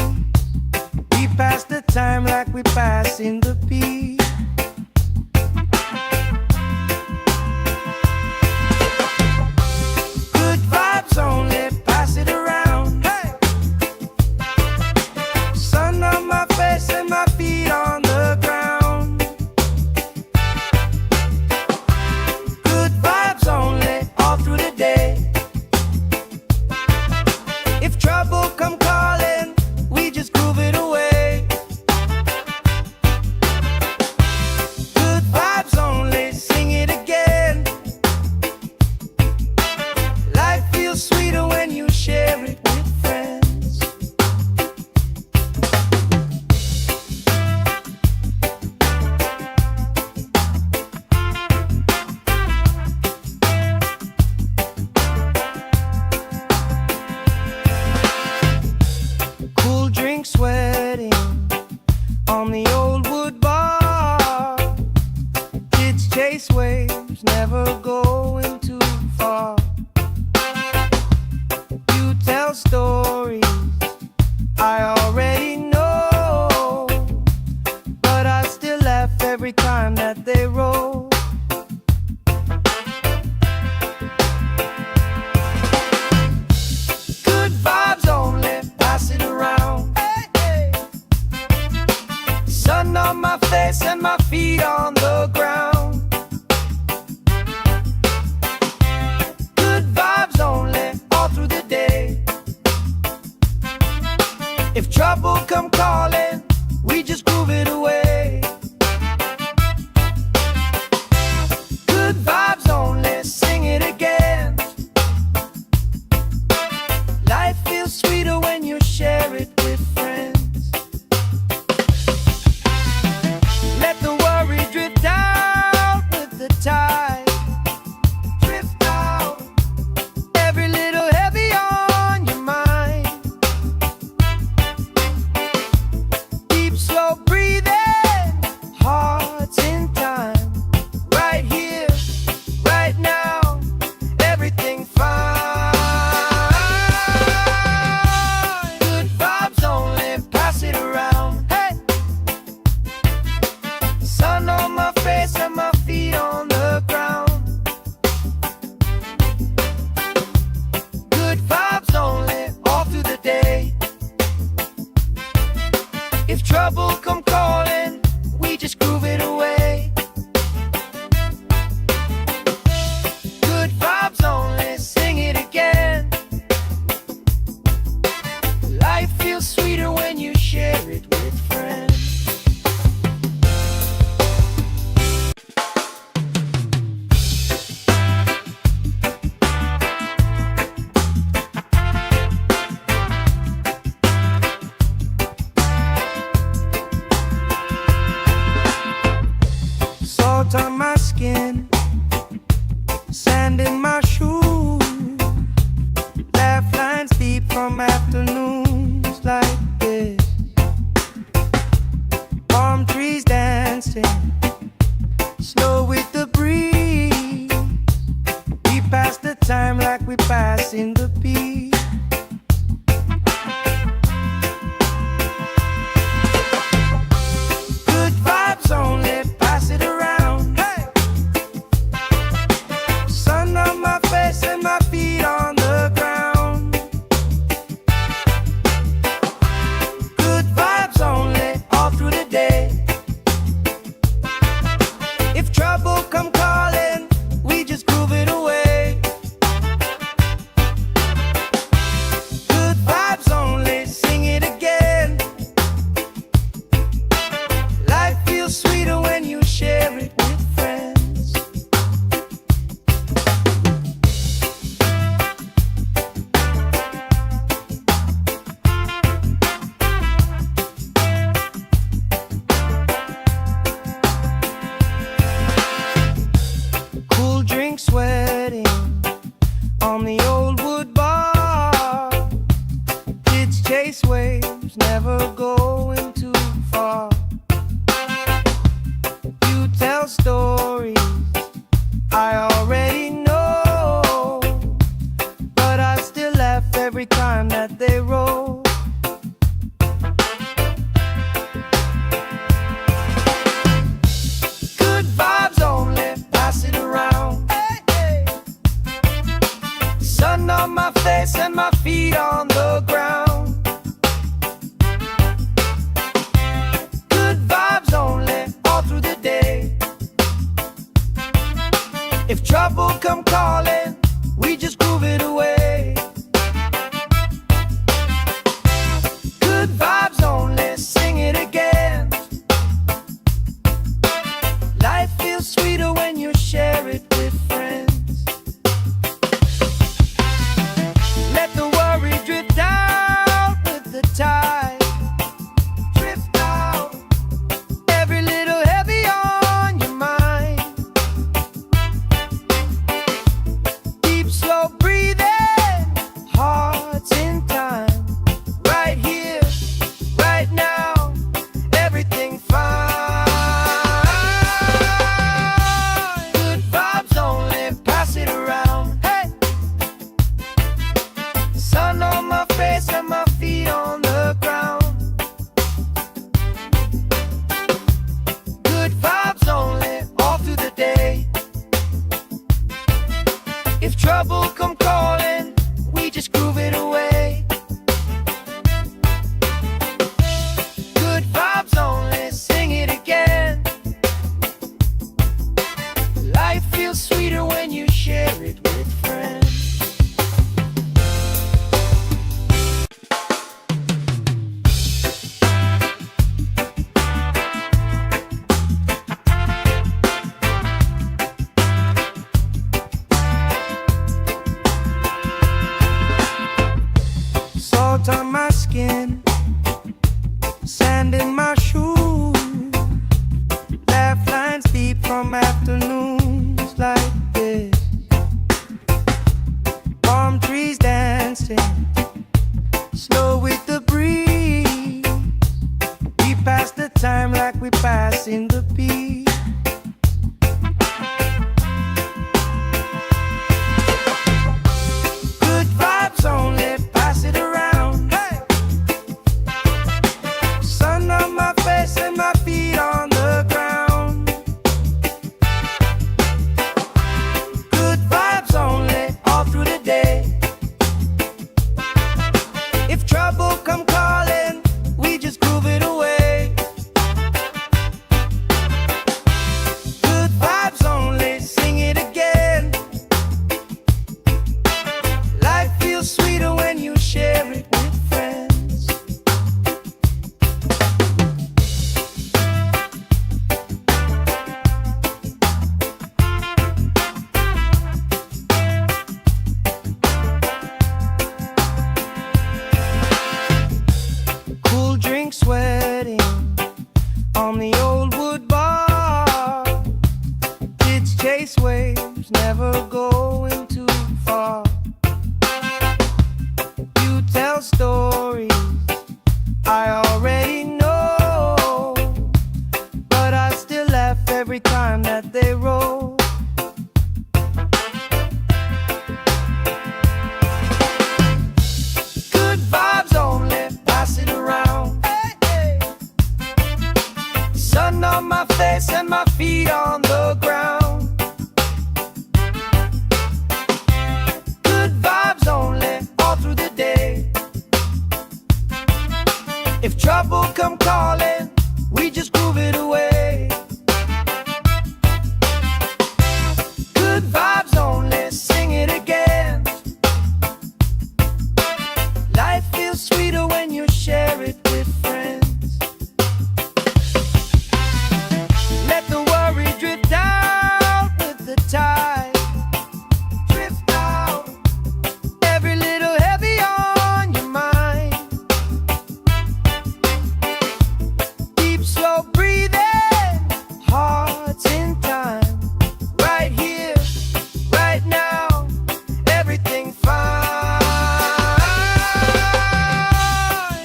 We pass the time like we pass in the beat. Good vibes only, pass it around. Hey, sun on my face and my feet on the ground. Good vibes only, all through the day. If trouble come calling, we just groove it away. Good vibes only, sing it again. Life feels sweeter when you share it with friends. Cool drink sweating on the old wood bar. Kids chase waves, never going too far. You tell stories I already know, but I still laugh every time that they roll. Good vibes only, pass it around. Hey, hey. Sun on my face and my feet on the ground. Good vibes only, all through the day. If trouble come calling, we just groove it away. we passing the beat. Good vibes only, pass it around. Hey! Sun on my face and my feet on the ground. Good vibes only, all through the day. If trouble come calling, we just groove it away. Good vibes only, sing it again. Life feels sweeter when you share it with friends. Cool drink sweating on the old wood bar. Kids chase waves, never going too far. You tell stories I already know, but I still laugh every time that they roll. Good vibes only, pass it around. Hey, hey. Sun on my face and my feet on the ground. Good vibes only, all through the day. If trouble come calling, we just groove it away. Good vibes only, sing it again. Life feels sweeter when you share it with friends. Let the worry drift out with the tide. Drift out, every little heavy on your mind. Deep, slow breathing, hearts in time. Right here, right now, everything fine. Good vibes only, pass it around. Hey! Sun on my face and my feet on the ground. Good vibes only, all through the day. If trouble come calling, we just groove it away. Good vibes only, sing it again. Life feels sweeter when you share it with friends. Salt on my skin, sand in my shoes. Laugh lines deep from afternoons like this. Palm trees dancing, slow with the breeze. We pass the time like we passing the beat. Good vibes only, pass it around. Hey! Sun on my face and my feet on the ground. Good vibes only, all through the day. If trouble come calling, we just groove it away. Good vibes only, sing it again. Life feels sweeter when you share it with friends. Cool drink sweating on the old wood bar. Kids chase waves, never going too far. You tell stories I already know, but I still laugh every time that they roll. come calling, we just groove it away. Good vibes only, sing it again. Life feels sweeter when you share it with friends. Let the worry drift out with the tide. Drift out, every little heavy on your mind. Deep, slow breathing, hearts in time. Right here, right now, everything fine.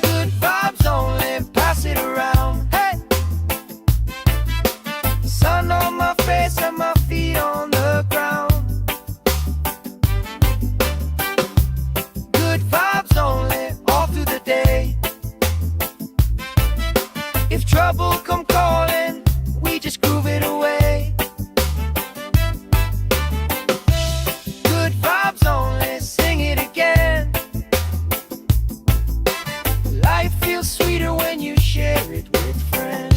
Good vibes only, pass it around. Hey, sun on my face and my feet on the ground. Good vibes only, all through the day. If trouble come calling, we just groove it away. Good vibes only, sing it again. Life feels sweeter when you share it with friends.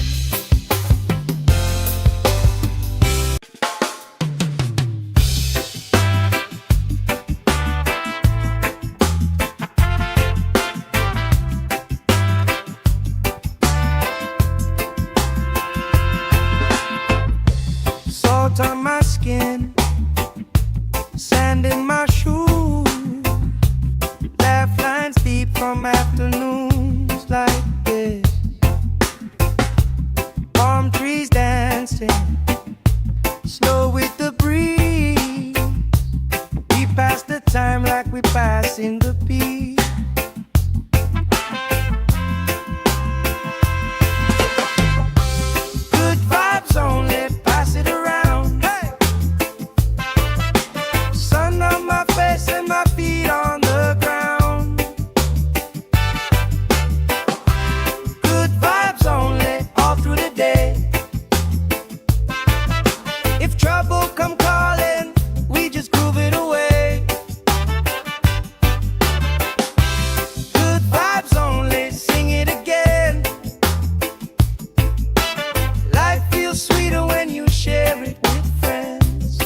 Salt on my skin, sand in my shoes, laugh lines deep from afternoons like this. Palm trees dancing, slow with the breeze. We pass the time like we passing the beat. Good vibes only, pass it around. Hey, sun on my face and my feet on the ground. Good vibes only, all through the day. If trouble come calling, we just groove it away. Good vibes only, sing it again. Life feels sweeter when you share it with friends.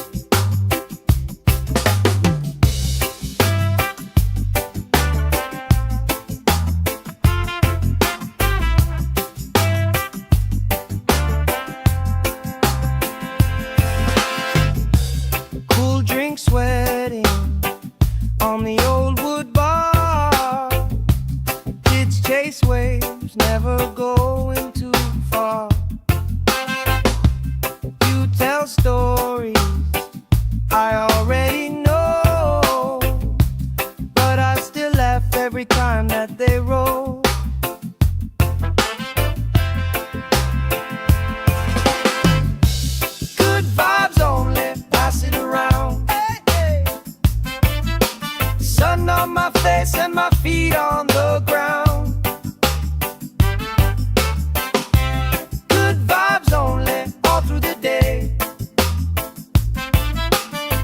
Cool drink sweating on the old wood bar. Kids chase waves, never going too far. You tell stories I already know, but I still laugh every time that they roll. Good vibes only, pass it around. Hey, hey. Sun on my face and my feet on the ground. Good vibes only, all through the day.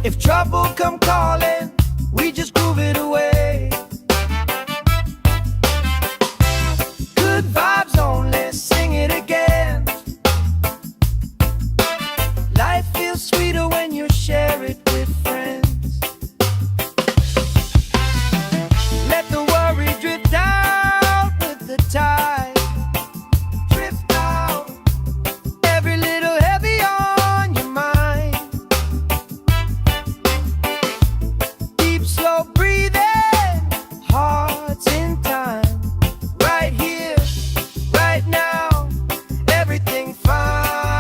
If trouble come calling, we just groove it away. Good vibes only, sing it again. Life feels sweeter when you share it with friends. Let the worry drift out with the tide. Drift out, every little heavy on your mind. Deep, slow breathing, hearts in time. Right here, right now, everything fine.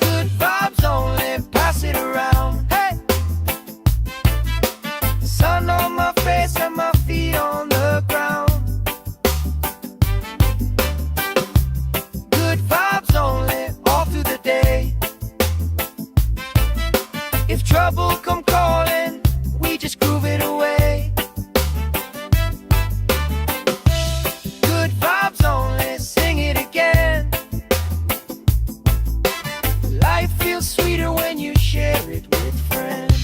Good vibes only, pass it around. Hey, sun on my face and my feet on the ground. Good vibes only, all through the day. If trouble come calling, we just groove it away. Good vibes only, sing it again. Life feels sweeter when you share it with friends.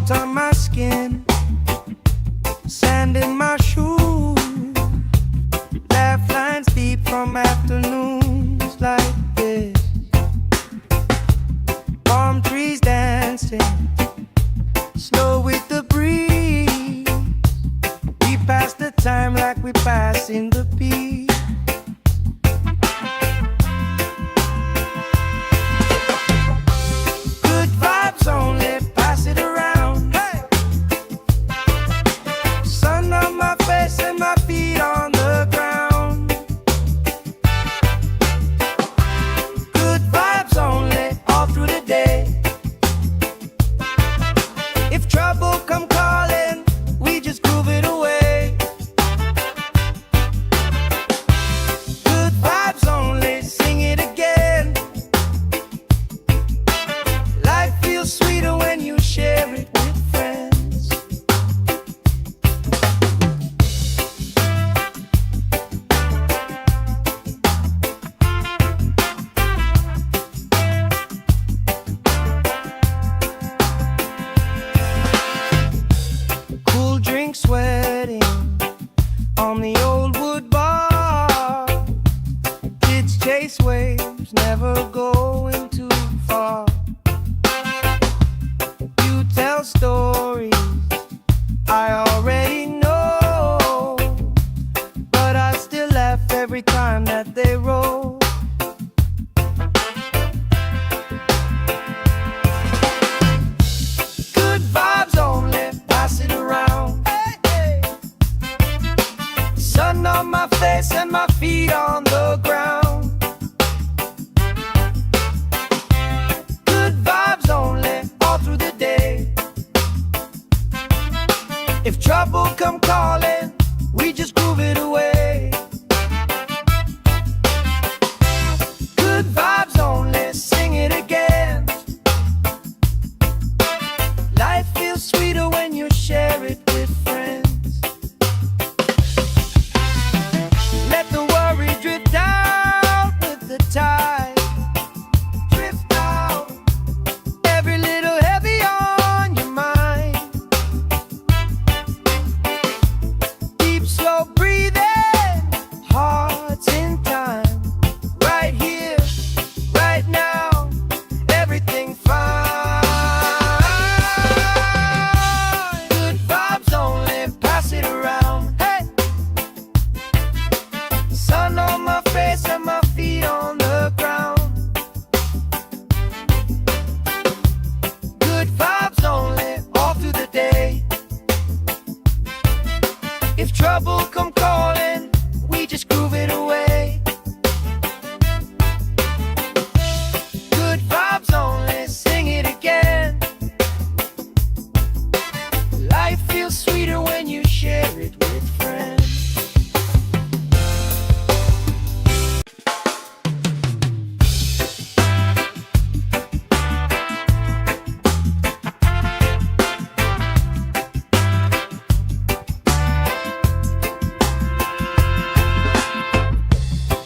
Salt on my skin, sand in my shoes, laugh lines deep from afternoons like this. Palm trees dancing, slow with the breeze. We pass the time like we pass in the beat. Good vibes only, pass it around. Hey! Sun on my face and my feet on the ground. Good vibes only, all through the day. If trouble come calling, we just groove it away. Good vibes only, sing it again. Life feels sweeter when you share it with friends. Cool drink sweating on the old wood bar. Kids chase waves, never going too far. You tell stories I already know, but I still laugh every time that they roll. Good vibes only, pass it around. Hey, hey. Sun on my face and my feet on the ground. Good vibes only, all through the day. If trouble come calling, we just groove it away. Good vibes only, sing it again. Life feels sweeter when you share it with friends. Let the worry drift out with the tide. Drift out, every little heavy on your mind. Deep, slow breathing, hearts in time. Right here, right now, everything fine. Good vibes only, pass it around. Hey! Sun on my face and my feet on the ground. Good vibes only, all through the day. If trouble come calling, we just groove it away. Good vibes only, sing it again. Life feels sweeter when you share it with friends.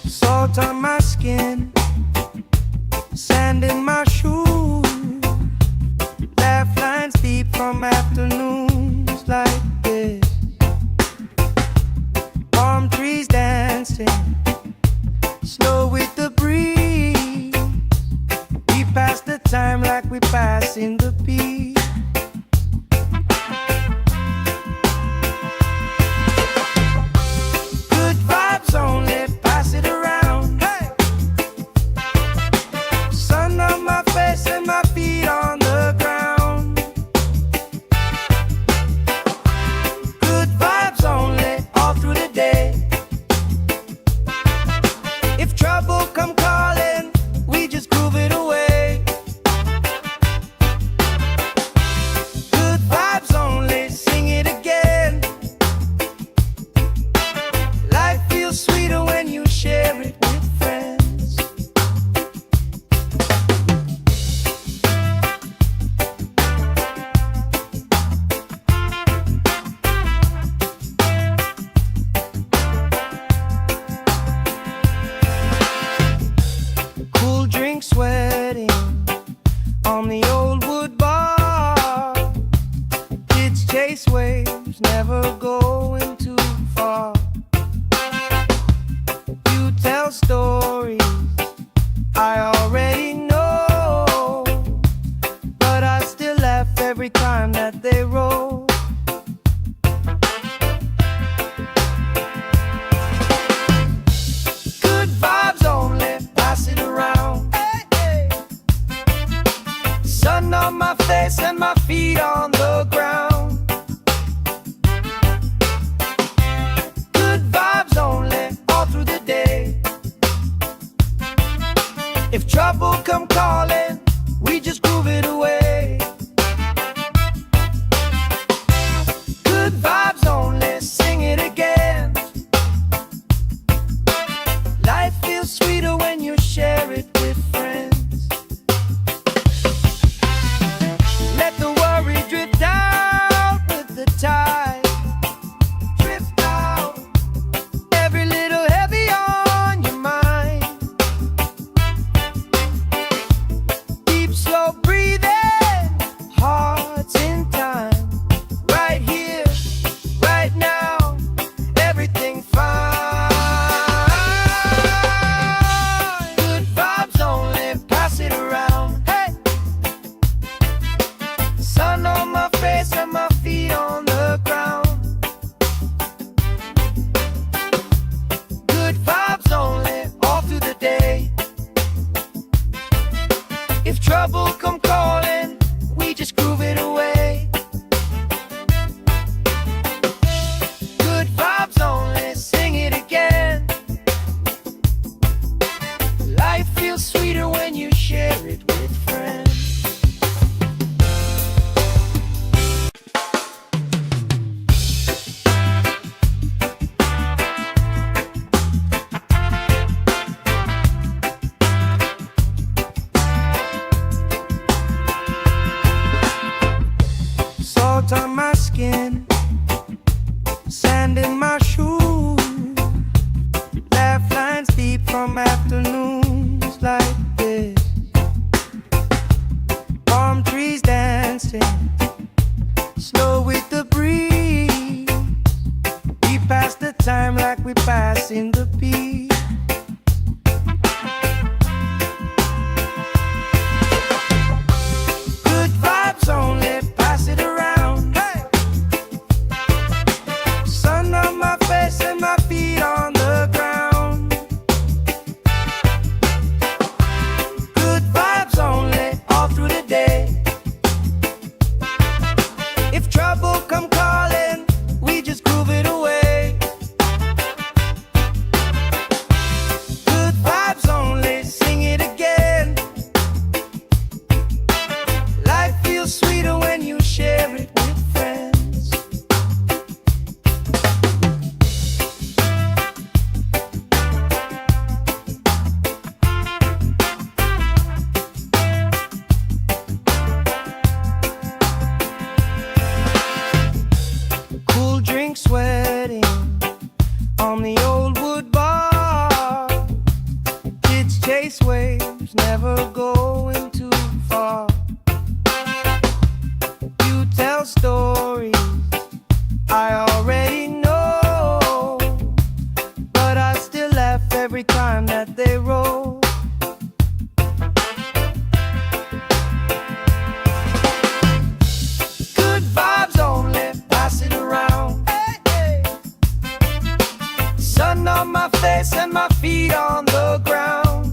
Salt on my skin, sand in my shoes, laugh lines deep from afternoons like this. Palm trees dancing, slow with the breeze. We pass the time like we pass in the beat. Good vibes only, pass it around. Hey! Sun on my face and my feet on the ground. Good vibes only, all through the day. If trouble come calling, we just groove it away. Good vibes only, sing it again. Life feels sweeter when you share it with friends. Cool drink sweating on the old wood bar. never going too far. You tell stories I already know, but I still laugh every time that they roll. Good vibes only, pass it around. Hey, hey. Sun on my face and my feet on the ground. Good vibes only, all through the day. If trouble come calling, we just groove it away. Good vibes only, sing it again. Life feels sweeter when you share it with friends. Let the worry drift out with the tide. Drift out, every little heavy on your mind. Deep, slow breathing, hearts in time. Right here, right now, everything fine. Good vibes only, pass it around. Hey, sun on my face and my feet on the ground. Good vibes only, all through the day. If trouble come calling, we just groove it away. Good vibes only, sing it again. Life feels sweeter when you share it with friends. Salt on my skin, sand in my shoes, laugh lines deep from afternoons like this. Palm trees dancing, slow with the breeze. We pass the time like we pass in the peace. Good vibes only, pass it around. Hey, sun on my face and my feet on the ground. Good vibes only, all through the day. If trouble come calling, we just groove it away. Good vibes only, sing it again. Life feels sweeter when you share it with friends. Cool drink sweating on the old wood bar. Kids chase waves, never going too far. You tell stories I already know, but I still laugh every time that they roll. Good vibes only, pass it around. Hey, hey. Sun on my face and my feet on the ground.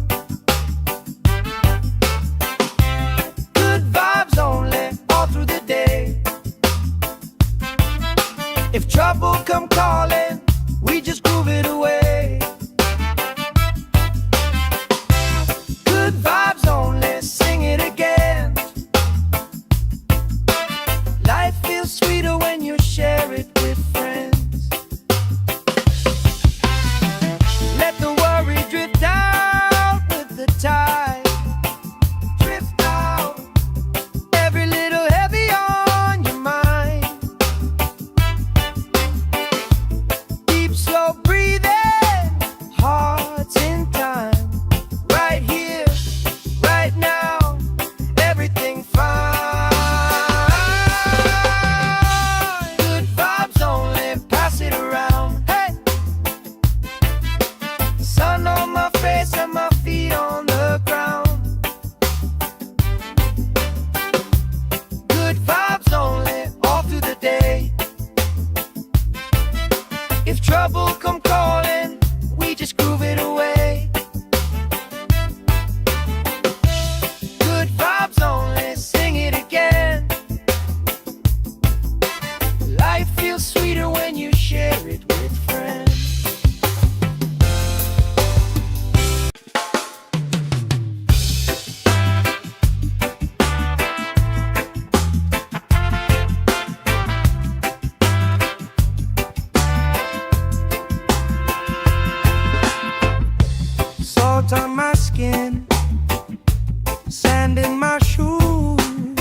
sand in my shoes,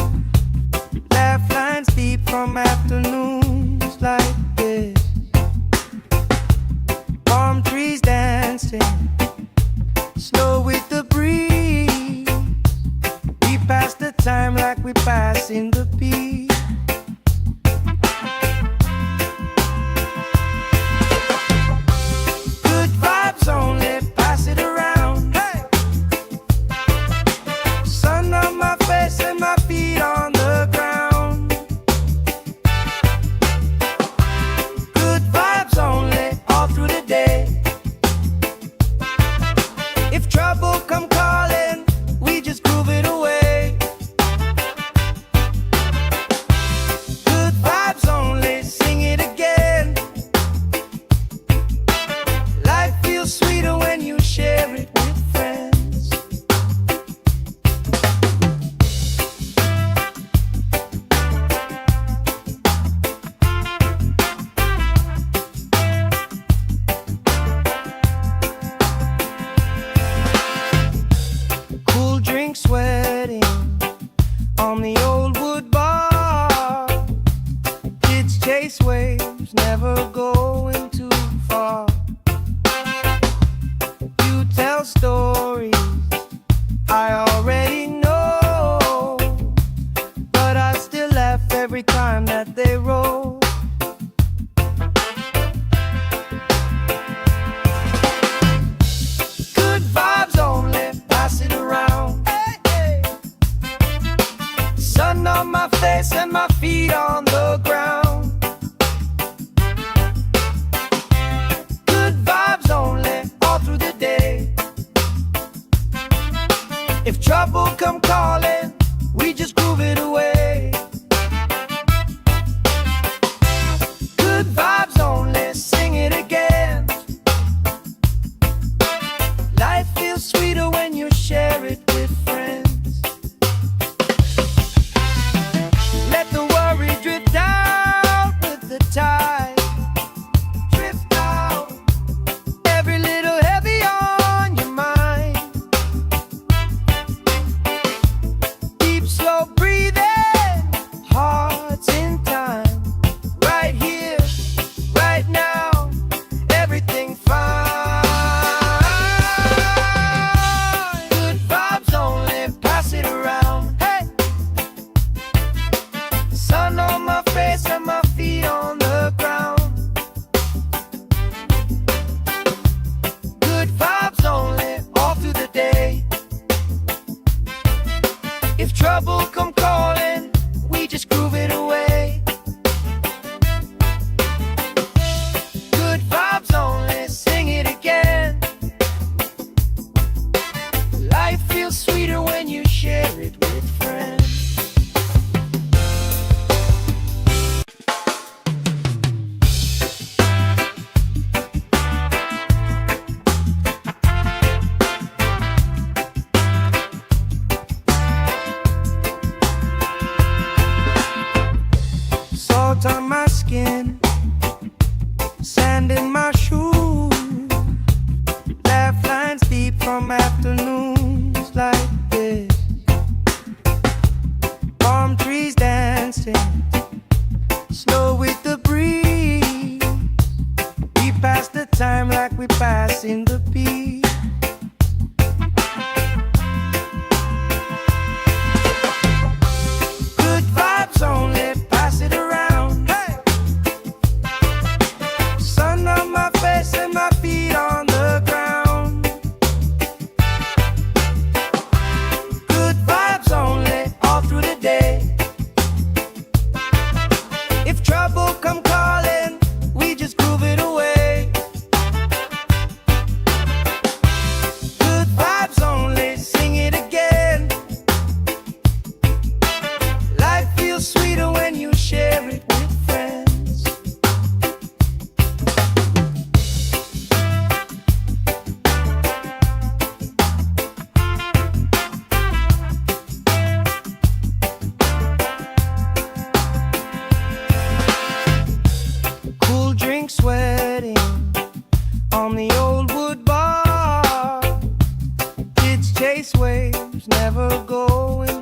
laugh lines deep from afternoons like this. Palm trees dancing, slow with the breeze. We pass the time like we pass in the beat. Good vibes only, pass it around. Hey! Sun on my face and my feet on the ground. Good vibes only, all through the day. If trouble come calling, we just groove it away. Good vibes only, sing it again. Life feels sweeter when you share it with friends. Cool drink sweating on the old wood bar. Kids chase waves, never going too far. You tell stories I already know, but I still laugh every time that they roll. Good vibes only, pass it around. Hey, hey. Sun on my face and my feet on the ground. Good vibes only, all through the day. If trouble come calling, we just groove it away. Good vibes only, sing it again. Life feels sweeter when you share it with friends. Let the worry drift out with the tide. Drift out, every little heavy on your mind. Deep, slow breathing, hearts in time. Right here, right now, everything fine. Good vibes only, pass it around. Hey! Sun on my face and my feet on the ground. Good vibes only, all through the day. If trouble come calling, we just groove it away. Good vibes only, sing it again. Life feels sweeter when you share it with friends. Salt on my skin, sand in my shoes, laugh lines deep from afternoons like this. Palm trees dancing, slow with the breeze. We pass the time like we pass in the beat. Good vibes only, pass it around. Hey! Sun on my face and my feet on the ground. Good vibes only, all through the day. If trouble come calling, we just groove it away. Good vibes only, sing it again. Life feels sweeter when you share it with friends. Cool drink sweating on the old wood bar. Kids chase waves, never going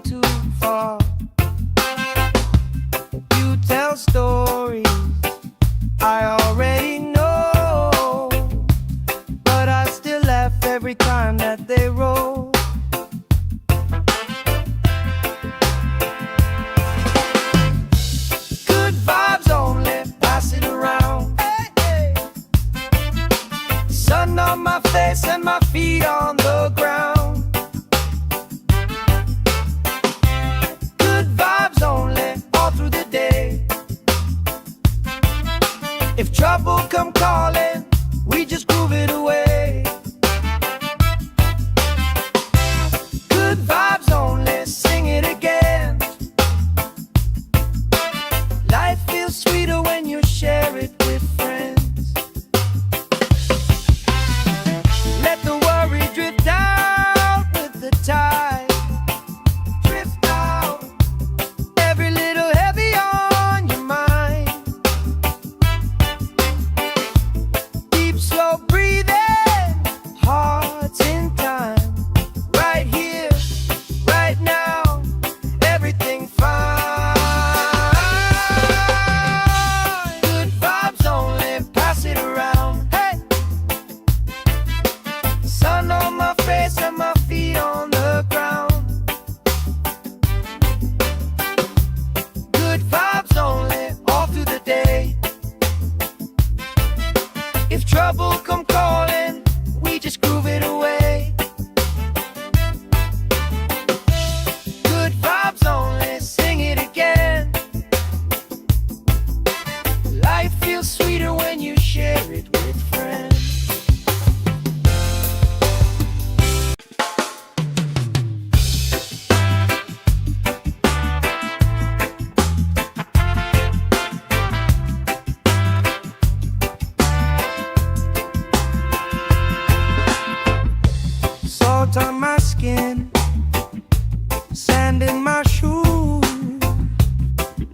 sand in my shoes,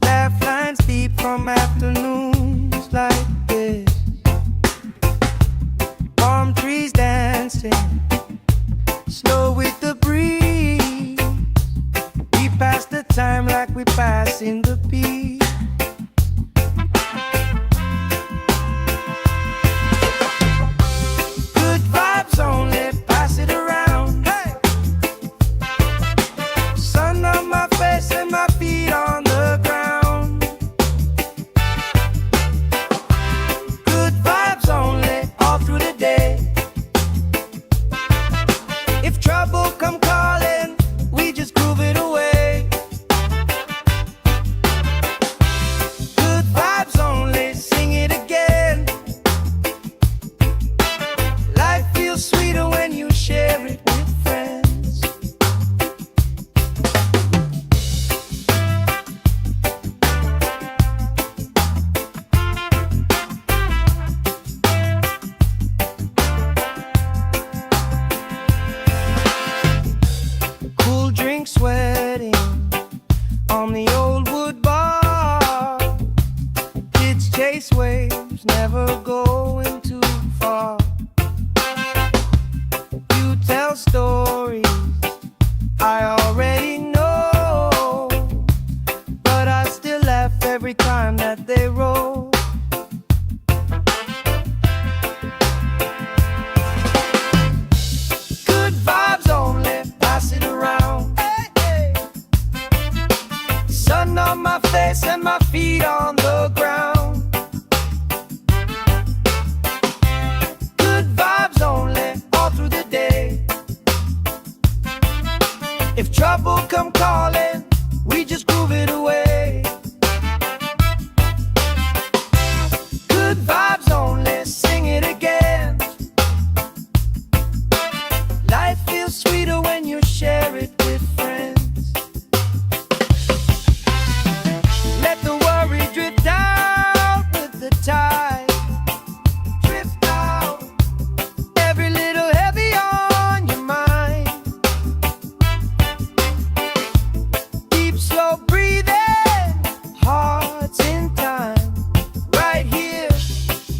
laugh lines deep from afternoons like this. Palm trees dancing, slow with the breeze. We pass the time like we pass in the beat. Good vibes only, pass it around. Hey! Sun on my face and my feet on the ground. Good vibes only, all through the day. If trouble come calling, we just groove it away. Good vibes only, sing it again. Life feels sweeter when you share it with friends. Cool drink sweating on the old wood bar. Kids chase waves, never going too far. You tell stories I already know, but I still laugh every time that they roll. Good vibes only, pass it around. Hey, hey. Sun on my face and my feet on the ground. Good vibes only, all through the day. If trouble come calling, we just groove it away. Good vibes only, sing it again. Life feels sweeter when you share it with friends. Let the worry drift out with the tide. Drift out, every little heavy on your mind. Deep, slow breathing, hearts in time. Right here,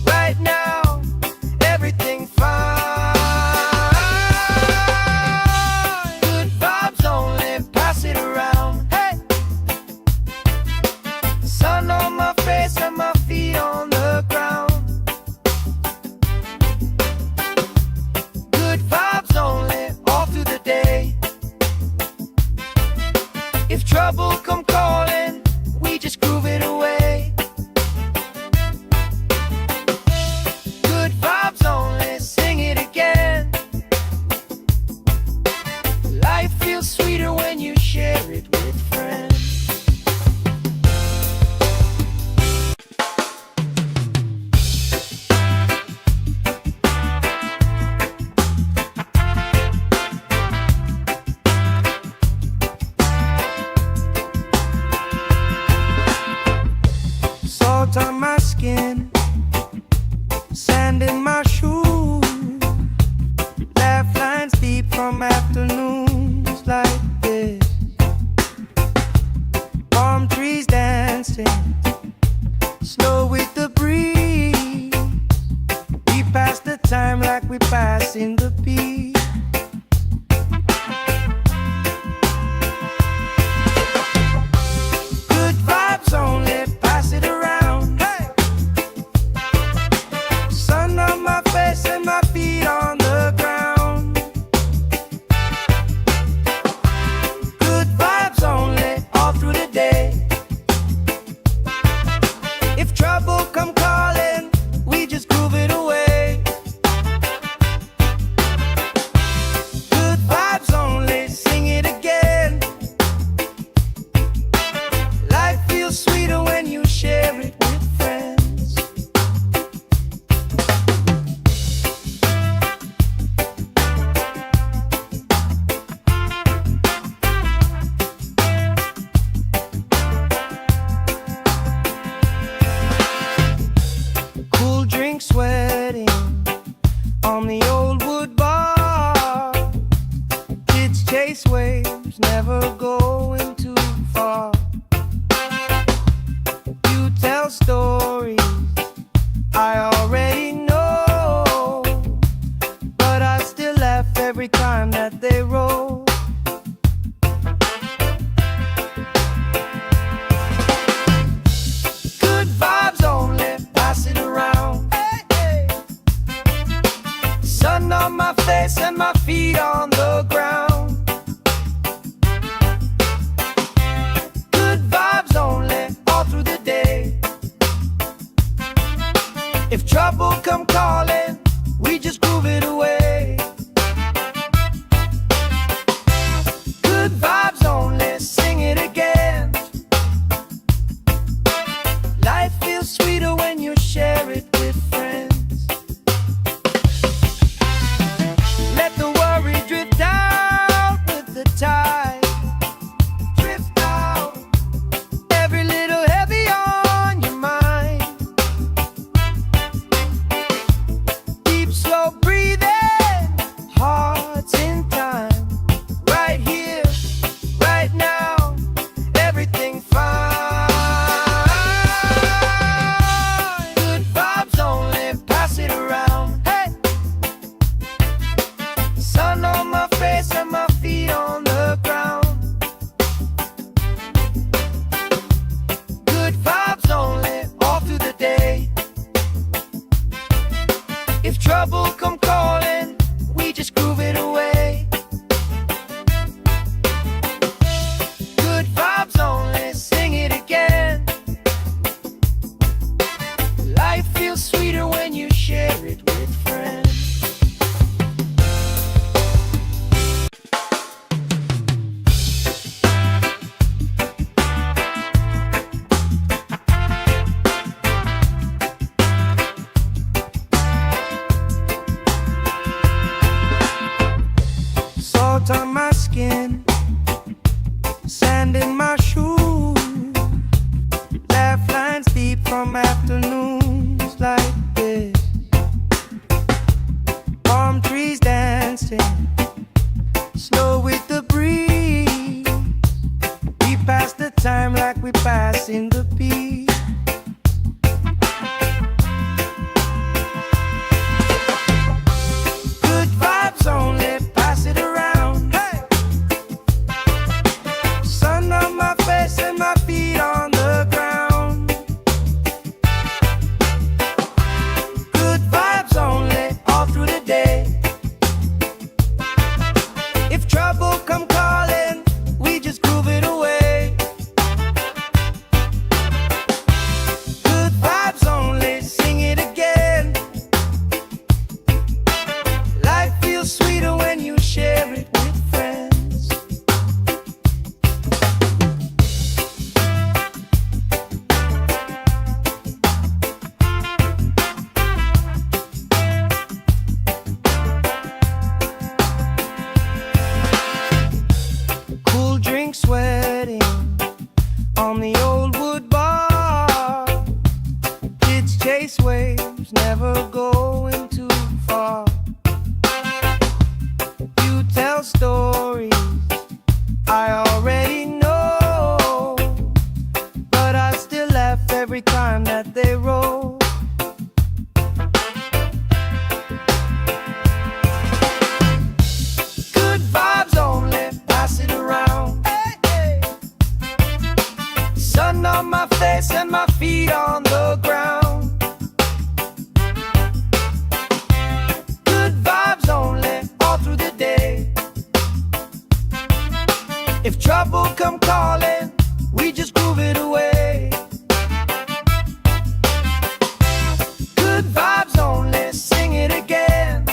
right now, everything fine. Good vibes only, pass it around. Hey! Sun on my face and my feet on the ground. Good vibes only, all through the day. If trouble come calling, we just groove it away. Good vibes only, sing it again. Life feels sweeter when you share it with friends. Salt on my skin, sand in my shoes, laugh lines deep from afternoons like this. Palm trees dancing, slow with the breeze. We pass the time like we pass in the beat. Good vibes only, pass it around. Hey! Sun on my face and my feet on the ground. Good vibes only, all through the day. If trouble come calling, we just groove it away. waves, never going too far. You tell stories I already know, but I still laugh every time that they roll. Good vibes only, pass it around. Hey, hey. Sun on my face and my feet on the ground. Good vibes only, all through the day. If trouble come calling, we just groove it away. Good vibes only, sing it again. Life feels sweeter when you share it with friends. Let the worry drift out with the tide. Drift out, every little heavy on your mind. Deep, slow breathing, hearts in time. Right here, right now, everything fine. Good vibes only, pass it around. Hey! Sun on my face and my feet on the ground. Good vibes only, all through the day. If trouble come calling, we just groove it away. Good vibes only, sing it again. Life feels sweeter when you share it with friends. Salt on my skin, sand in my shoes, laugh lines deep from afternoons like this. Palm trees dancing, slow with the breeze. We pass the time like we pass in the beat. Good vibes only, pass it around. Hey! Sun on my face and my feet on the ground. Good vibes only, all through the day. If trouble come calling, we just groove it away. Good vibes only, sing it again. Life feels sweeter when you share it with friends. Cool drink sweating on the old wood bar. Kids chase waves, never going too far. You tell stories I already know, but I still laugh every time that they roll. Good vibes only, pass it around. Hey, hey. Sun on my face and my feet on the ground. Good vibes only, all through the day. If trouble come calling, we just groove it away. Good vibes only, sing it again.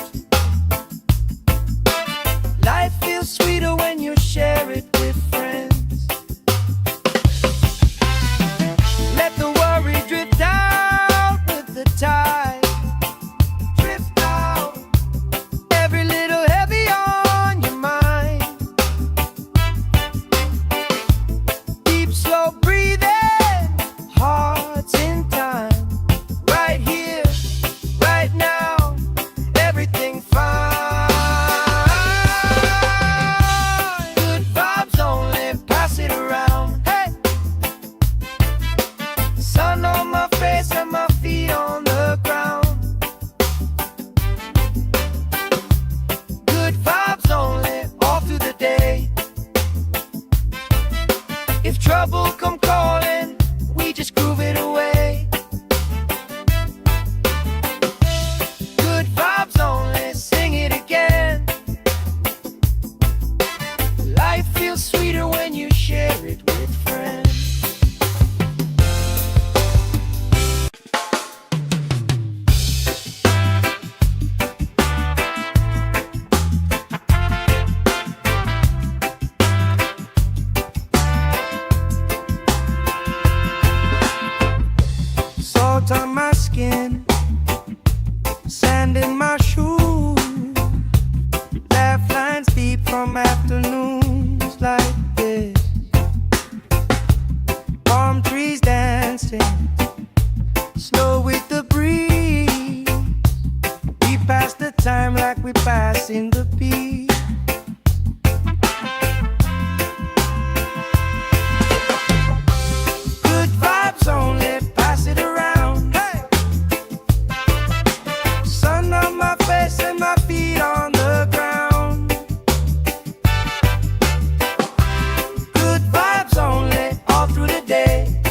Life feels sweeter when you share it with friends. Let the worry drift out with the tide. Drift out, every little heavy on your mind. Deep, slow breathing, trouble come calling, we just groove it away. Good vibes only, sing it again. Life feels sweeter when you share it with friends. Salt on my skin, sand in my shoes, laugh lines deep from afternoons like this. Palm trees dancing, slow with the breeze. We pass the time like we pass in the beat. Good vibes only, pass it around. Hey! Sun on my face and my feet on the ground. Good vibes only, all through the day.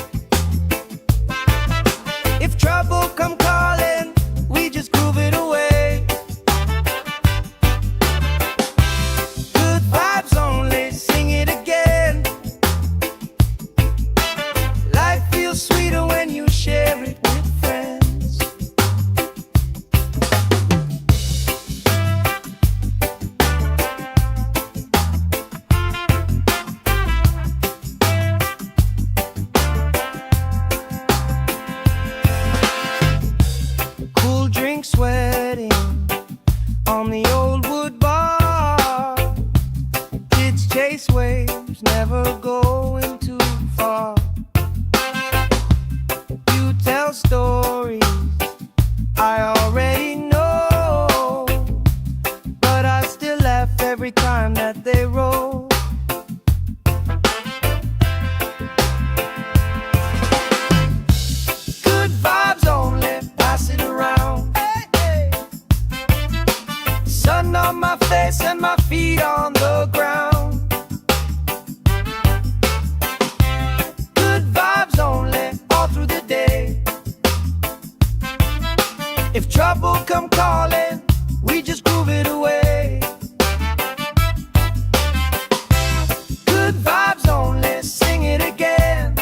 If trouble come calling, we just groove it away. Good vibes only, sing it again. Life feels sweeter when you share it with friends. Cool drink sweating on the old wood bar. Kids chase waves, never going too far. You tell stories I already know, but I still laugh every time that they roll. Good vibes only, pass it around. Hey, hey. Sun on my face and my feet on the ground. Good vibes only, all through the day. If trouble come calling, we just groove it away. Good vibes only, sing it again.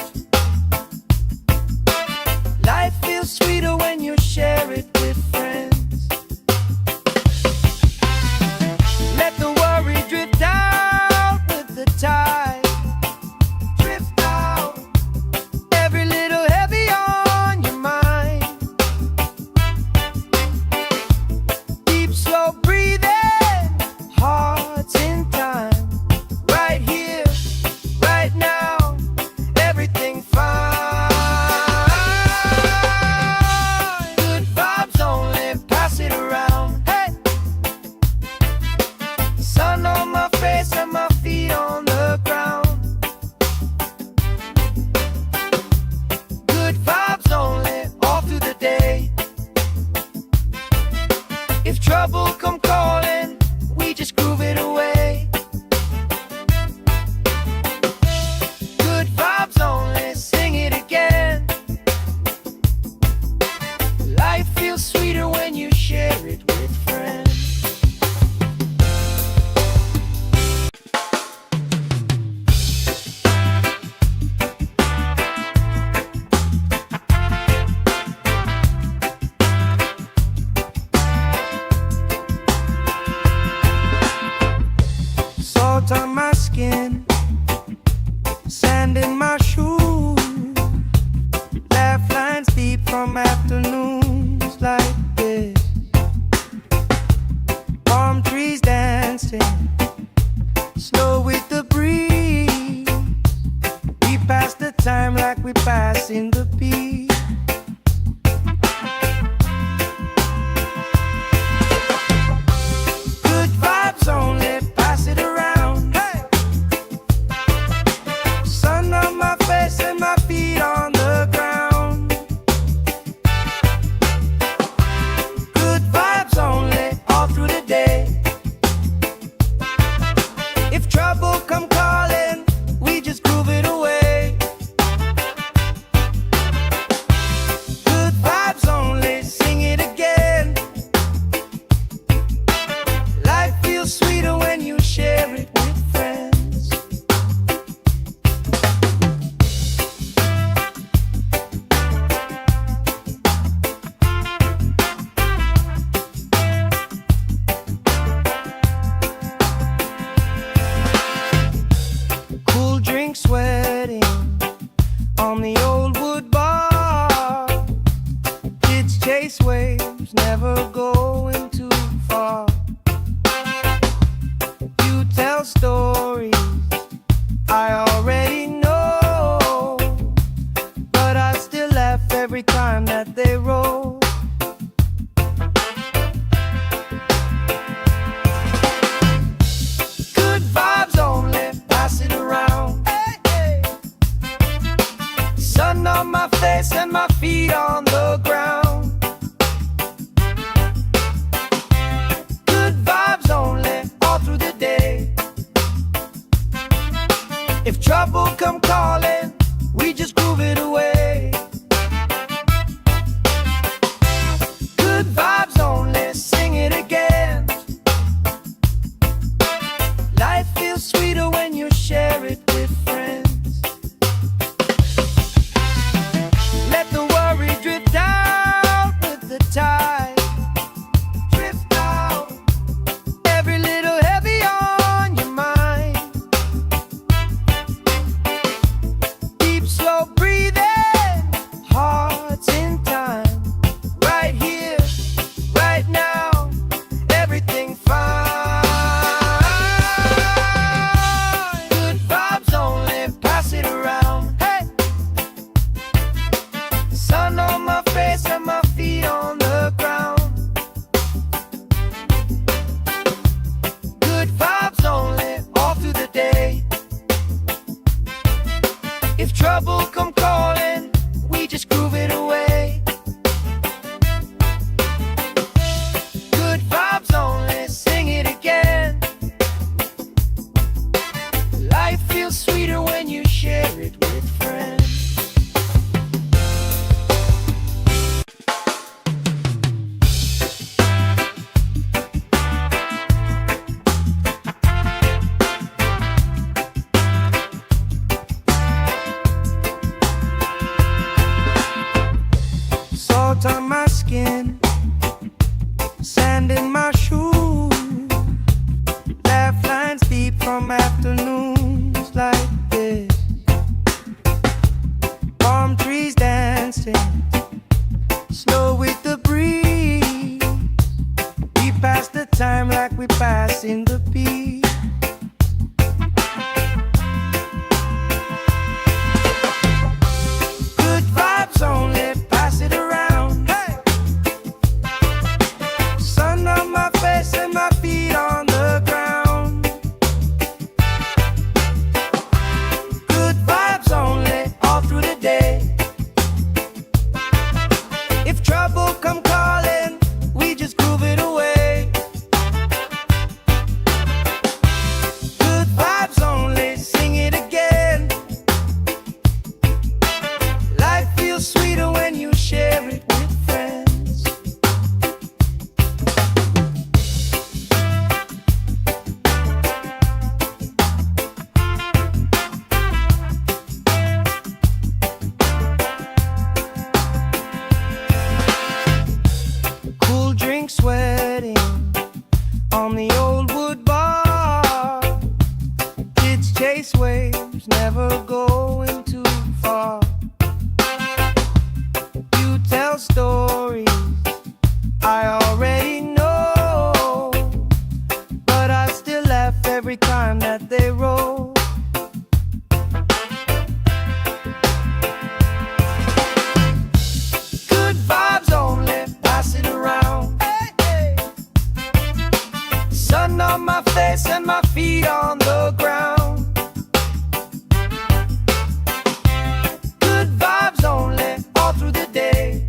Life feels sweeter when you share it with friends. Let the worry drift out with the tide. Drift out, every little heavy on your mind. Deep, slow breathing, hearts in time. Right here, right now, everything fine. Good vibes only, pass it around. Hey! Sun on my face and my feet on the ground. Good vibes only, all through the day. If trouble come calling, we just groove it away. Good vibes only, sing it again. Life feels sweeter when you share it with friends. Salt on my skin, sand in my shoes, laugh lines deep from afternoons like this. Palm trees dancing, slow with the breeze. We pass the time like we pass in the beat. Good vibes only, pass it around. Hey! Sun on my face and my feet on the ground. Good vibes only, all through the day. If trouble come calling, we just groove it away. drink sweating on the old wood bar. Kids chase waves, never going too far. You tell stories I already know, but I still laugh every time that they roll. Good vibes only, pass it around. Hey, hey. Sun on my face and my feet on the ground. Good vibes only, all through the day. If trouble come calling, we just groove it away. Good vibes only, sing it again. Life feels sweeter when you share it with friends. Let the worry drift out with the tide. Drift out, every little heavy on your mind. Deep, slow breathing, hearts in time. Right here, right now, everything fine. Good vibes only, pass it around. Hey, sun on my face and my feet on the ground. Good vibes only, all through the day. If trouble come calling, we just groove it away. Good vibes only, sing it again. Life feels sweeter when you share it with friends. Salt on my skin, sand in my shoes, laugh lines deep from afternoons like this. Palm trees dancing, slow with the breeze. We pass the time like we pass in the beat. Good vibes only, pass it around. Hey, sun on my face and my feet on the ground. Good vibes only, all through the day. If trouble come calling, we just groove it away. Good vibes only, sing it again. Life feels sweeter when you share it with friends. Cool drink sweating on the old wood bar. Kids chase waves, never going too far. You tell stories I already know, but I still laugh every time that they roll. Good vibes only, pass it around. Hey, hey. Sun on my face and my feet on the ground. Good vibes only, all through the day.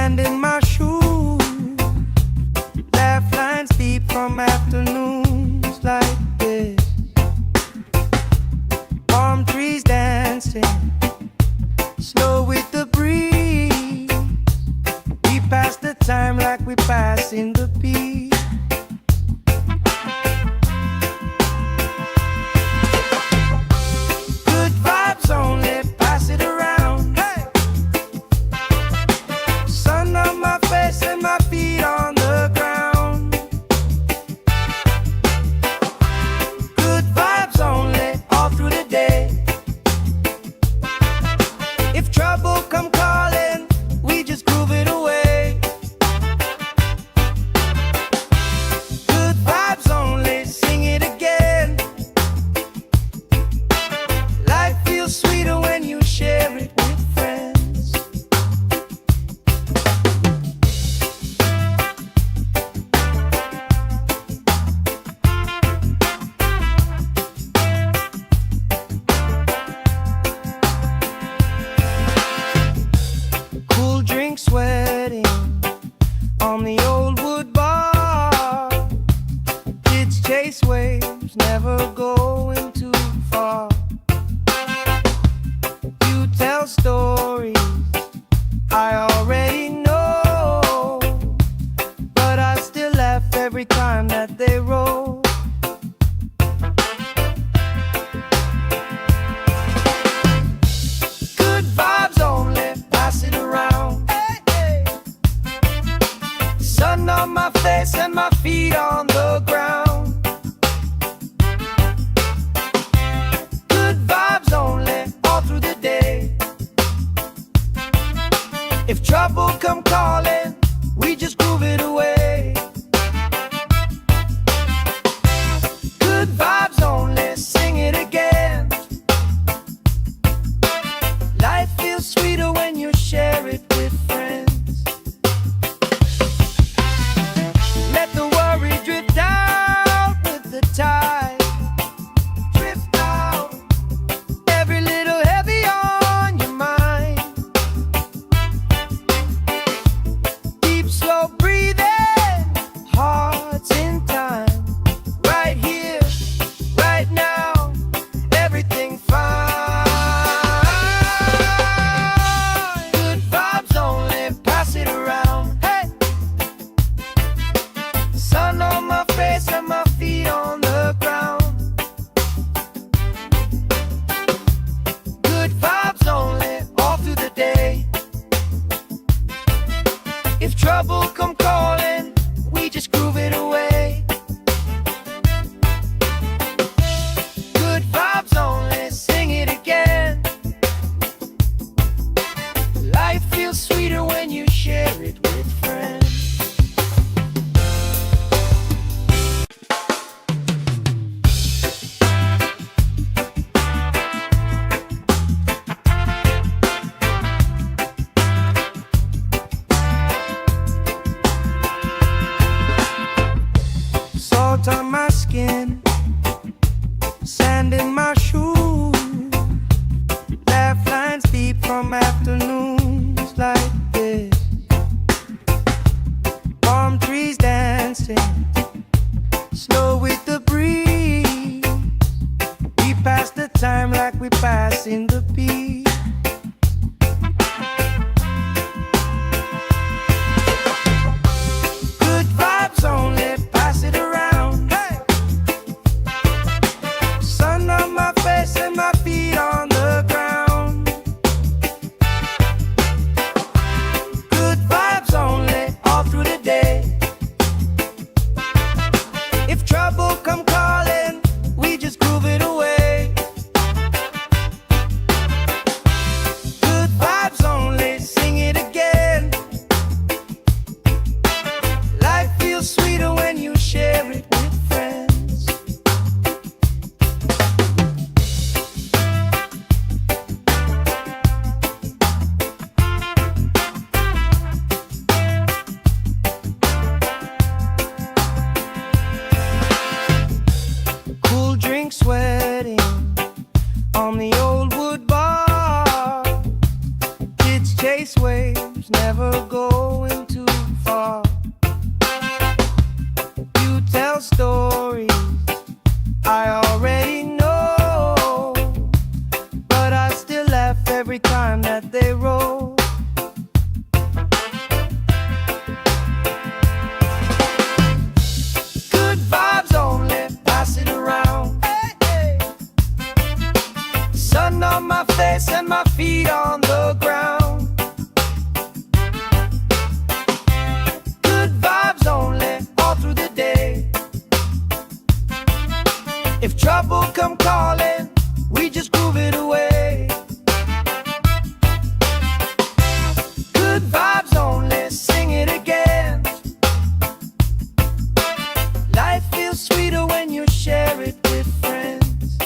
sand in my shoes, laugh lines deep from afternoons like this. Palm trees dancing, slow with the breeze. We pass the time like we pass in the beat. Good vibes only, pass it around. Hey! Sun on my face and my feet on the ground. Good vibes only, all through the day. If trouble come calling, we just groove it away. Good vibes only, sing it again. Life feels sweeter when you share it with friends. Cool drink sweating on the old wood bar. Kids chase waves, never going too far. You tell stories I already know, but I still laugh every time that they roll. Good vibes only, pass it around. Hey, hey. Sun on my face and my feet on the ground. Good vibes only, all through the day. If trouble come calling, we just groove it away. Good vibes only, sing it again. Life feels sweeter when you share it with friends. Let the worry drift out with the tide. Drift out, every little heavy on your mind. Deep, slow breathing, hearts in time. Right here, right now, everything fine. Good vibes only, pass it around. Hey! Sun on my face and my feet on the ground. Good vibes only, all through the day. If trouble come calling, we just groove it away. Good vibes only, sing it again. Life feels sweeter when you share it with friends. Salt on my skin, sand in my shoes, laugh lines deep from afternoons like this. Palm trees dancing, slow with the breeze. We pass the time like we pass in the beat. Good vibes only, pass it around. Hey! Sun on my face and my feet on the ground. Good vibes only, all through the day. never going too far. You tell stories I already know, but I still laugh every time that they roll. Good vibes only, pass it around. Hey, hey. Sun on my face and my feet on the ground. Good vibes only, all through the day. If trouble come calling, we just groove it away. Good vibes only, sing it again. Life feels sweeter when you share it with friends.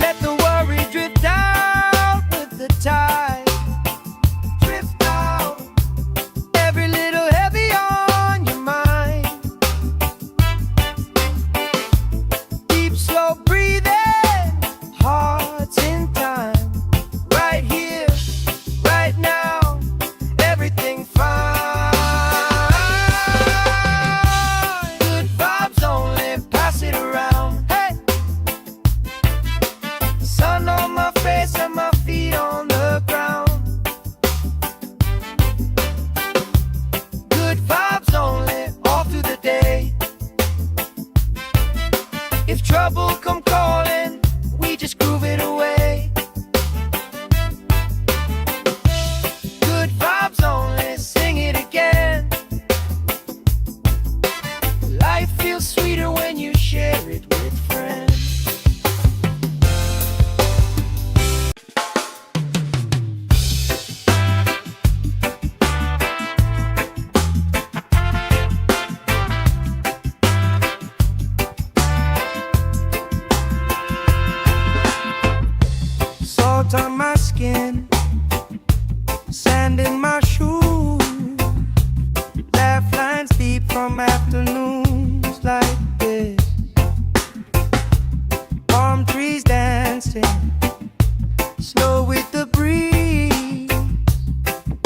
Let the worry drift out with the tide. Drift out, every little heavy on your mind. Deep, slow breathing, hearts in time. Right here, right now, everything fine. Good vibes only, pass it around. Hey, sun on my face and my feet on the ground. Good vibes only, all through the day. If trouble come calling, we just groove it away. Good vibes only, sing it again. Life feels sweeter when you share it with friends. Salt on my skin, sand in my shoes, laugh lines deep from afternoons like this. Palm trees dancing, slow with the breeze.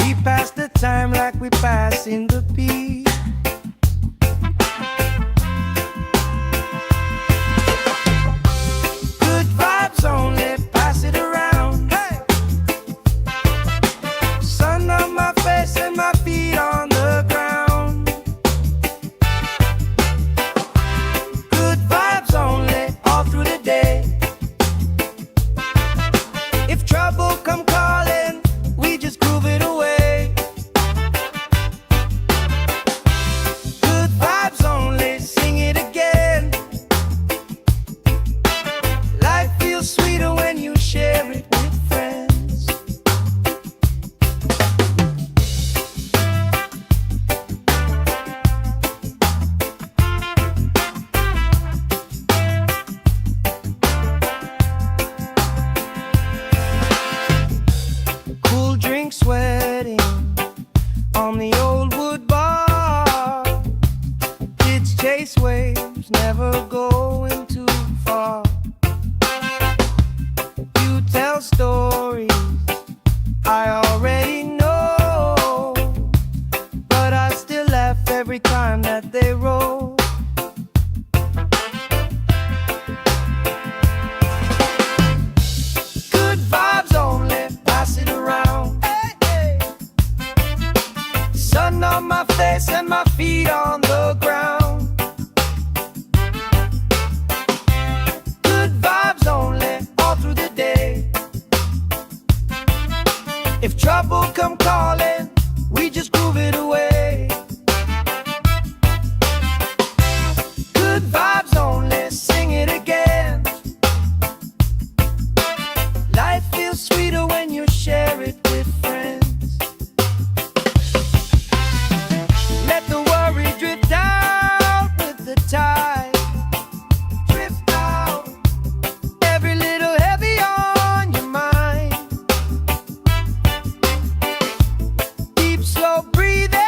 We pass the time like we pass in the beat. Good vibes only, pass it around. Hey, sun on my face and my feet on the ground. Good vibes only, all through the day. If trouble come calling, we just groove it away. Good vibes only, sing it again. Life feels sweeter when you share it with friends. Cool drink sweating on the old wood bar. Kids chase waves, never going too far. You tell stories I already know, but I still laugh every time that they roll. Good vibes only, pass it around. Hey, hey. Sun on my face and my feet on the ground. Good vibes only, all through the day. If trouble come calling, we just groove it away. Good vibes only, sing it again. Life feels sweeter when you share it with friends. Let the worry drift out with the tide. Drift out, every little heavy on your mind. Deep, slow breathing,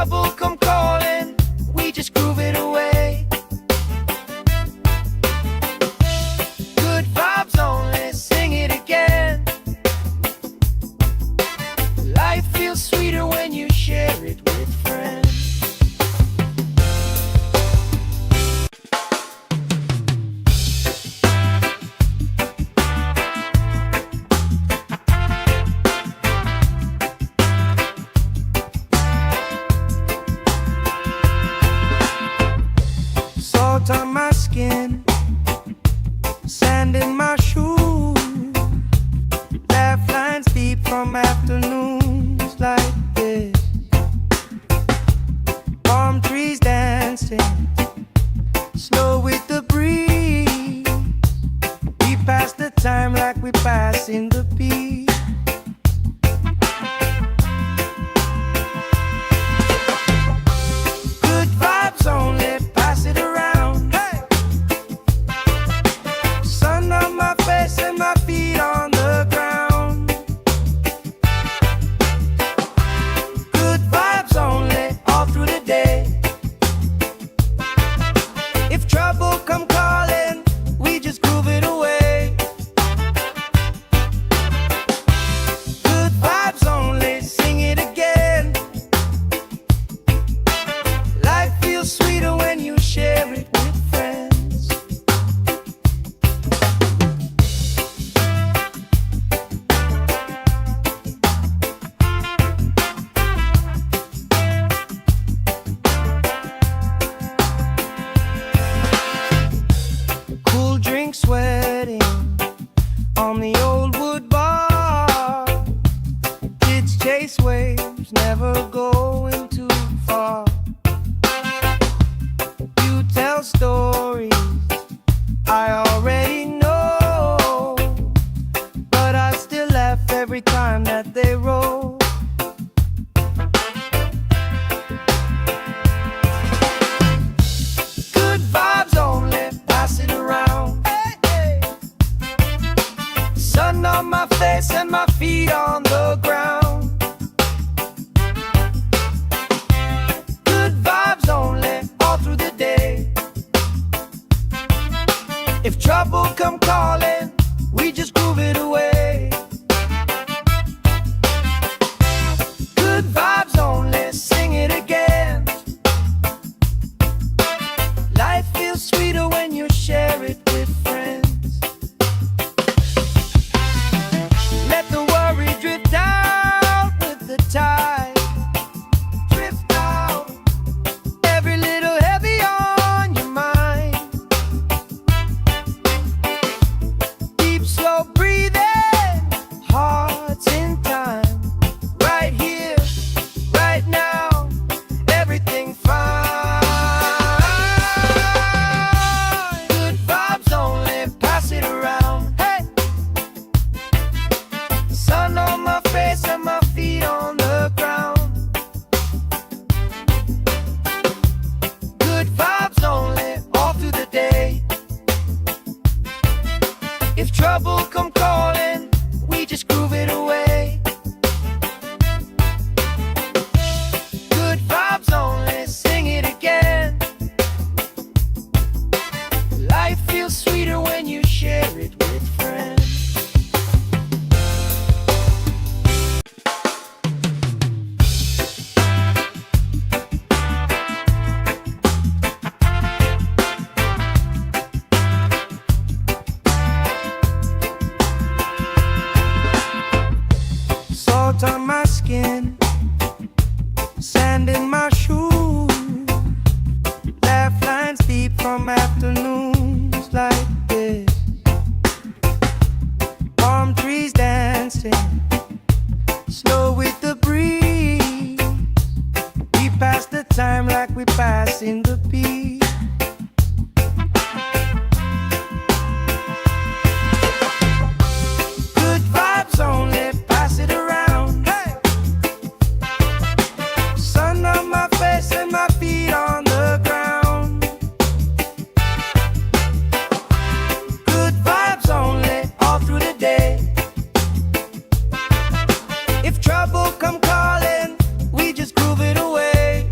trouble come calling, we just groove it away. Good vibes only, sing it again. Life feels sweeter when you share it with friends. Salt on my skin, sand in my shoes, laugh lines deep from afternoons like this. Palm trees dancing, slow with the breeze. We pass the time like we pass in the beat. Good vibes only, pass it around. Hey! Sun on my face and my feet on the ground. Good vibes only, all through the day. If trouble come calling, we just groove it away. Good vibes only, sing it again. Life feels sweeter when you share it with friends. Cool drink sweating on the old wood bar. Kids chase waves, never going too far. You tell stories I already know, but I still laugh every time that they roll. Good vibes only, pass it around. Hey, hey. Sun on my face and my feet on the ground. Good vibes only, all through the day. If trouble come calling, we just groove it away. Good vibes only, sing it again. Life feels sweeter when you share it with friends. Let the worry drift out with the tide. Drift out, every little heavy on your mind. Deep, slow breathing, hearts in time. Right here, right now, everything fine. Good vibes only, pass it around. Hey! Sun on my face and my feet on the ground. Good vibes only, all through the day. If trouble come calling, we just groove it away. Good vibes only, sing it again. Life feels sweeter when you share it with friends. Salt on my skin, sand in my shoes, laugh lines deep from afternoons like this. Palm trees dancing, slow with the breeze. We pass the time like we pass in the beat. Good vibes only, pass it around. Hey! Sun on my face and my feet on the ground. Good vibes only, all through the day. If trouble come calling, we just groove it away.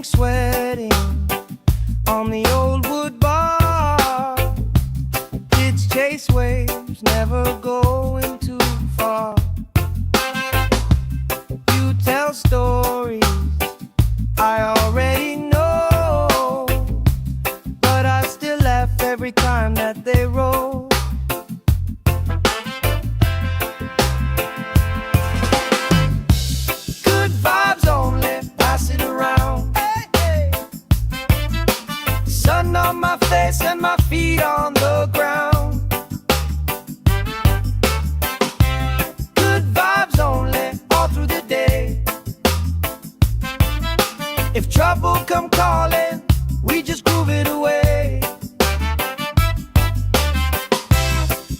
drink sweating on the old wood bar. Kids chase waves, never going too far. You tell stories I already know, but I still laugh every time that they roll. Good vibes only, pass it around. Hey, hey. Sun on my face and my feet on the ground. Good vibes only, all through the day. If trouble come calling, we just groove it away.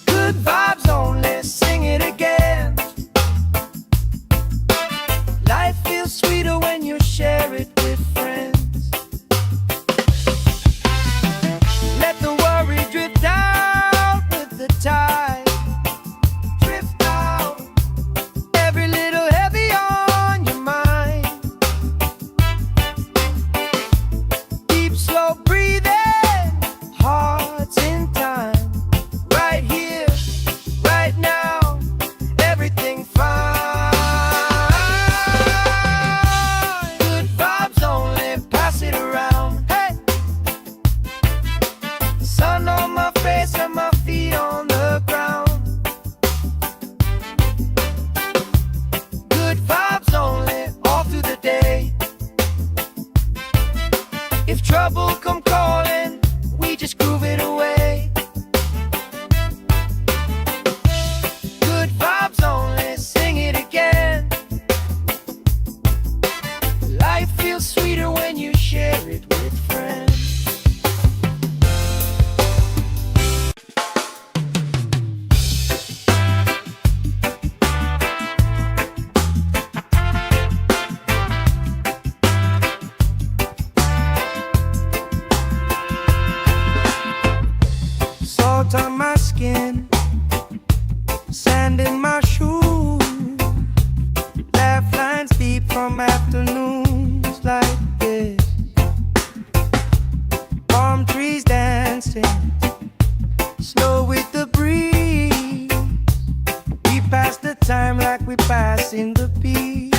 Good vibes only, sing it again. Life feels sweeter when you share it with friends. Let the worry drift out with the tide. Drift out, every little heavy on your mind. Deep, slow breathing, hearts in time. Right here, right now, everything fine. Good vibes only, pass it around. Hey, sun on my face and my feet on the ground. Good vibes only, all through the day. If trouble come calling, we just groove it away. Good vibes only, sing it again. Life feels sweeter when you share it with friends. Salt on my skin, sand in my shoes. Laugh lines deep from afternoons like this. Palm trees dancing, slow with the breeze. We pass the time like we pass in the peace.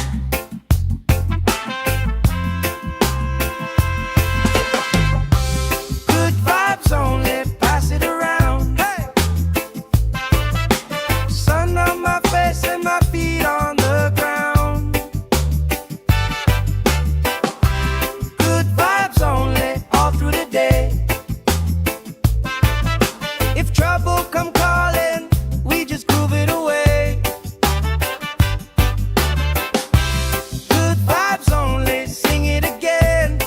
Good vibes only, pass it around. Hey, sun on my face and my feet on the ground. Good vibes only, all through the day. If trouble come calling, we just groove it away. Good vibes only, sing it again.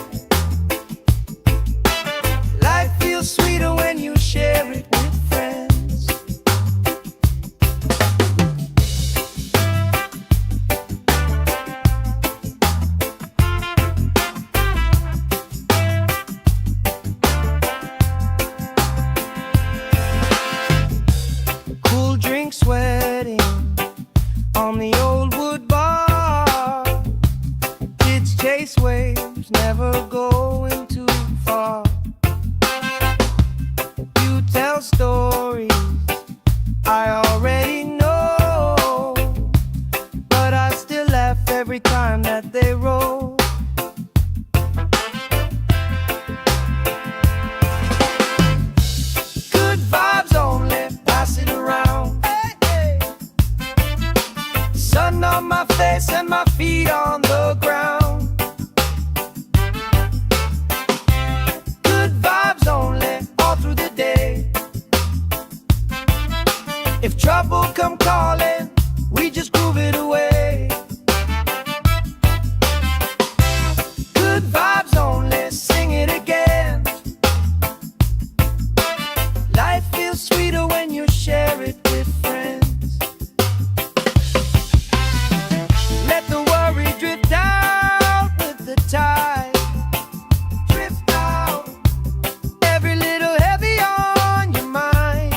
Life feels sweeter when you share it with friends. Cool drink sweating on the old wood bar. Kids chase waves, never going too far. You tell stories I already know, but I still laugh every time that they roll. Good vibes only, pass it around. Hey, hey. Sun on my face and my feet on the ground. Good vibes only, all through the day. If trouble come calling, we just groove it away. Good vibes only, sing it again. Life feels sweeter when you share it with friends. Let the worry drift out with the tide. Drift out, every little heavy on your mind.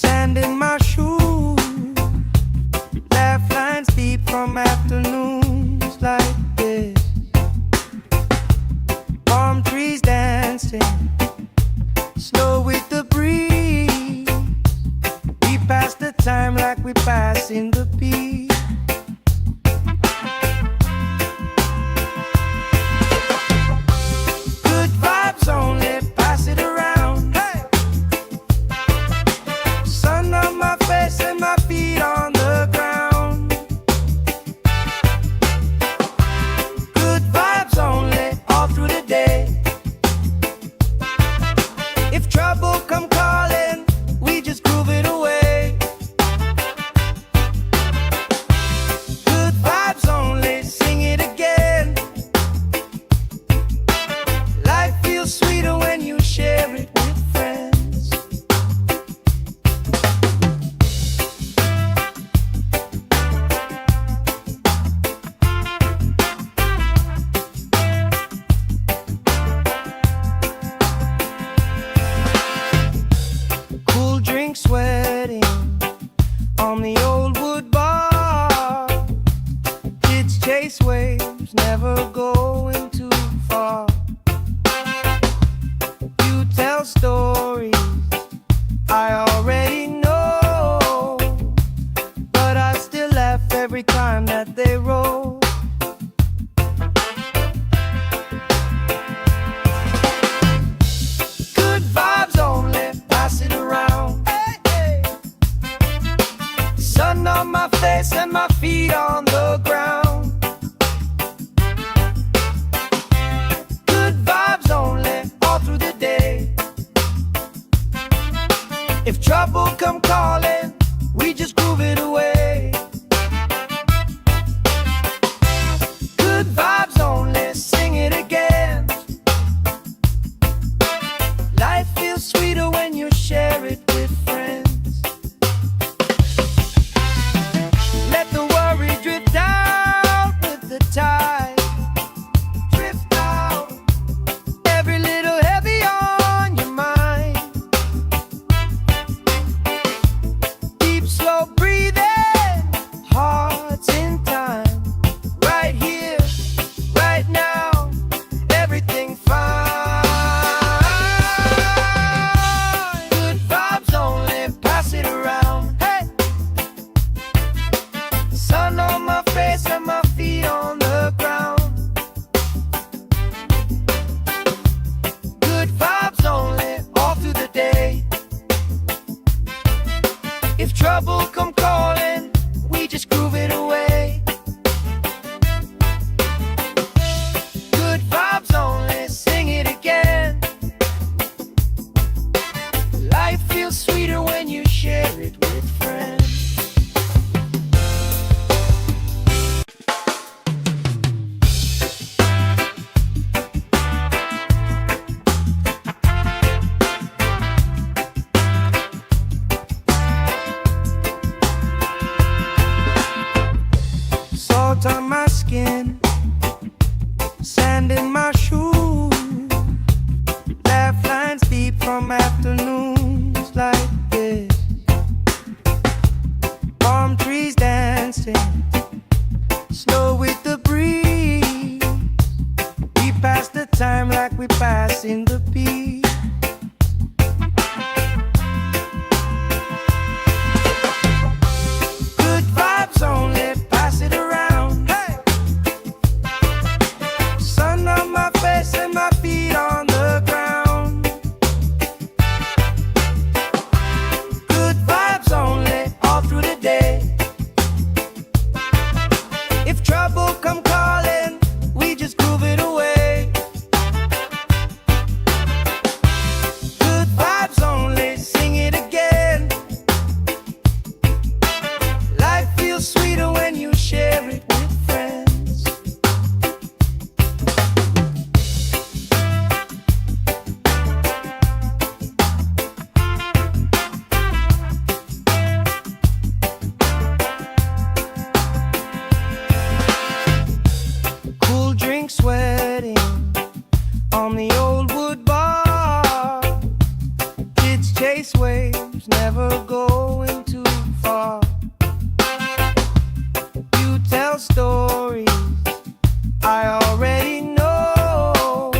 Sand in my shoes, laugh lines deep from afternoons like this. Palm trees dancing, slow with the breeze. We pass the time like we pass in the peace. Good vibes only, pass it around. Hey! Sun on my face and my feet on the ground. Good vibes only, all through the day. If trouble come calling, we just groove it away. Good vibes only, sing it again. Life feels sweeter when you share it with friends. Cool drink sweating on the old wood bar. Kids chase waves, never going too far. You tell stories I already know, but I still laugh every time that they roll. Good vibes only, pass it around. Hey, hey. Sun on my face and my feet on the ground. Good vibes only, all through the day. If trouble come calling, we just groove it away. Good vibes only, sing it again. Life feels sweeter when you share it with friends. Let the worry drift out with the tide. Drift out, every little heavy on your mind. Deep, slow breathing, hearts in time. Right here, right now, everything fine. Good vibes only, pass it around. Hey! Sun on my face and my feet on the ground. Good vibes only, all through the day. If trouble come calling, we just groove it away. Good vibes only, sing it again. Life feels sweeter when you share it with friends. waves, never going too far. You tell stories I already know,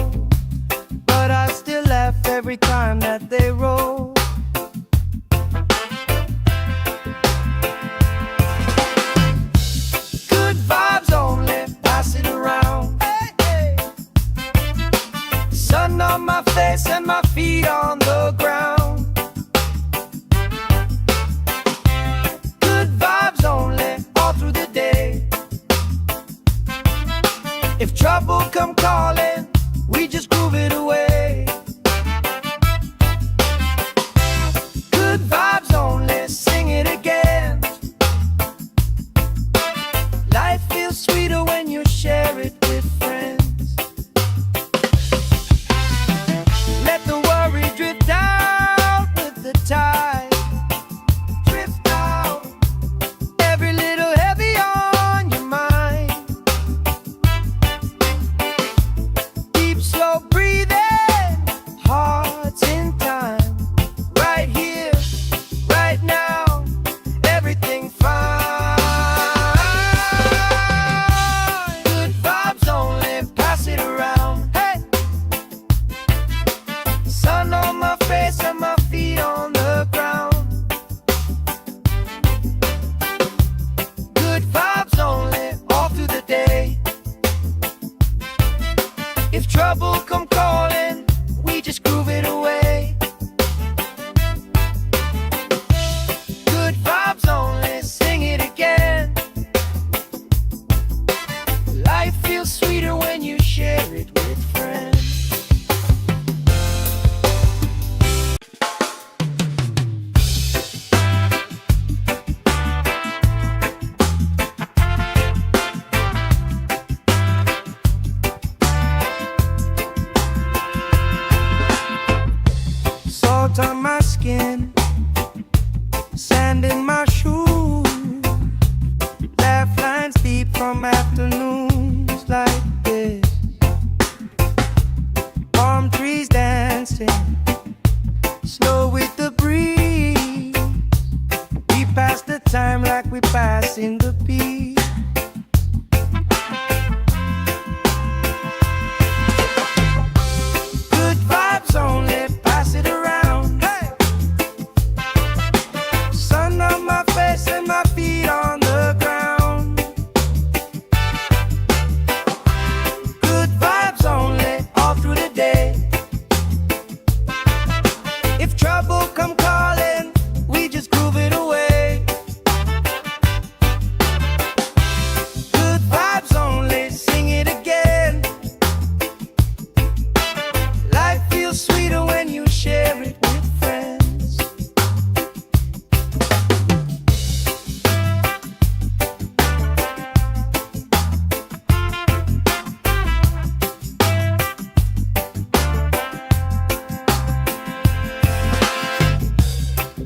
but I still laugh every time that they roll. Good vibes only, pass it around. Hey, hey. Sun on my face and my feet on the ground. Good vibes only, all through the day. If trouble come calling, we just groove it away. Good vibes only, sing it again. Life feels sweeter when you share it with friends. Let the worry drift out with the tide. Drift out, every little heavy on your mind. Deep, slow breathing, hearts in time. Right here, right now, everything fine. Good vibes only, pass it around. Hey! Sun on my face and my feet on the ground. Good vibes only, all through the day. If trouble come calling, we just groove it away. Good vibes only, sing it again. Life feels sweeter when you share it with friends. Salt on my skin, sand in my shoes. Laugh lines deep from afternoons like this. Palm trees dancing, slow with the breeze. We pass the time like we pass in the beat. Good vibes only, pass it around. Hey! Sun on my face and my feet on the ground. Good vibes only, all through the day. If trouble come calling, we just groove it away. Good vibes only, sing it again. Life feels sweeter when you share it with friends.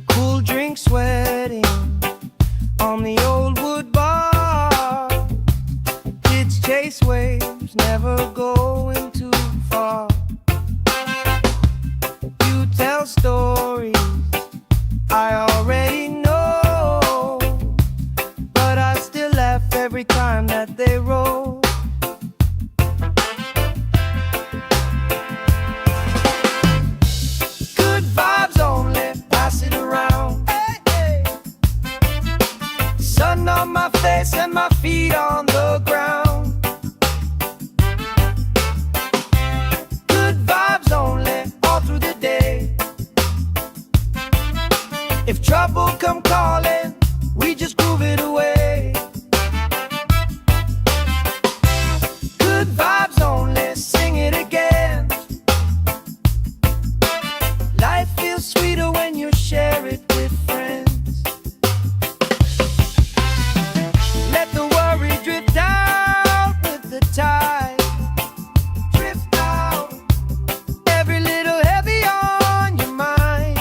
Cool drink sweating on the old wood bar. Kids chase waves, never going too far. You tell stories I already know, but I still laugh every time that they roll. Good vibes only, pass it around. Hey, hey. Sun on my face and my feet on the ground. Good vibes only, all through the day. If trouble come calling, we just groove it away. Good vibes only, sing it again. Life feels sweeter when you share it with friends. Let the worry drift out with the tide. Drift out, every little heavy on your mind.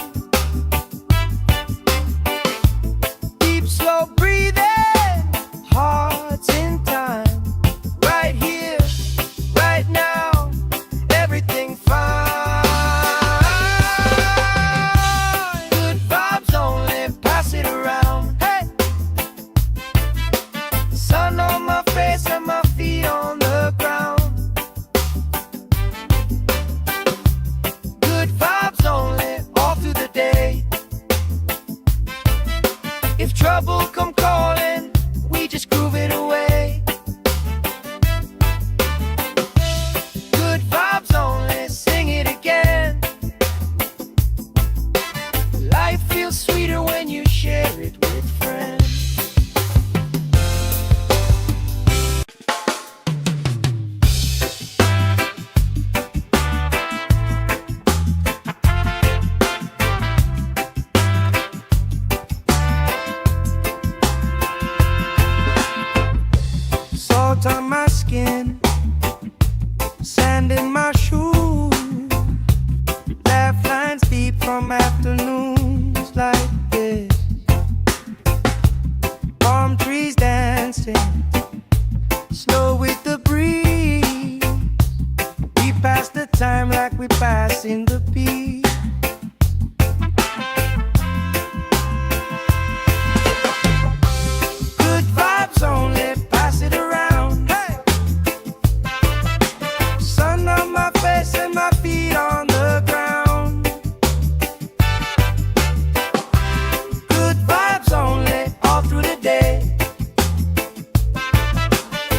Deep, slow breathing, trouble come calling, we just groove it away. Good vibes only, sing it again. Life feels sweeter when you share it with friends. Salt on my skin, sand in my shoes, laugh lines deep from afternoons like this. Palm trees dancing, slow with the breeze. We pass the time like we pass in the beat. Good vibes only, pass it around. Hey! Sun on my face and my feet on the ground. Good vibes only, all through the day.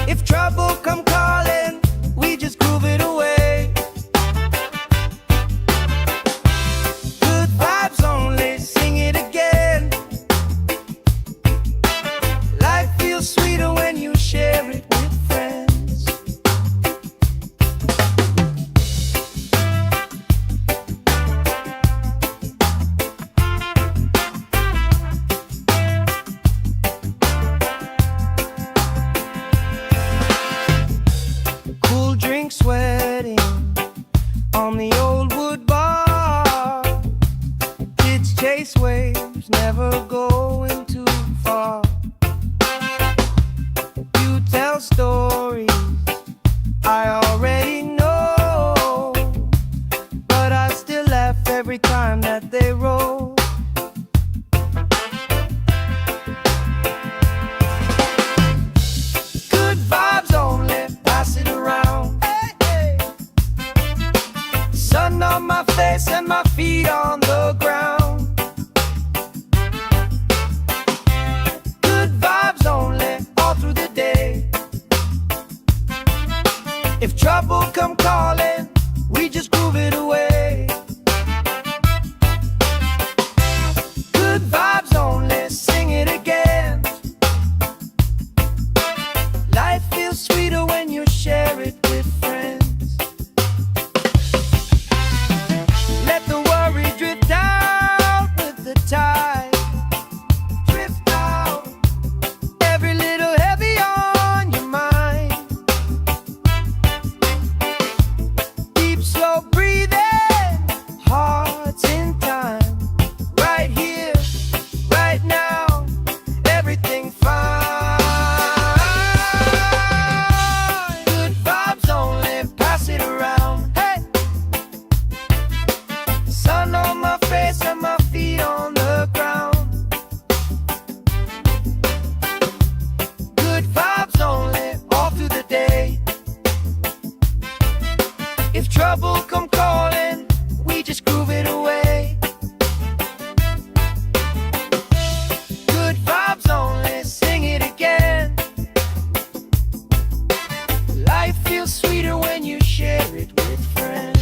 If trouble come calling, we just groove it away. Good vibes only, sing it again. Life feels sweeter when you share it with friends. Cool drink sweating on the old wood bar. Kids chase waves, never going too far. You tell stories I already know, but I still laugh every time that they roll. Good vibes only, pass it around. Hey, hey. Sun on my face and my feet on the ground. Good vibes only, all through the day. If trouble come calling, we just groove it away. Good vibes only, sing it again. Life feels sweeter when you share it with friends. Let the worry drift out with the tide. Drift out, every little heavy on your mind. Deep, slow breathing, hearts in time. Right here, right now, everything fine. Good vibes only, pass it around. Hey! Sun on my face and my feet on the ground. Good vibes only, all through the day. If trouble come calling, we just groove it away. Good vibes only, sing it again. Life feels sweeter when you share it with friends.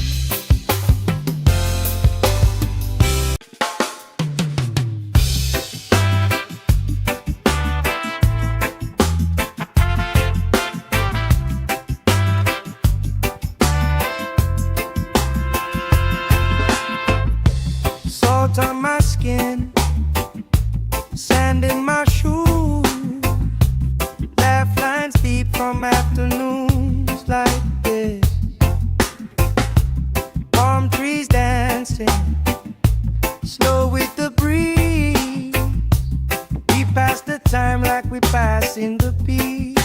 Salt on my skin, sand in my shoes, laugh lines deep from afternoons like this. Palm trees dancing, slow with the breeze. We pass the time like we pass in the beat.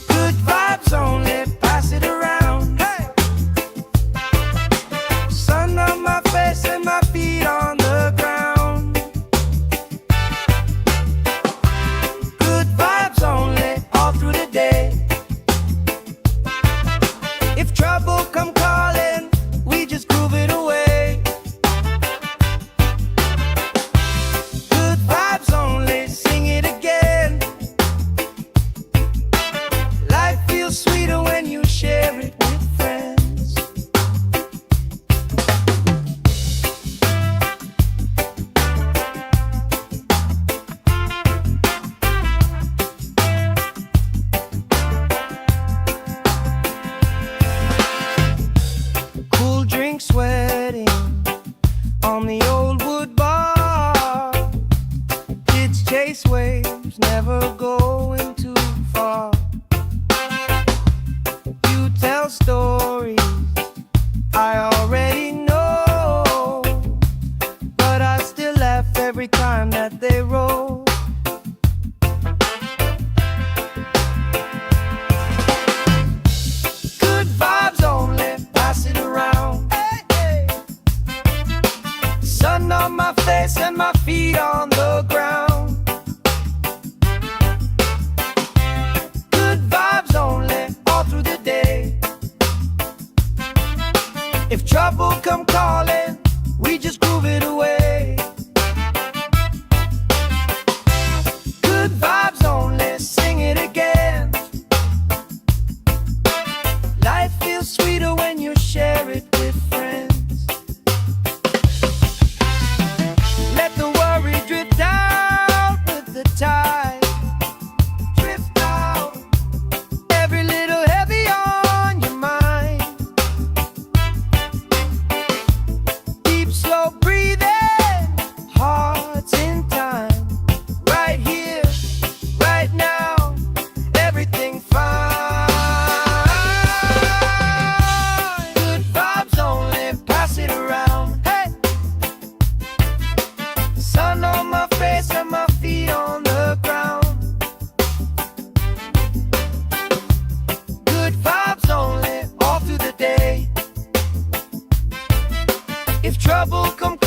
Good vibes only, pass it around. Hey! Sun on my face and my feet on the ground. Good vibes only, all through the day. If trouble drink sweating on the old wood bar. Kids chase waves, never going too far. You tell stories I already know, but I still laugh every time that they roll. Good vibes only, pass it around. Hey, hey. Sun on my face and my feet on the ground. Good vibes only, all through the day. If trouble come calling, we just groove it away. Good vibes only, sing it again. Life feels sweeter when you share it with friends. Let the worry drift out with the tide. Drift out, every little heavy on your mind. Deep, slow breathing, hearts in time. Right here, right now, everything fine. Good vibes only, pass it around. Hey, sun on my face and my feet on the ground. Good vibes only, all through the day. If trouble come